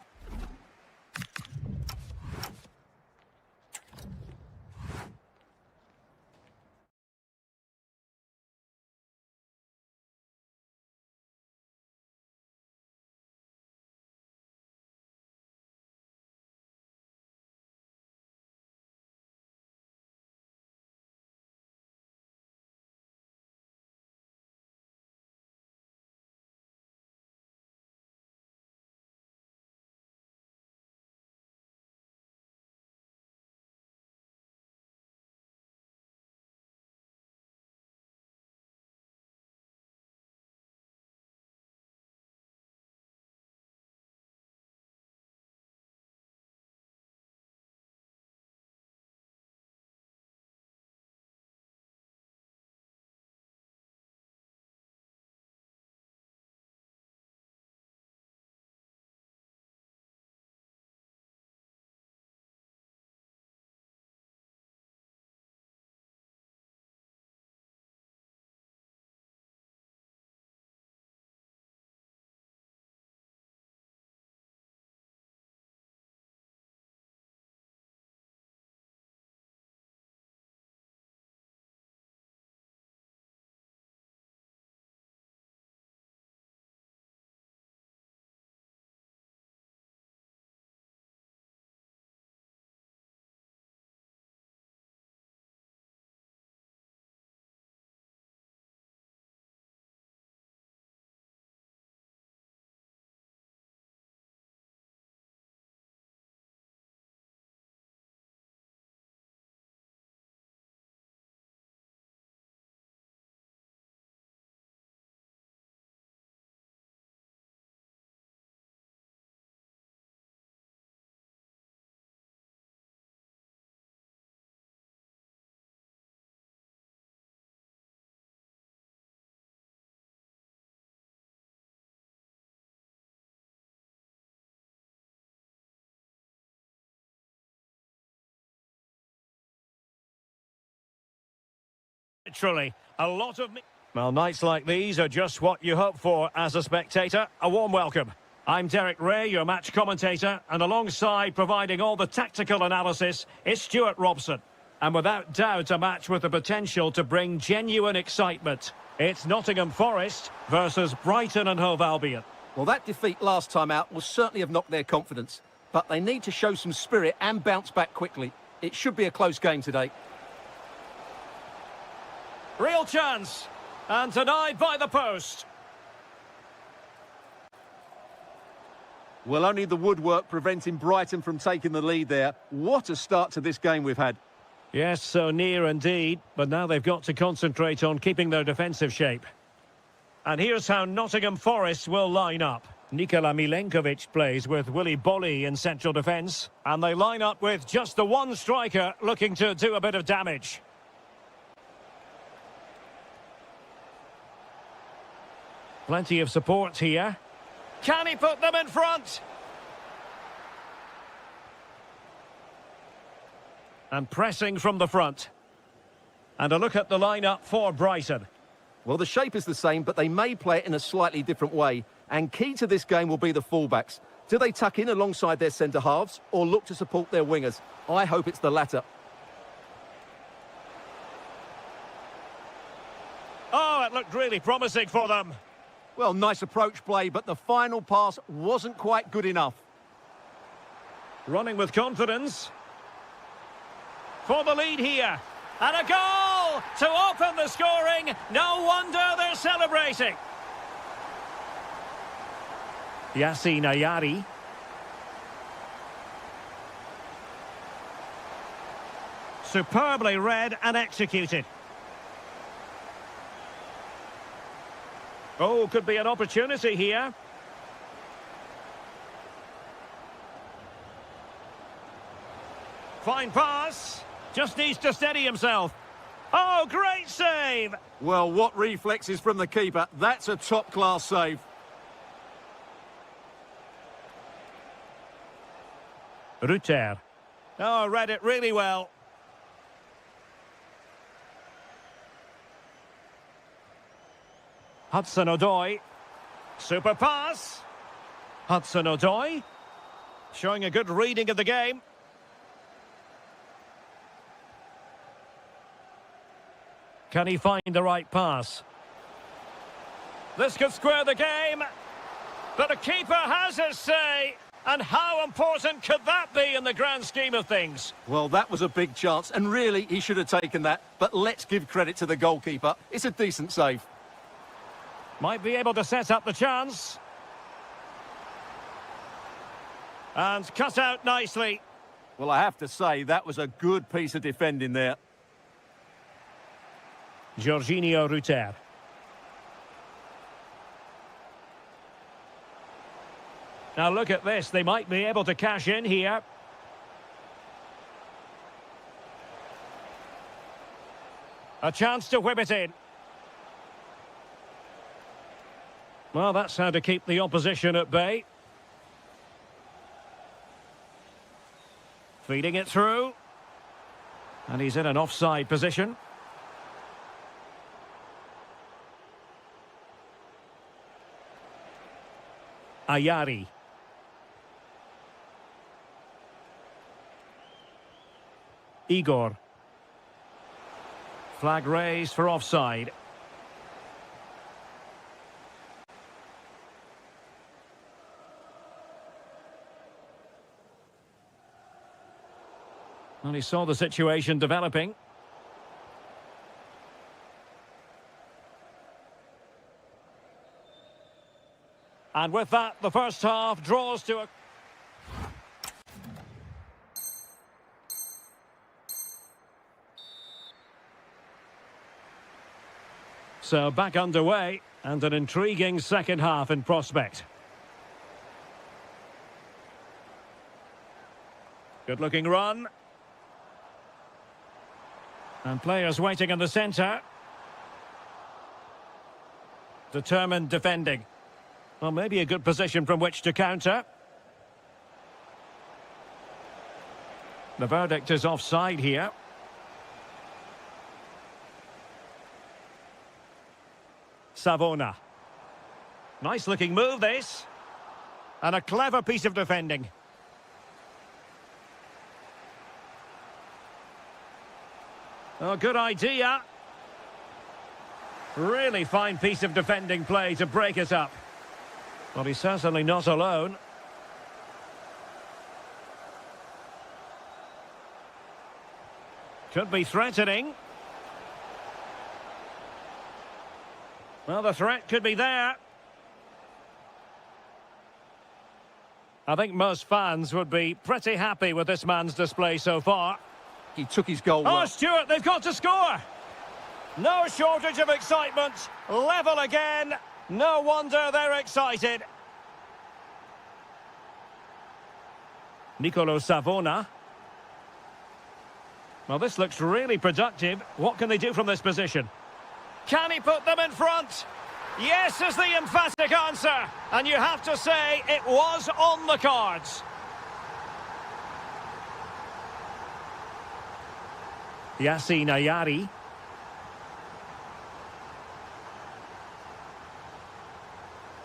Literally, a lot of... Well, nights like these are just what you hope for as a spectator. A warm welcome. I'm Derek Ray, your match commentator, and alongside providing all the tactical analysis is Stuart Robson. And without doubt, a match with the potential to bring genuine excitement. It's Nottingham Forest versus Brighton and Hove Albion. Well, that defeat last time out will certainly have knocked their confidence, but they need to show some spirit and bounce back quickly. It should be a close game today. Real chance, and denied by the post. Well, only the woodwork preventing Brighton from taking the lead there. What a start to this game we've had. Yes, so near indeed, but now they've got to concentrate on keeping their defensive shape. And here's how Nottingham Forest will line up. Nikola Milenkovic plays with Willy Bolly in central defence, and they line up with just the one striker looking to do a bit of damage. Plenty of support here. Can he put them in front? And pressing from the front. And a look at the lineup for Brighton. Well, the shape is the same, but they may play it in a slightly different way. And key to this game will be the fullbacks. Do they tuck in alongside their centre-halves or look to support their wingers? I hope it's the latter. Oh, it looked really promising for them. Well, nice approach play, but the final pass wasn't quite good enough. Running with confidence. For the lead here. And a goal to open the scoring. No wonder they're celebrating. Yassine Ayari. Superbly read and executed. Oh, could be an opportunity here. Fine pass. Just needs to steady himself. Oh, great save! Well, what reflexes from the keeper. That's a top-class save. Ruter. Oh, read it really well. Hudson-Odoi. Super pass. Hudson-Odoi. Showing a good reading of the game. Can he find the right pass? This could square the game. But the keeper has his say. And how important could that be in the grand scheme of things? Well, that was a big chance, and really, he should have taken that. But let's give credit to the goalkeeper. It's a decent save. Might be able to set up the chance. And cut out nicely. Well, I have to say, that was a good piece of defending there. Jorginho Ruter. Now look at this, they might be able to cash in here. A chance to whip it in. Well, that's how to keep the opposition at bay. Feeding it through. And he's in an offside position. Ayari. Igor. Flag raised for offside. Well, he saw the situation developing. And with that, the first half draws to a... So back underway, and an intriguing second half in prospect. Good-looking run. And players waiting in the centre. Determined defending. Well, maybe a good position from which to counter. The verdict is offside here. Savona. Nice looking move, this. And a clever piece of defending. Oh, good idea. Really fine piece of defending play to break us up. Well, he's certainly not alone. Could be threatening. Well, the threat could be there. I think most fans would be pretty happy with this man's display so far. He took his goal Oh, well. Stuart, they've got to score! No shortage of excitement. Level again. No wonder they're excited. Nicolo Savona. Well, this looks really productive. What can they do from this position? Can he put them in front? Yes is the emphatic answer. And you have to say it was on the cards. Yassine Ayari.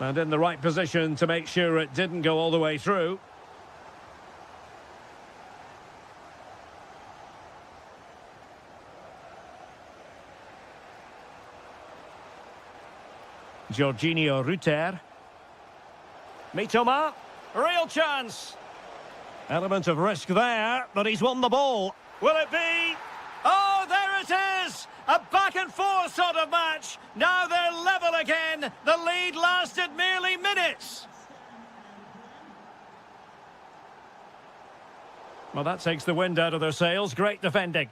And in the right position to make sure it didn't go all the way through. Jorginho Rutter. Mitoma. Real chance. Element of risk there, but he's won the ball. Will it be? Oh, there it is! A back and forth sort of match. Now they're level again. The lead lasted merely minutes. Well, that takes the wind out of their sails. Great defending.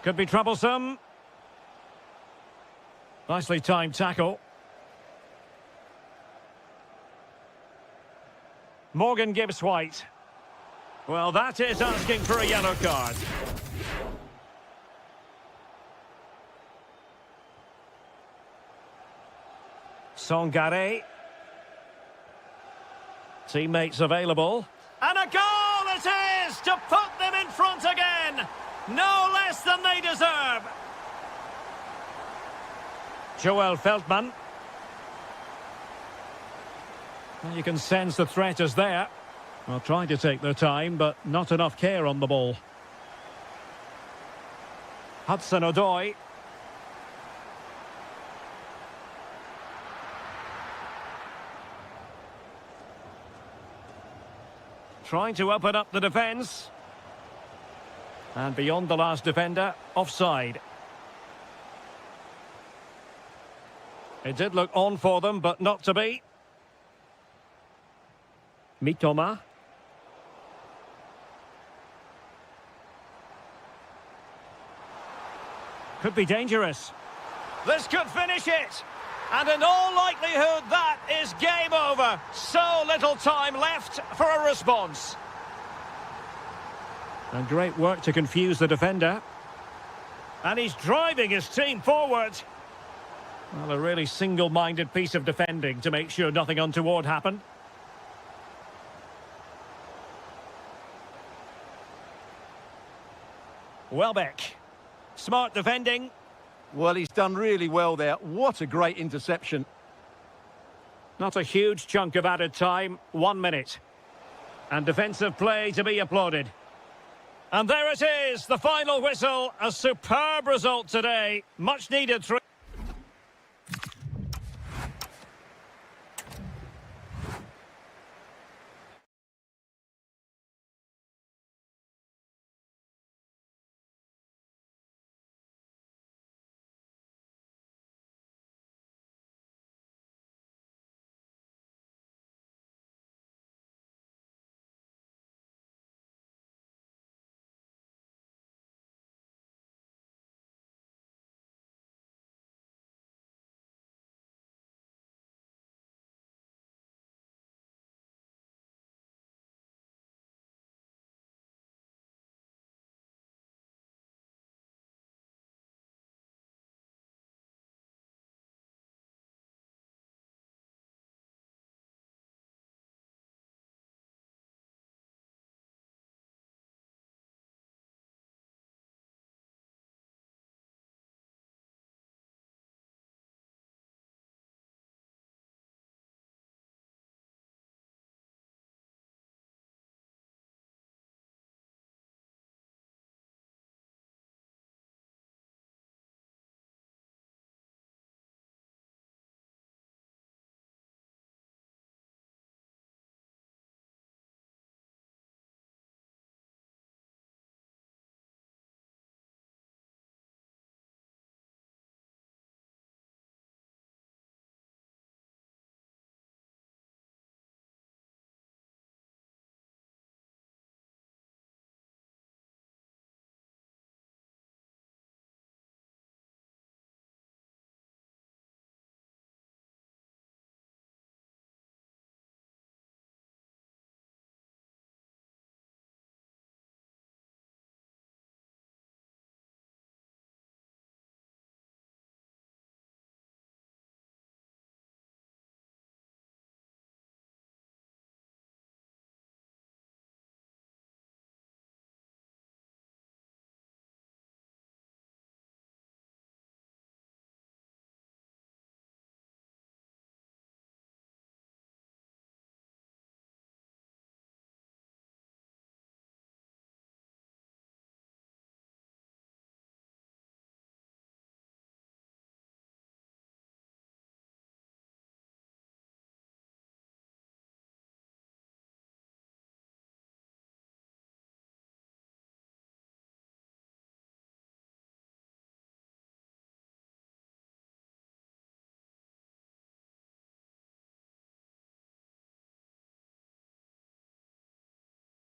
Could be troublesome. Nicely timed tackle. Morgan Gibbs-White. Well, that is asking for a yellow card. Songare. Teammates available. And a goal it is to put them in front again. No less than they deserve. Joel Feldman. Well, you can sense the threat is there. Well, trying to take their time, but not enough care on the ball. Hudson-Odoi. Trying to open up the defence. And beyond the last defender, offside. It did look on for them, but not to be. Mitoma. Could be dangerous. This could finish it. And in all likelihood, that is game over. So little time left for a response. And great work to confuse the defender. And he's driving his team forward. Well, a really single-minded piece of defending to make sure nothing untoward happened. Welbeck. Smart defending. Well, he's done really well there. What a great interception. Not a huge chunk of added time. 1 minute. And defensive play to be applauded. And there it is, the final whistle. A superb result today. Much needed.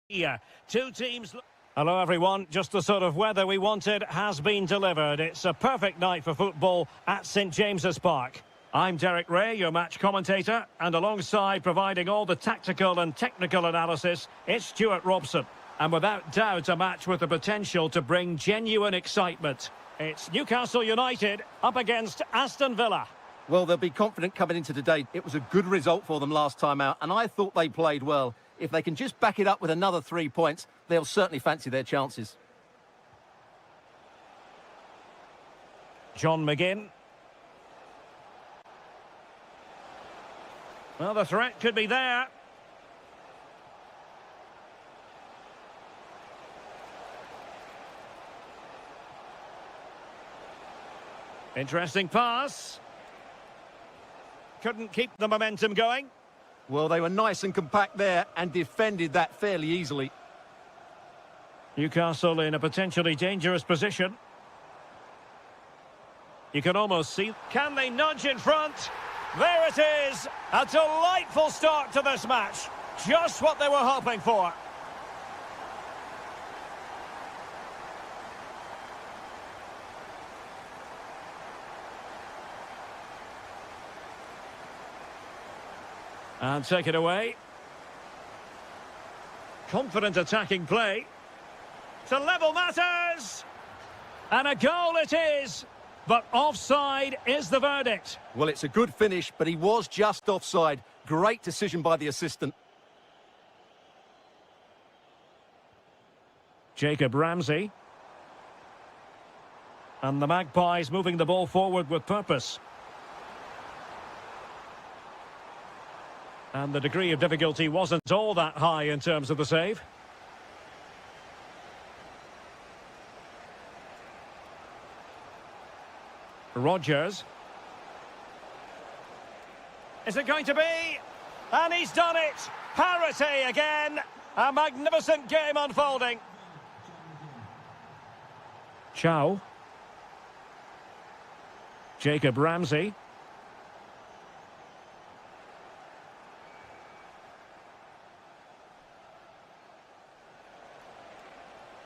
Yeah, two teams. Hello everyone, just the sort of weather we wanted has been delivered. It's a perfect night for football at St James's Park. I'm Derek Ray, your match commentator, and alongside providing all the tactical and technical analysis, it's Stuart Robson. And without doubt, a match with the potential to bring genuine excitement. It's Newcastle United up against Aston Villa. Well, they'll be confident coming into today. It was a good result for them last time out, and I thought they played well. If they can just back it up with another 3 points, they'll certainly fancy their chances. John McGinn. Well, the threat could be there. Interesting pass. Couldn't keep the momentum going. Well, they were nice and compact there and defended that fairly easily. Newcastle in a potentially dangerous position. You can almost see. Can they nudge in front? There it is. A delightful start to this match. Just what they were hoping for. And take it away. Confident attacking play. To level matters. And a goal it is. But offside is the verdict. Well, it's a good finish, but he was just offside. Great decision by the assistant. Jacob Ramsey. And the Magpies moving the ball forward with purpose. And the degree of difficulty wasn't all that high in terms of the save. Rodgers. Is it going to be? And he's done it! Parity again! A magnificent game unfolding. Chow. Jacob Ramsey.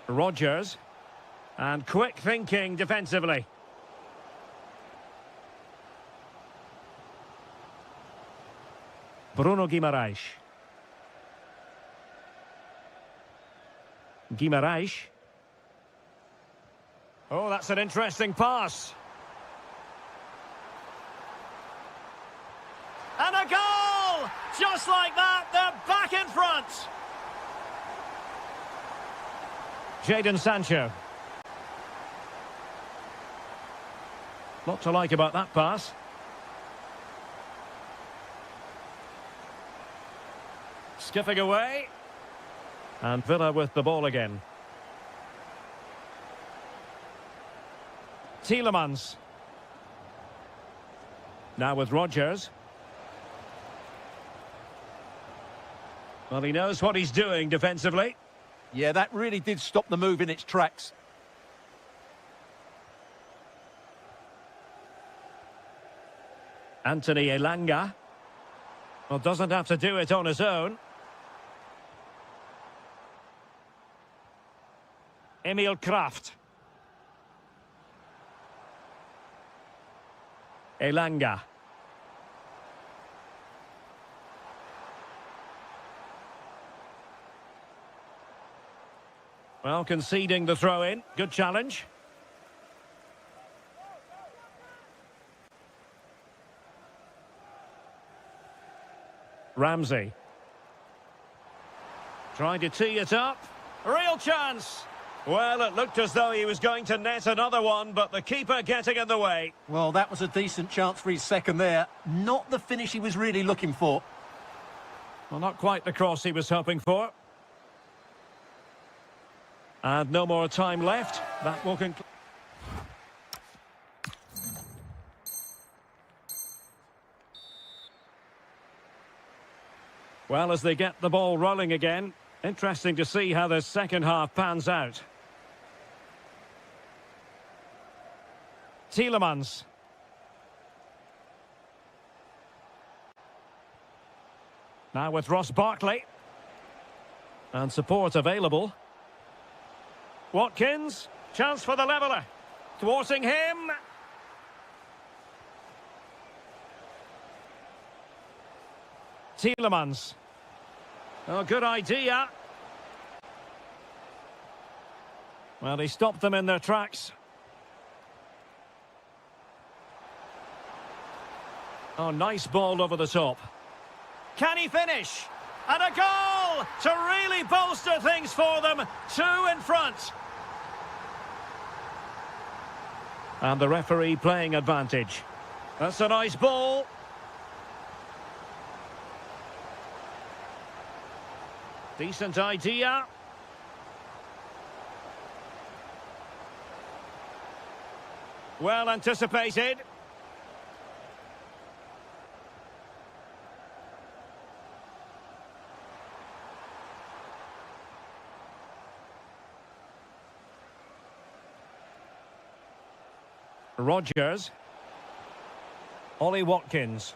Rodgers. And quick thinking defensively. Bruno Guimaraes. Guimaraes. Oh, that's an interesting pass. And a goal! Just like that, they're back in front. Jadon Sancho. Lot to like about that pass. Skipping away. And Villa with the ball again. Tielemans. Now with Rodgers. Well, he knows what he's doing defensively. Yeah, that really did stop the move in its tracks. Anthony Elanga. Well, doesn't have to do it on his own. Emil Kraft. Elanga. Well, conceding the throw-in. Good challenge. Ramsey. Trying to tee it up. Real chance. Well, it looked as though he was going to net another one, but the keeper getting in the way. Well, that was a decent chance for his second there. Not the finish he was really looking for. Well, not quite the cross he was hoping for. And no more time left. That will conclude. Well, as they get the ball rolling again, interesting to see how the second half pans out. Tielemans. Now with Ross Barkley. And support available. Watkins, chance for the leveller. Thwarting him. Tielemans. Oh, good idea. Well, he stopped them in their tracks. Oh, nice ball over the top. Can he finish? And a goal to really bolster things for them. 2 in front. And the referee playing advantage. That's a nice ball. Decent idea. Well anticipated. Rodgers. Ollie Watkins.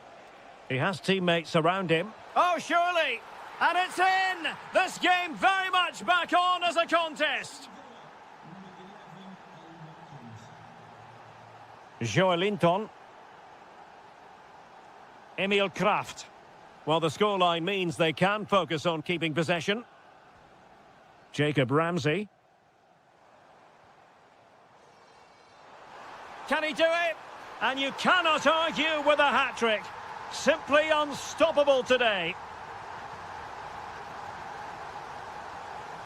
He has teammates around him. Oh, surely! And it's in! This game very much back on as a contest. Joelinton. Emil Kraft. Well, the scoreline means they can focus on keeping possession. Jacob Ramsey. Can he do it? And you cannot argue with a hat-trick. Simply unstoppable today.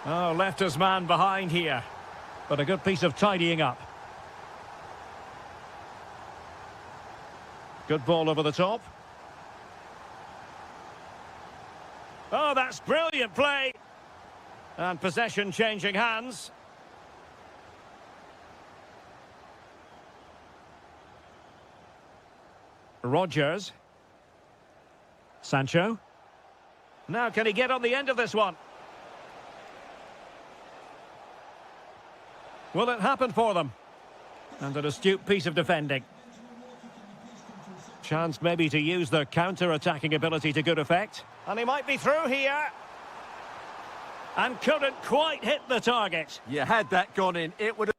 Oh, left his man behind here. But a good piece of tidying up. Good ball over the top. Oh, that's brilliant play. And possession changing hands. Rodgers. Sancho. Now can he get on the end of this one? Will it happen for them? And an astute piece of defending. Chance maybe to use their counter-attacking ability to good effect. And he might be through here. And couldn't quite hit the target. You had that gone in, it would have...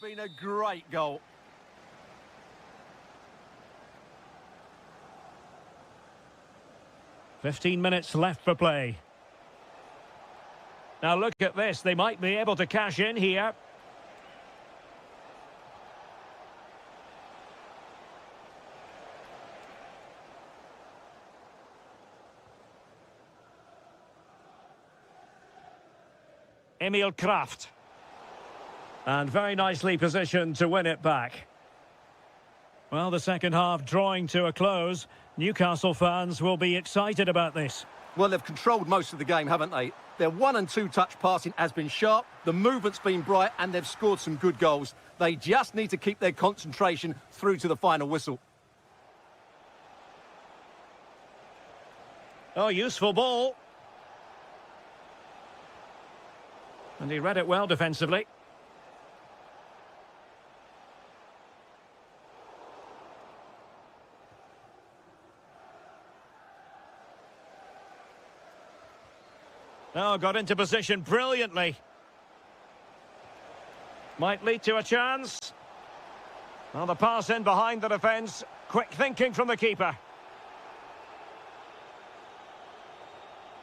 been a great goal. "15 minutes left for play. Now look at this, they might be able to cash in here. Emil Kraft. And very nicely positioned to win it back. Well, the second half drawing to a close. Newcastle fans will be excited about this. Well, they've controlled most of the game, haven't they? Their 1- and 2-touch passing has been sharp, the movement's been bright, and they've scored some good goals. They just need to keep their concentration through to the final whistle. Oh, useful ball. And he read it well defensively. Oh, got into position brilliantly. Might lead to a chance. Well, the pass in behind the defence. Quick thinking from the keeper.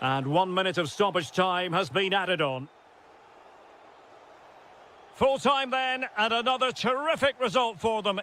And 1 minute of stoppage time has been added on. Full time then, and another terrific result for them.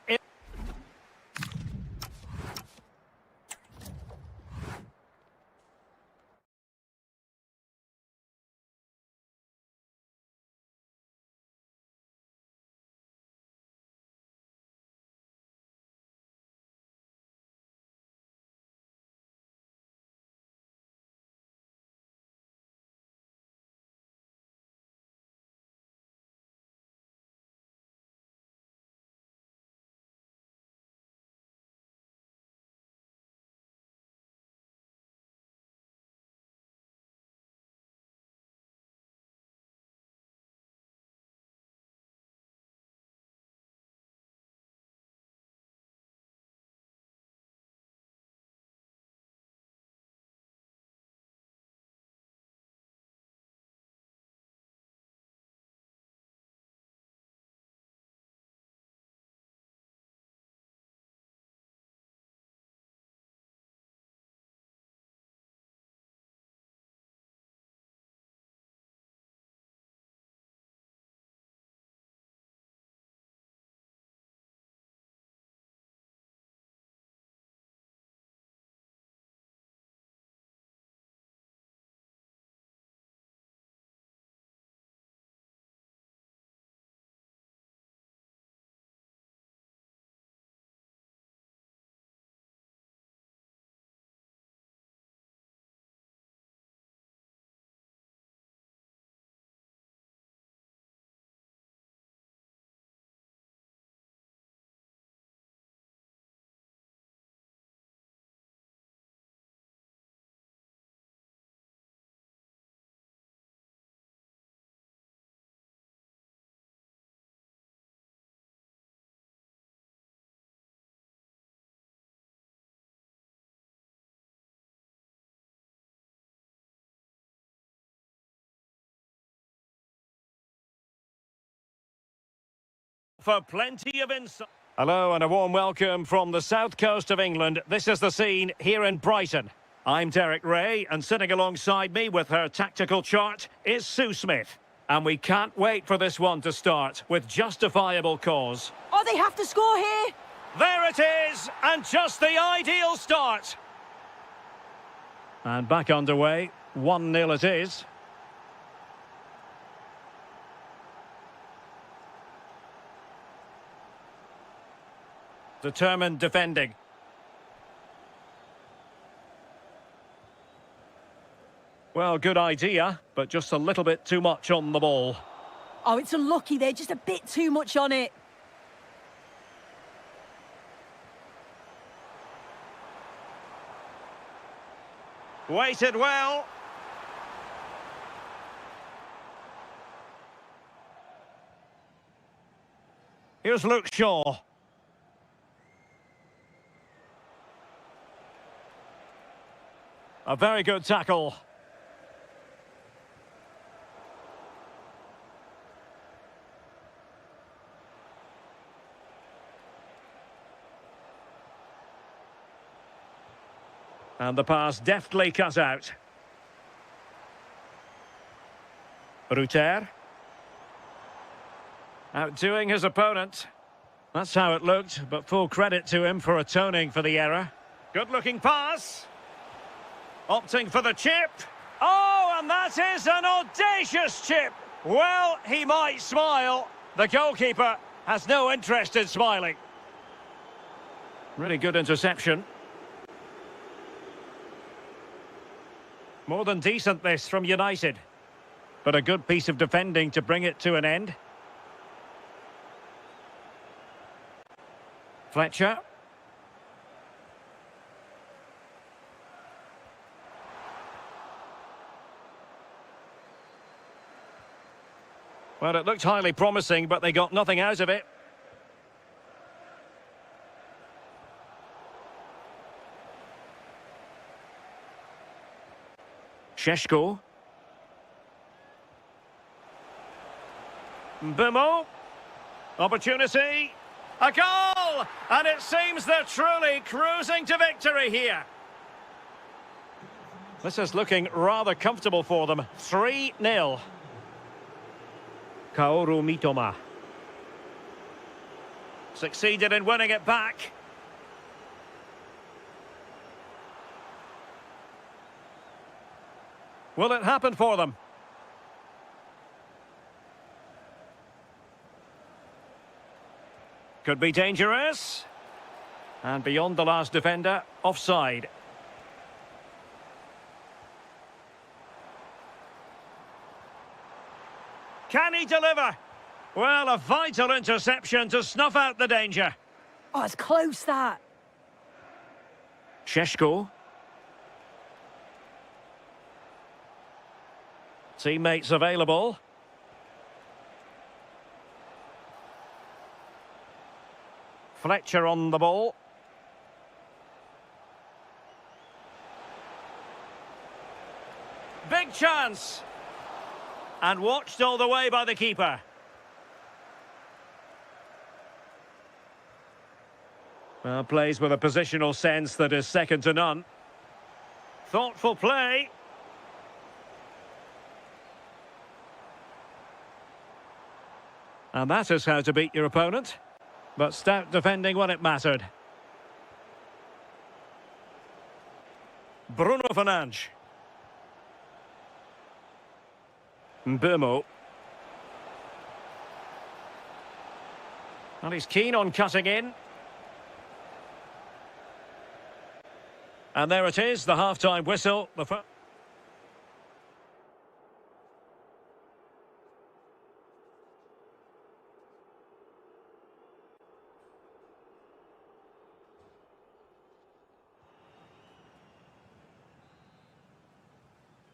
for plenty of insight. Hello and a warm welcome from the south coast of England. This is the scene here in Brighton. I'm Derek Ray, and sitting alongside me with her tactical chart is Sue Smith. And we can't wait for this one to start with justifiable cause. Oh, they have to score here. There it is, and just the ideal start. And back underway, 1-0 it is. Determined defending. Well, good idea, but just a little bit too much on the ball. Oh, it's unlucky there, just a bit too much on it. Weighted well. Here's Luke Shaw. A very good tackle. And the pass deftly cut out. Ruter. Outdoing his opponent. That's how it looked, but full credit to him for atoning for the error. Good-looking pass. Opting for the chip. Oh, and that is an audacious chip. Well, he might smile. The goalkeeper has no interest in smiling. Really good interception. More than decent this from United. But a good piece of defending to bring it to an end. Fletcher. Well, it looked highly promising, but they got nothing out of it. Sheshko. Bimo. Opportunity. A goal! And it seems they're truly cruising to victory here. This is looking rather comfortable for them. 3-0. Kaoru Mitoma. Succeeded in winning it back. Will it happen for them? Could be dangerous. And beyond the last defender, offside. Can he deliver? Well, a vital interception to snuff out the danger. Oh, it's close, that. Sheshko. Teammates available. Fletcher on the ball. Big chance. And watched all the way by the keeper. Well, plays with a positional sense that is second to none. Thoughtful play. And that is how to beat your opponent. But stout defending when it mattered. Bruno Fernandes. Mbemo. And he's keen on cutting in. And there it is, the half-time whistle.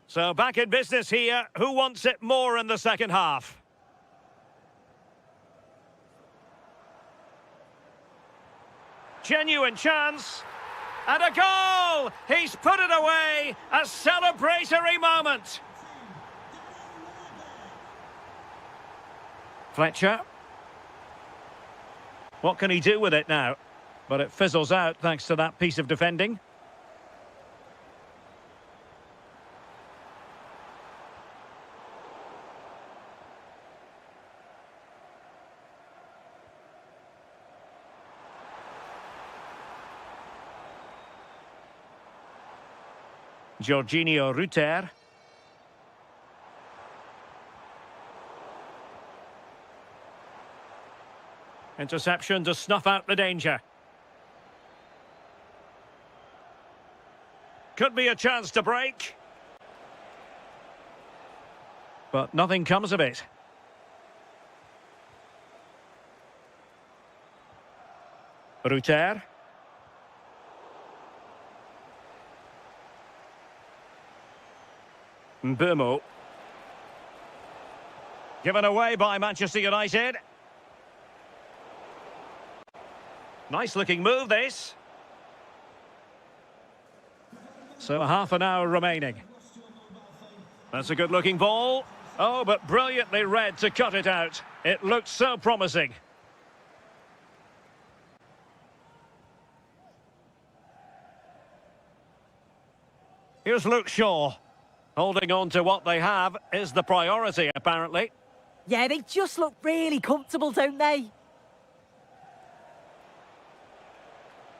So back in business here. Who wants it more in the second half? Genuine chance. And a goal! He's put it away. A celebratory moment. Fletcher. What can he do with it now? But it fizzles out thanks to that piece of defending. Jorginho Ruter. Interception to snuff out the danger. Could be a chance to break. But nothing comes of it. Ruter. Mbeumo. Given away by Manchester United. Nice looking move, this. So half an hour remaining. That's a good looking ball. Oh, but brilliantly read to cut it out. It looked so promising. Here's Luke Shaw. Holding on to what they have is the priority, apparently. Yeah, they just look really comfortable, don't they?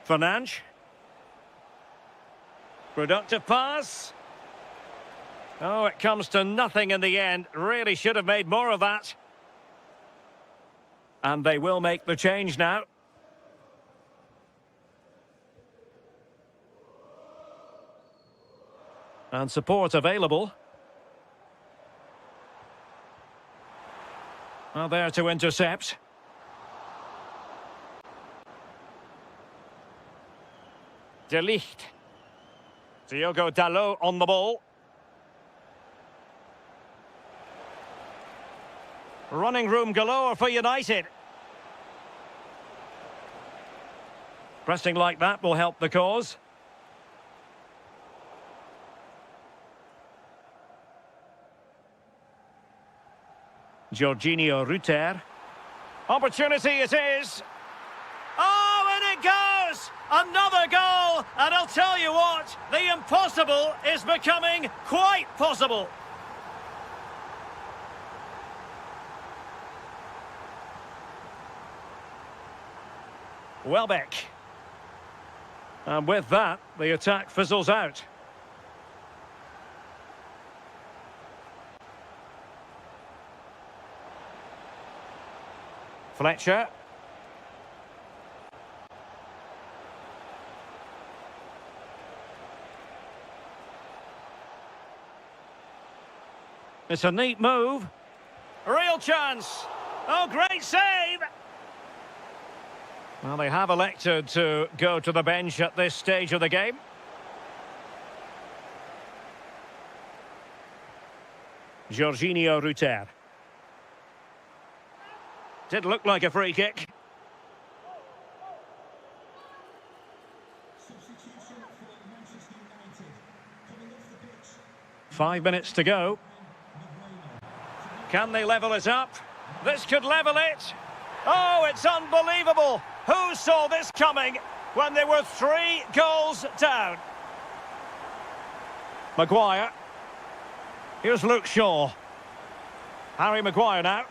Fernandes. Productive pass. Oh, it comes to nothing in the end. Really should have made more of that. And they will make the change now. And support available. Well, there to intercept. De Ligt. Diogo Dalot on the ball. Running room galore for United. Pressing like that will help the cause. Jorginho Ruter. Opportunity it is. Oh, and it goes! Another goal! And I'll tell you what, the impossible is becoming quite possible. Welbeck. And with that, the attack fizzles out. Fletcher. It's a neat move. Real chance. Oh, great save. Well, they have elected to go to the bench at this stage of the game. Jorginho Ruter. Did look like a free kick. Five minutes to go. Can they level it up? This could level it. Oh, it's unbelievable. Who saw this coming when they were 3 goals down? Maguire. Here's Luke Shaw. Harry Maguire now.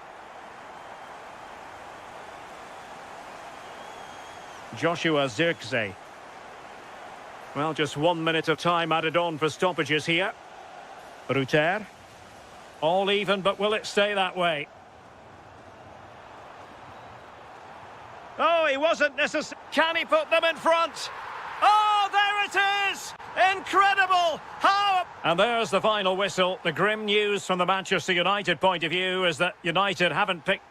Joshua Zirkzee. Well, just 1 minute of time added on for stoppages here. Ruter. All even, but will it stay that way? Oh, he wasn't necessary. Can he put them in front? Oh, there it is! Incredible! How? And there's the final whistle. The grim news from the Manchester United point of view is that United haven't picked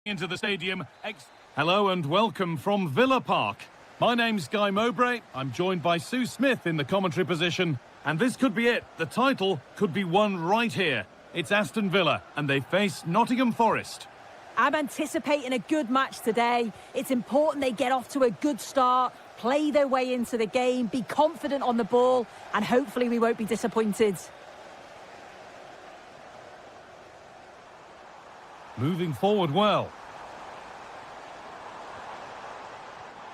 into the stadium. Hello and welcome from Villa Park. My name's Guy Mowbray. I'm joined by Sue Smith in the commentary position. And this could be it. The title could be won right here. It's Aston Villa and they face Nottingham Forest. I'm anticipating a good match today. It's important they get off to a good start, play their way into the game, be confident on the ball, and hopefully we won't be disappointed. Moving forward well.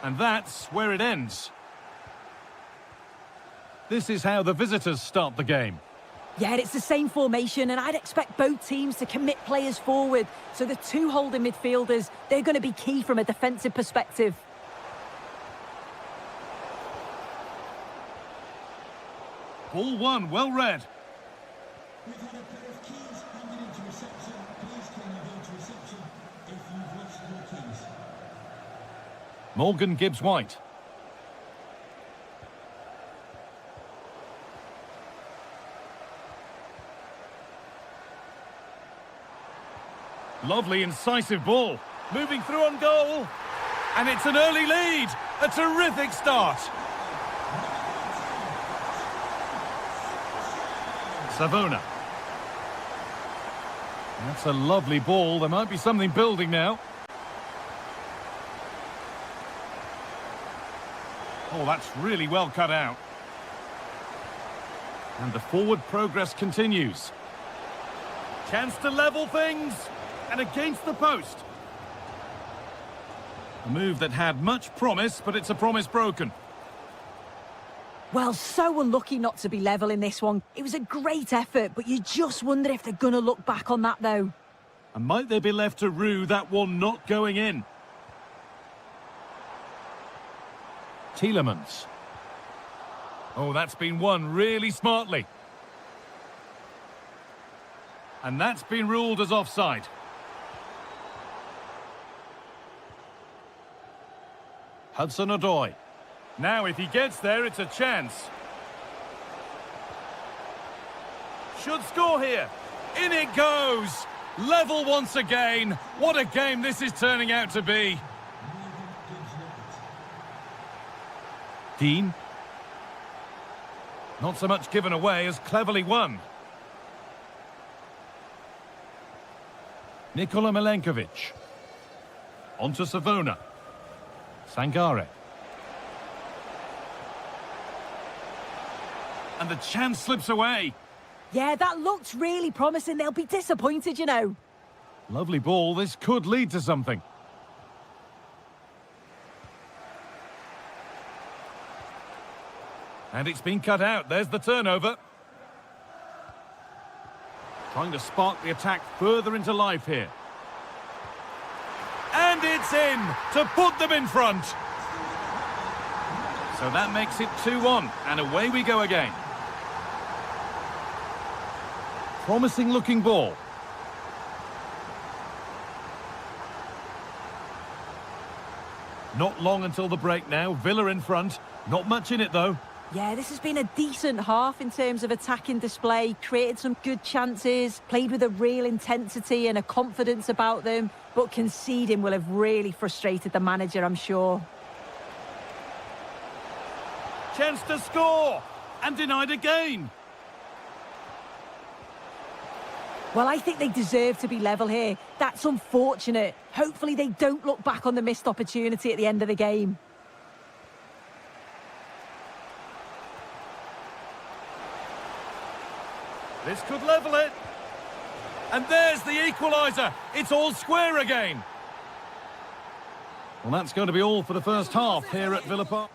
And that's where it ends. This is how the visitors start the game. Yeah, it's the same formation, and I'd expect both teams to commit players forward. So the two holding midfielders, they're going to be key from a defensive perspective. Ball one, well read. We've had a pair of keys handed into reception. Please can you go to reception if you've lost your keys? Morgan Gibbs-White. Lovely, incisive ball. Moving through on goal. And it's an early lead. A terrific start. Savona. That's a lovely ball. There might be something building now. Oh, that's really well cut out. And the forward progress continues. Chance to level things. And against the post. A move that had much promise, but it's a promise broken. Well, so unlucky not to be level in this one. It was a great effort, but you just wonder if they're going to look back on that, though. And might they be left to rue that one not going in? Tielemans. Oh, that's been won really smartly. And that's been ruled as offside. Hudson-Odoi. Now, if he gets there, it's a chance. Should score here. In it goes. Level once again. What a game this is turning out to be. Dean. Not so much given away as cleverly won. Nikola Milenkovic. On to Savona. Sangare. And the chance slips away. Yeah, that looked really promising. They'll be disappointed, you know. Lovely ball. This could lead to something. And it's been cut out. There's the turnover. Trying to spark the attack further into life here. And it's in to put them in front. So that makes it 2-1, and away we go again. Promising looking ball. Not long until the break now. Villa in front. Not much in it though. Yeah, this has been a decent half in terms of attacking display, created some good chances, played with a real intensity and a confidence about them, but conceding will have really frustrated the manager, I'm sure. Chance to score, and denied again. Well, I think they deserve to be level here. That's unfortunate. Hopefully they don't look back on the missed opportunity at the end of the game. This could level it. And there's the equaliser. It's all square again. Well, that's going to be all for the first half here at Villa Park.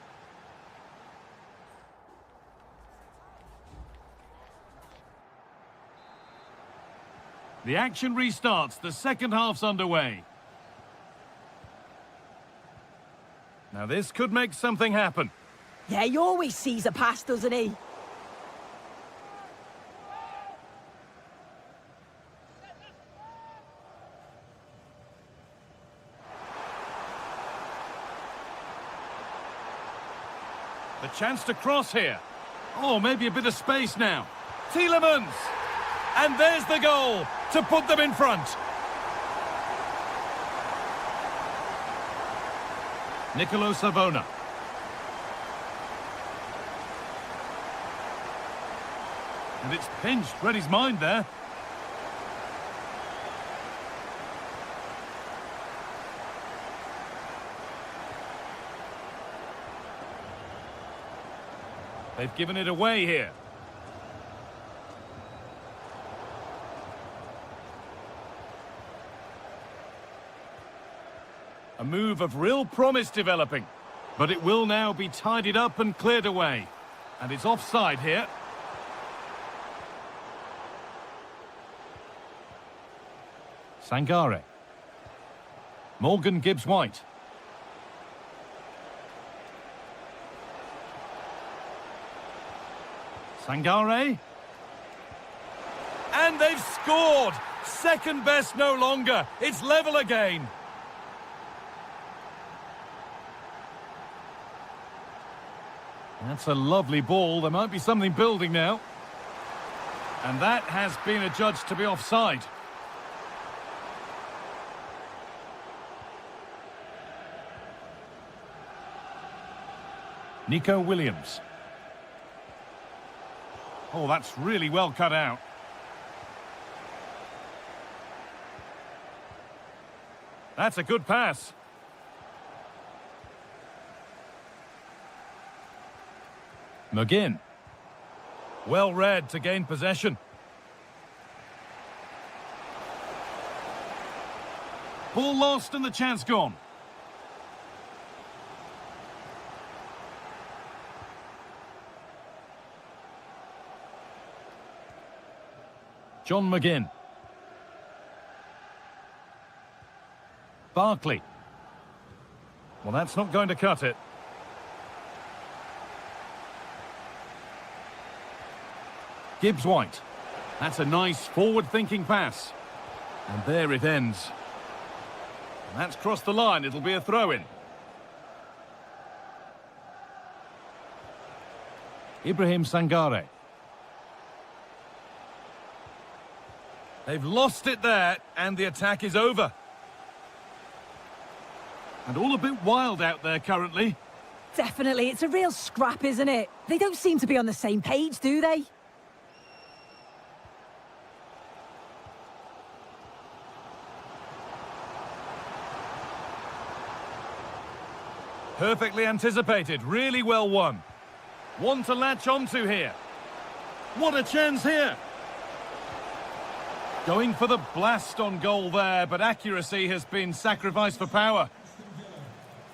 The action restarts. The second half's underway. Now this could make something happen. Yeah, he always sees a pass, doesn't he? The chance to cross here. Oh, maybe a bit of space now. Tielemans! And there's the goal to put them in front. Nicolo Savona. And it's pinched, read his mind there. They've given it away here. A move of real promise developing. But it will now be tidied up and cleared away. And it's offside here. Sangare. Morgan Gibbs-White. Sangare. And they've scored! Second best no longer. It's level again. That's a lovely ball. There might be something building now. And that has been adjudged to be offside. Nico Williams. Oh, that's really well cut out. That's a good pass. McGinn. Well read to gain possession. Ball lost and the chance gone. John McGinn. Barkley. Well, that's not going to cut it. Gibbs-White. That's a nice forward-thinking pass. And there it ends. And that's crossed the line. It'll be a throw-in. Ibrahim Sangare. They've lost it there, and the attack is over. And all a bit wild out there currently. Definitely, it's a real scrap, isn't it? They don't seem to be on the same page, do they? Perfectly anticipated, really well won. One to latch onto here. What a chance here! Going for the blast on goal there, but accuracy has been sacrificed for power.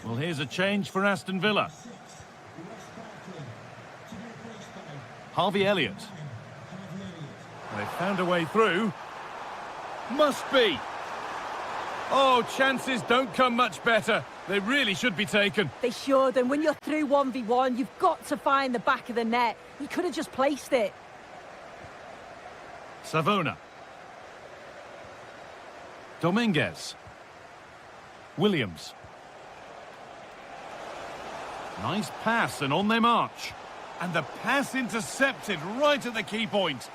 Well, here's a change for Aston Villa. Harvey Elliott. They've found a way through. Must be. Oh, chances don't come much better. They really should be taken. They should, and when you're through 1v1, you've got to find the back of the net. He could have just placed it. Savona. Dominguez. Williams. Nice pass, and on they march. And the pass intercepted right at the key point.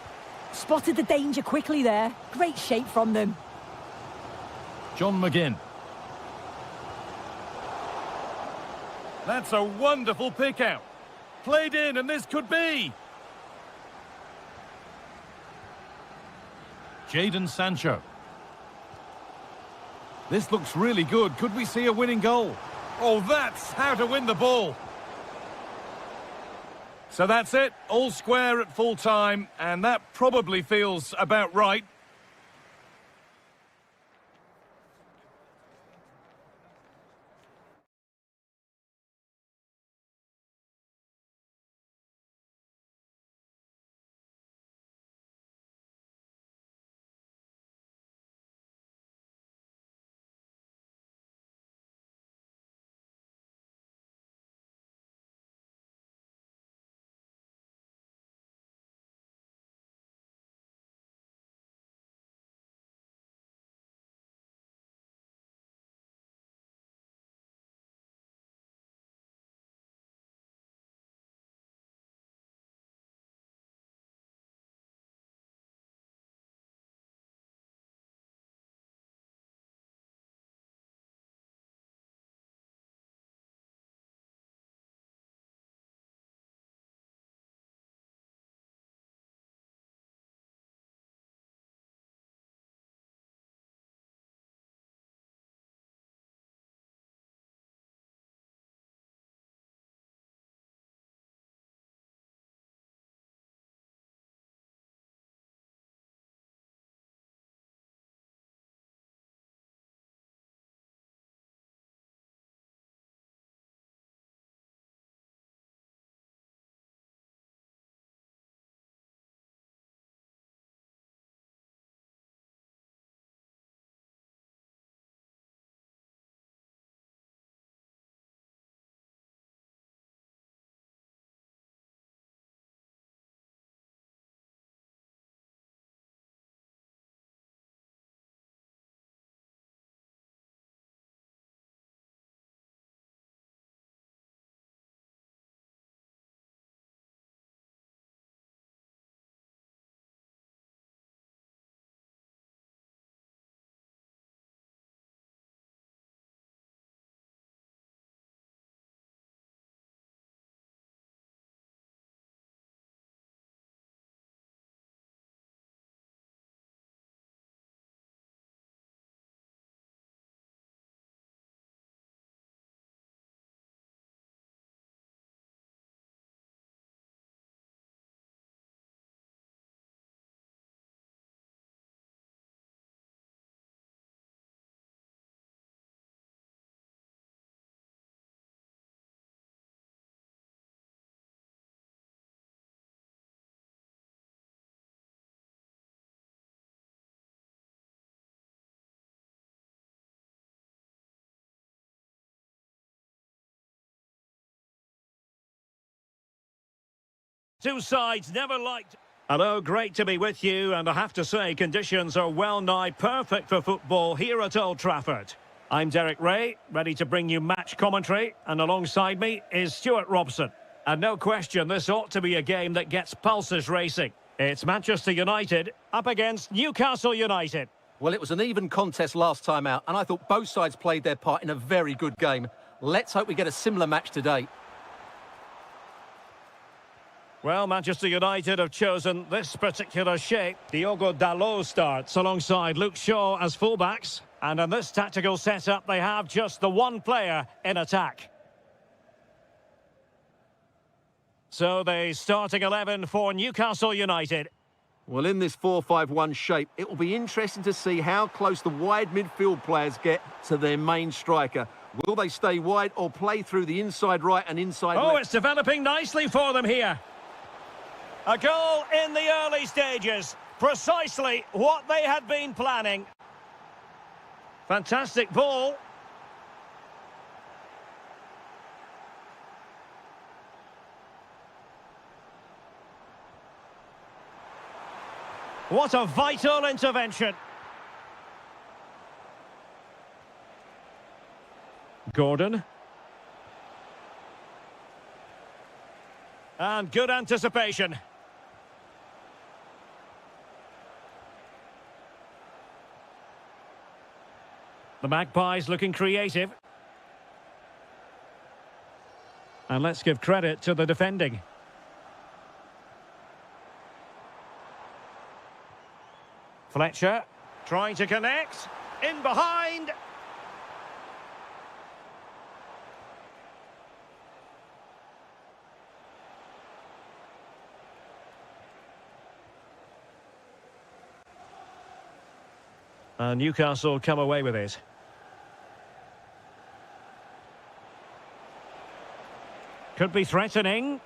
Spotted the danger quickly there. Great shape from them. John McGinn. That's a wonderful pick-out. Played in, and this could be. Jadon Sancho. This looks really good. Could we see a winning goal? Oh, that's how to win the ball. So that's it. All square at full time, and that probably feels about right. Two sides never liked... Hello, great to be with you, and I have to say conditions are well nigh perfect for football here at Old Trafford. I'm Derek Ray, ready to bring you match commentary, and alongside me is Stuart Robson. And no question, this ought to be a game that gets pulses racing. It's Manchester United up against Newcastle United. Well, it was an even contest last time out, and I thought both sides played their part in a very good game. Let's hope we get a similar match today. Well, Manchester United have chosen this particular shape. Diogo Dalot starts alongside Luke Shaw as fullbacks. And in this tactical setup, they have just the one player in attack. So the starting 11 for Newcastle United. Well, in this 4-5-1 shape, it will be interesting to see how close the wide midfield players get to their main striker. Will they stay wide or play through the inside right and inside left? Oh, it's developing nicely for them here. A goal in the early stages. Precisely what they had been planning. Fantastic ball. What a vital intervention. Gordon. And good anticipation. The Magpies looking creative. And let's give credit to the defending. Fletcher trying to connect. In behind. And Newcastle come away with it. Could be threatening.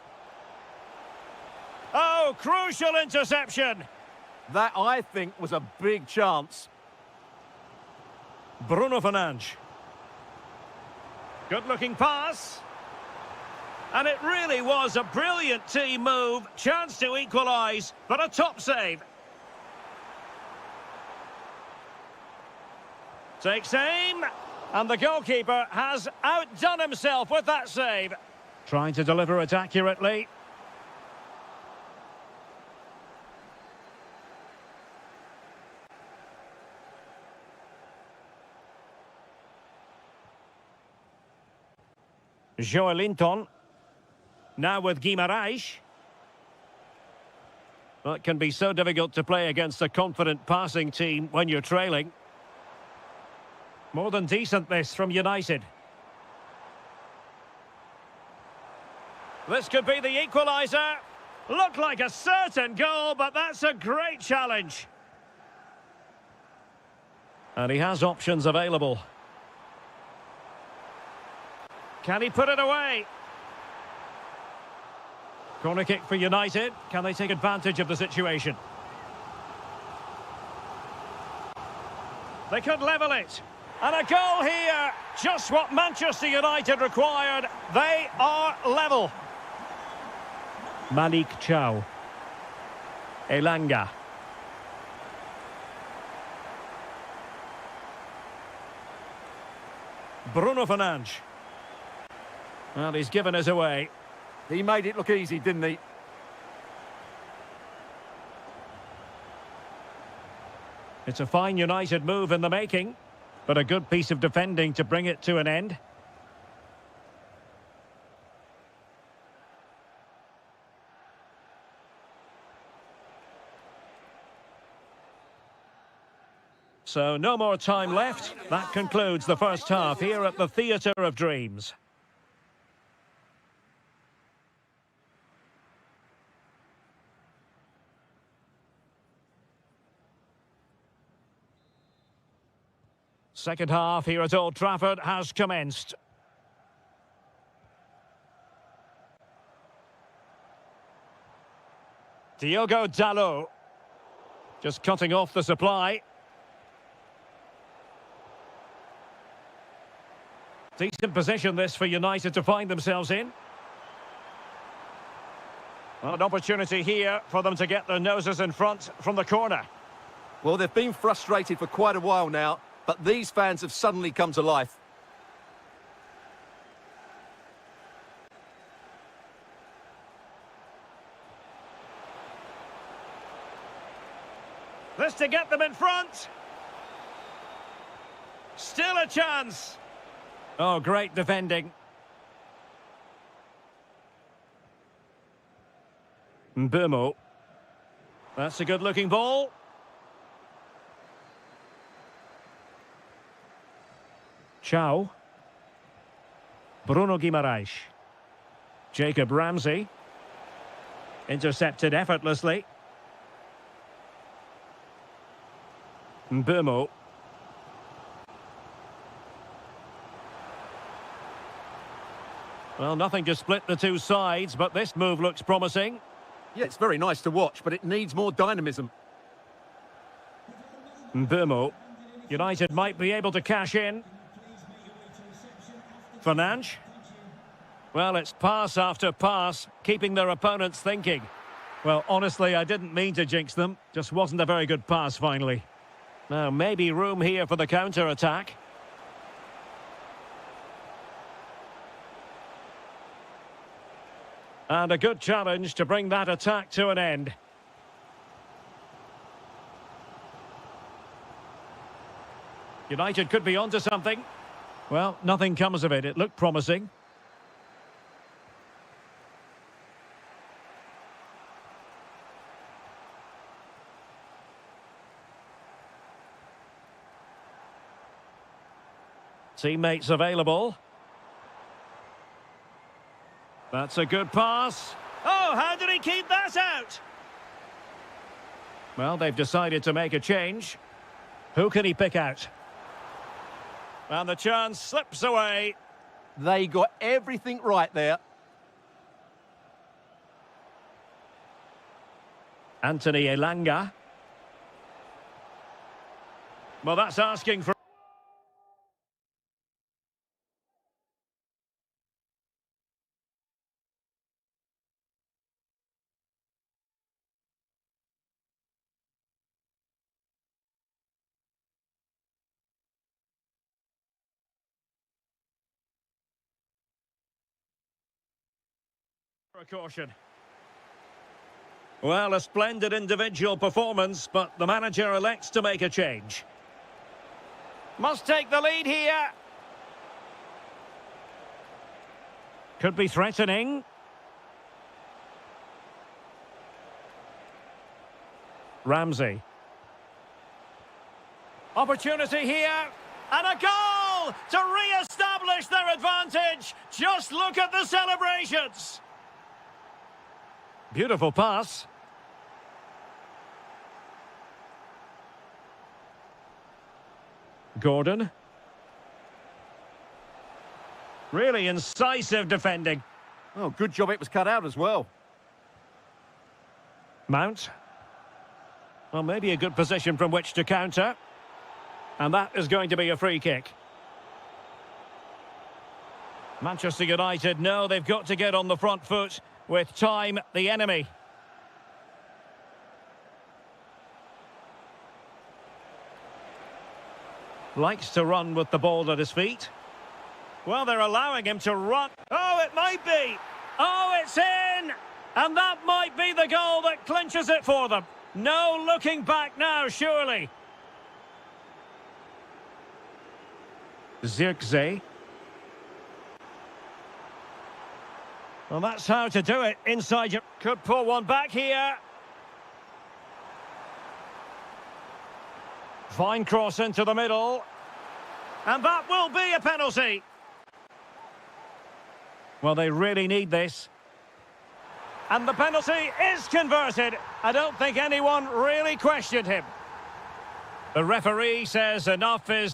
Oh, crucial interception. That, I think, was a big chance. Bruno Fernandes. Good-looking pass. And it really was a brilliant team move. Chance to equalise, but a top save. Takes aim. And the goalkeeper has outdone himself with that save. Trying to deliver it accurately. Joelinton. Now with Guimaraes. Well, it can be so difficult to play against a confident passing team when you're trailing. More than decent this from United. This could be the equaliser. Looked like a certain goal, but that's a great challenge. And he has options available. Can he put it away? Corner kick for United. Can they take advantage of the situation? They could level it. And a goal here. Just what Manchester United required. They are level. Malik Chow. Elanga. Bruno Fernandes. Well, he's given us away. He made it look easy, didn't he? It's a fine United move in the making, but a good piece of defending to bring it to an end. So no more time left. That concludes the first half here at the Theatre of Dreams. Second half here at Old Trafford has commenced. Diogo Dalot. Just cutting off the supply. Decent position this for United to find themselves in. Well, an opportunity here for them to get their noses in front from the corner. Well, they've been frustrated for quite a while now, but these fans have suddenly come to life. This to get them in front. Still a chance. Oh, great defending. Mbumo. That's a good-looking ball. Chow. Bruno Guimaraes. Jacob Ramsey. Intercepted effortlessly. Mbumo. Well, nothing to split the two sides, but this move looks promising. Yeah, it's very nice to watch, but it needs more dynamism. Mbumo. United might be able to cash in. Fernandes. Well, it's pass after pass, keeping their opponents thinking. Well, honestly, I didn't mean to jinx them. Just wasn't a very good pass, finally. Now, maybe room here for the counter-attack. And a good challenge to bring that attack to an end. United could be onto something. Well, nothing comes of it. It looked promising. Teammates available. That's a good pass. Oh, how did he keep that out? Well, they've decided to make a change. Who can he pick out? And the chance slips away. They got everything right there. Anthony Elanga. Well, that's asking for... a caution. Well, a splendid individual performance, but the manager elects to make a change. Must take the lead here. Could be threatening. Ramsey. Opportunity here. And a goal to re-establish their advantage. Just look at the celebrations. Beautiful pass. Gordon. Really incisive defending. Oh, good job it was cut out as well. Mount. Well, maybe a good position from which to counter. And that is going to be a free kick. Manchester United know they've got to get on the front foot with time the enemy. Likes to run with the ball at his feet. Well, they're allowing him to run. Oh, it might be. Oh, it's in. And that might be the goal that clinches it for them. No looking back now, surely. Zirkzee. Well, that's how to do it. Inside your... Could pull one back here. Fine cross into the middle. And that will be a penalty. Well, they really need this. And the penalty is converted. I don't think anyone really questioned him. The referee says enough is...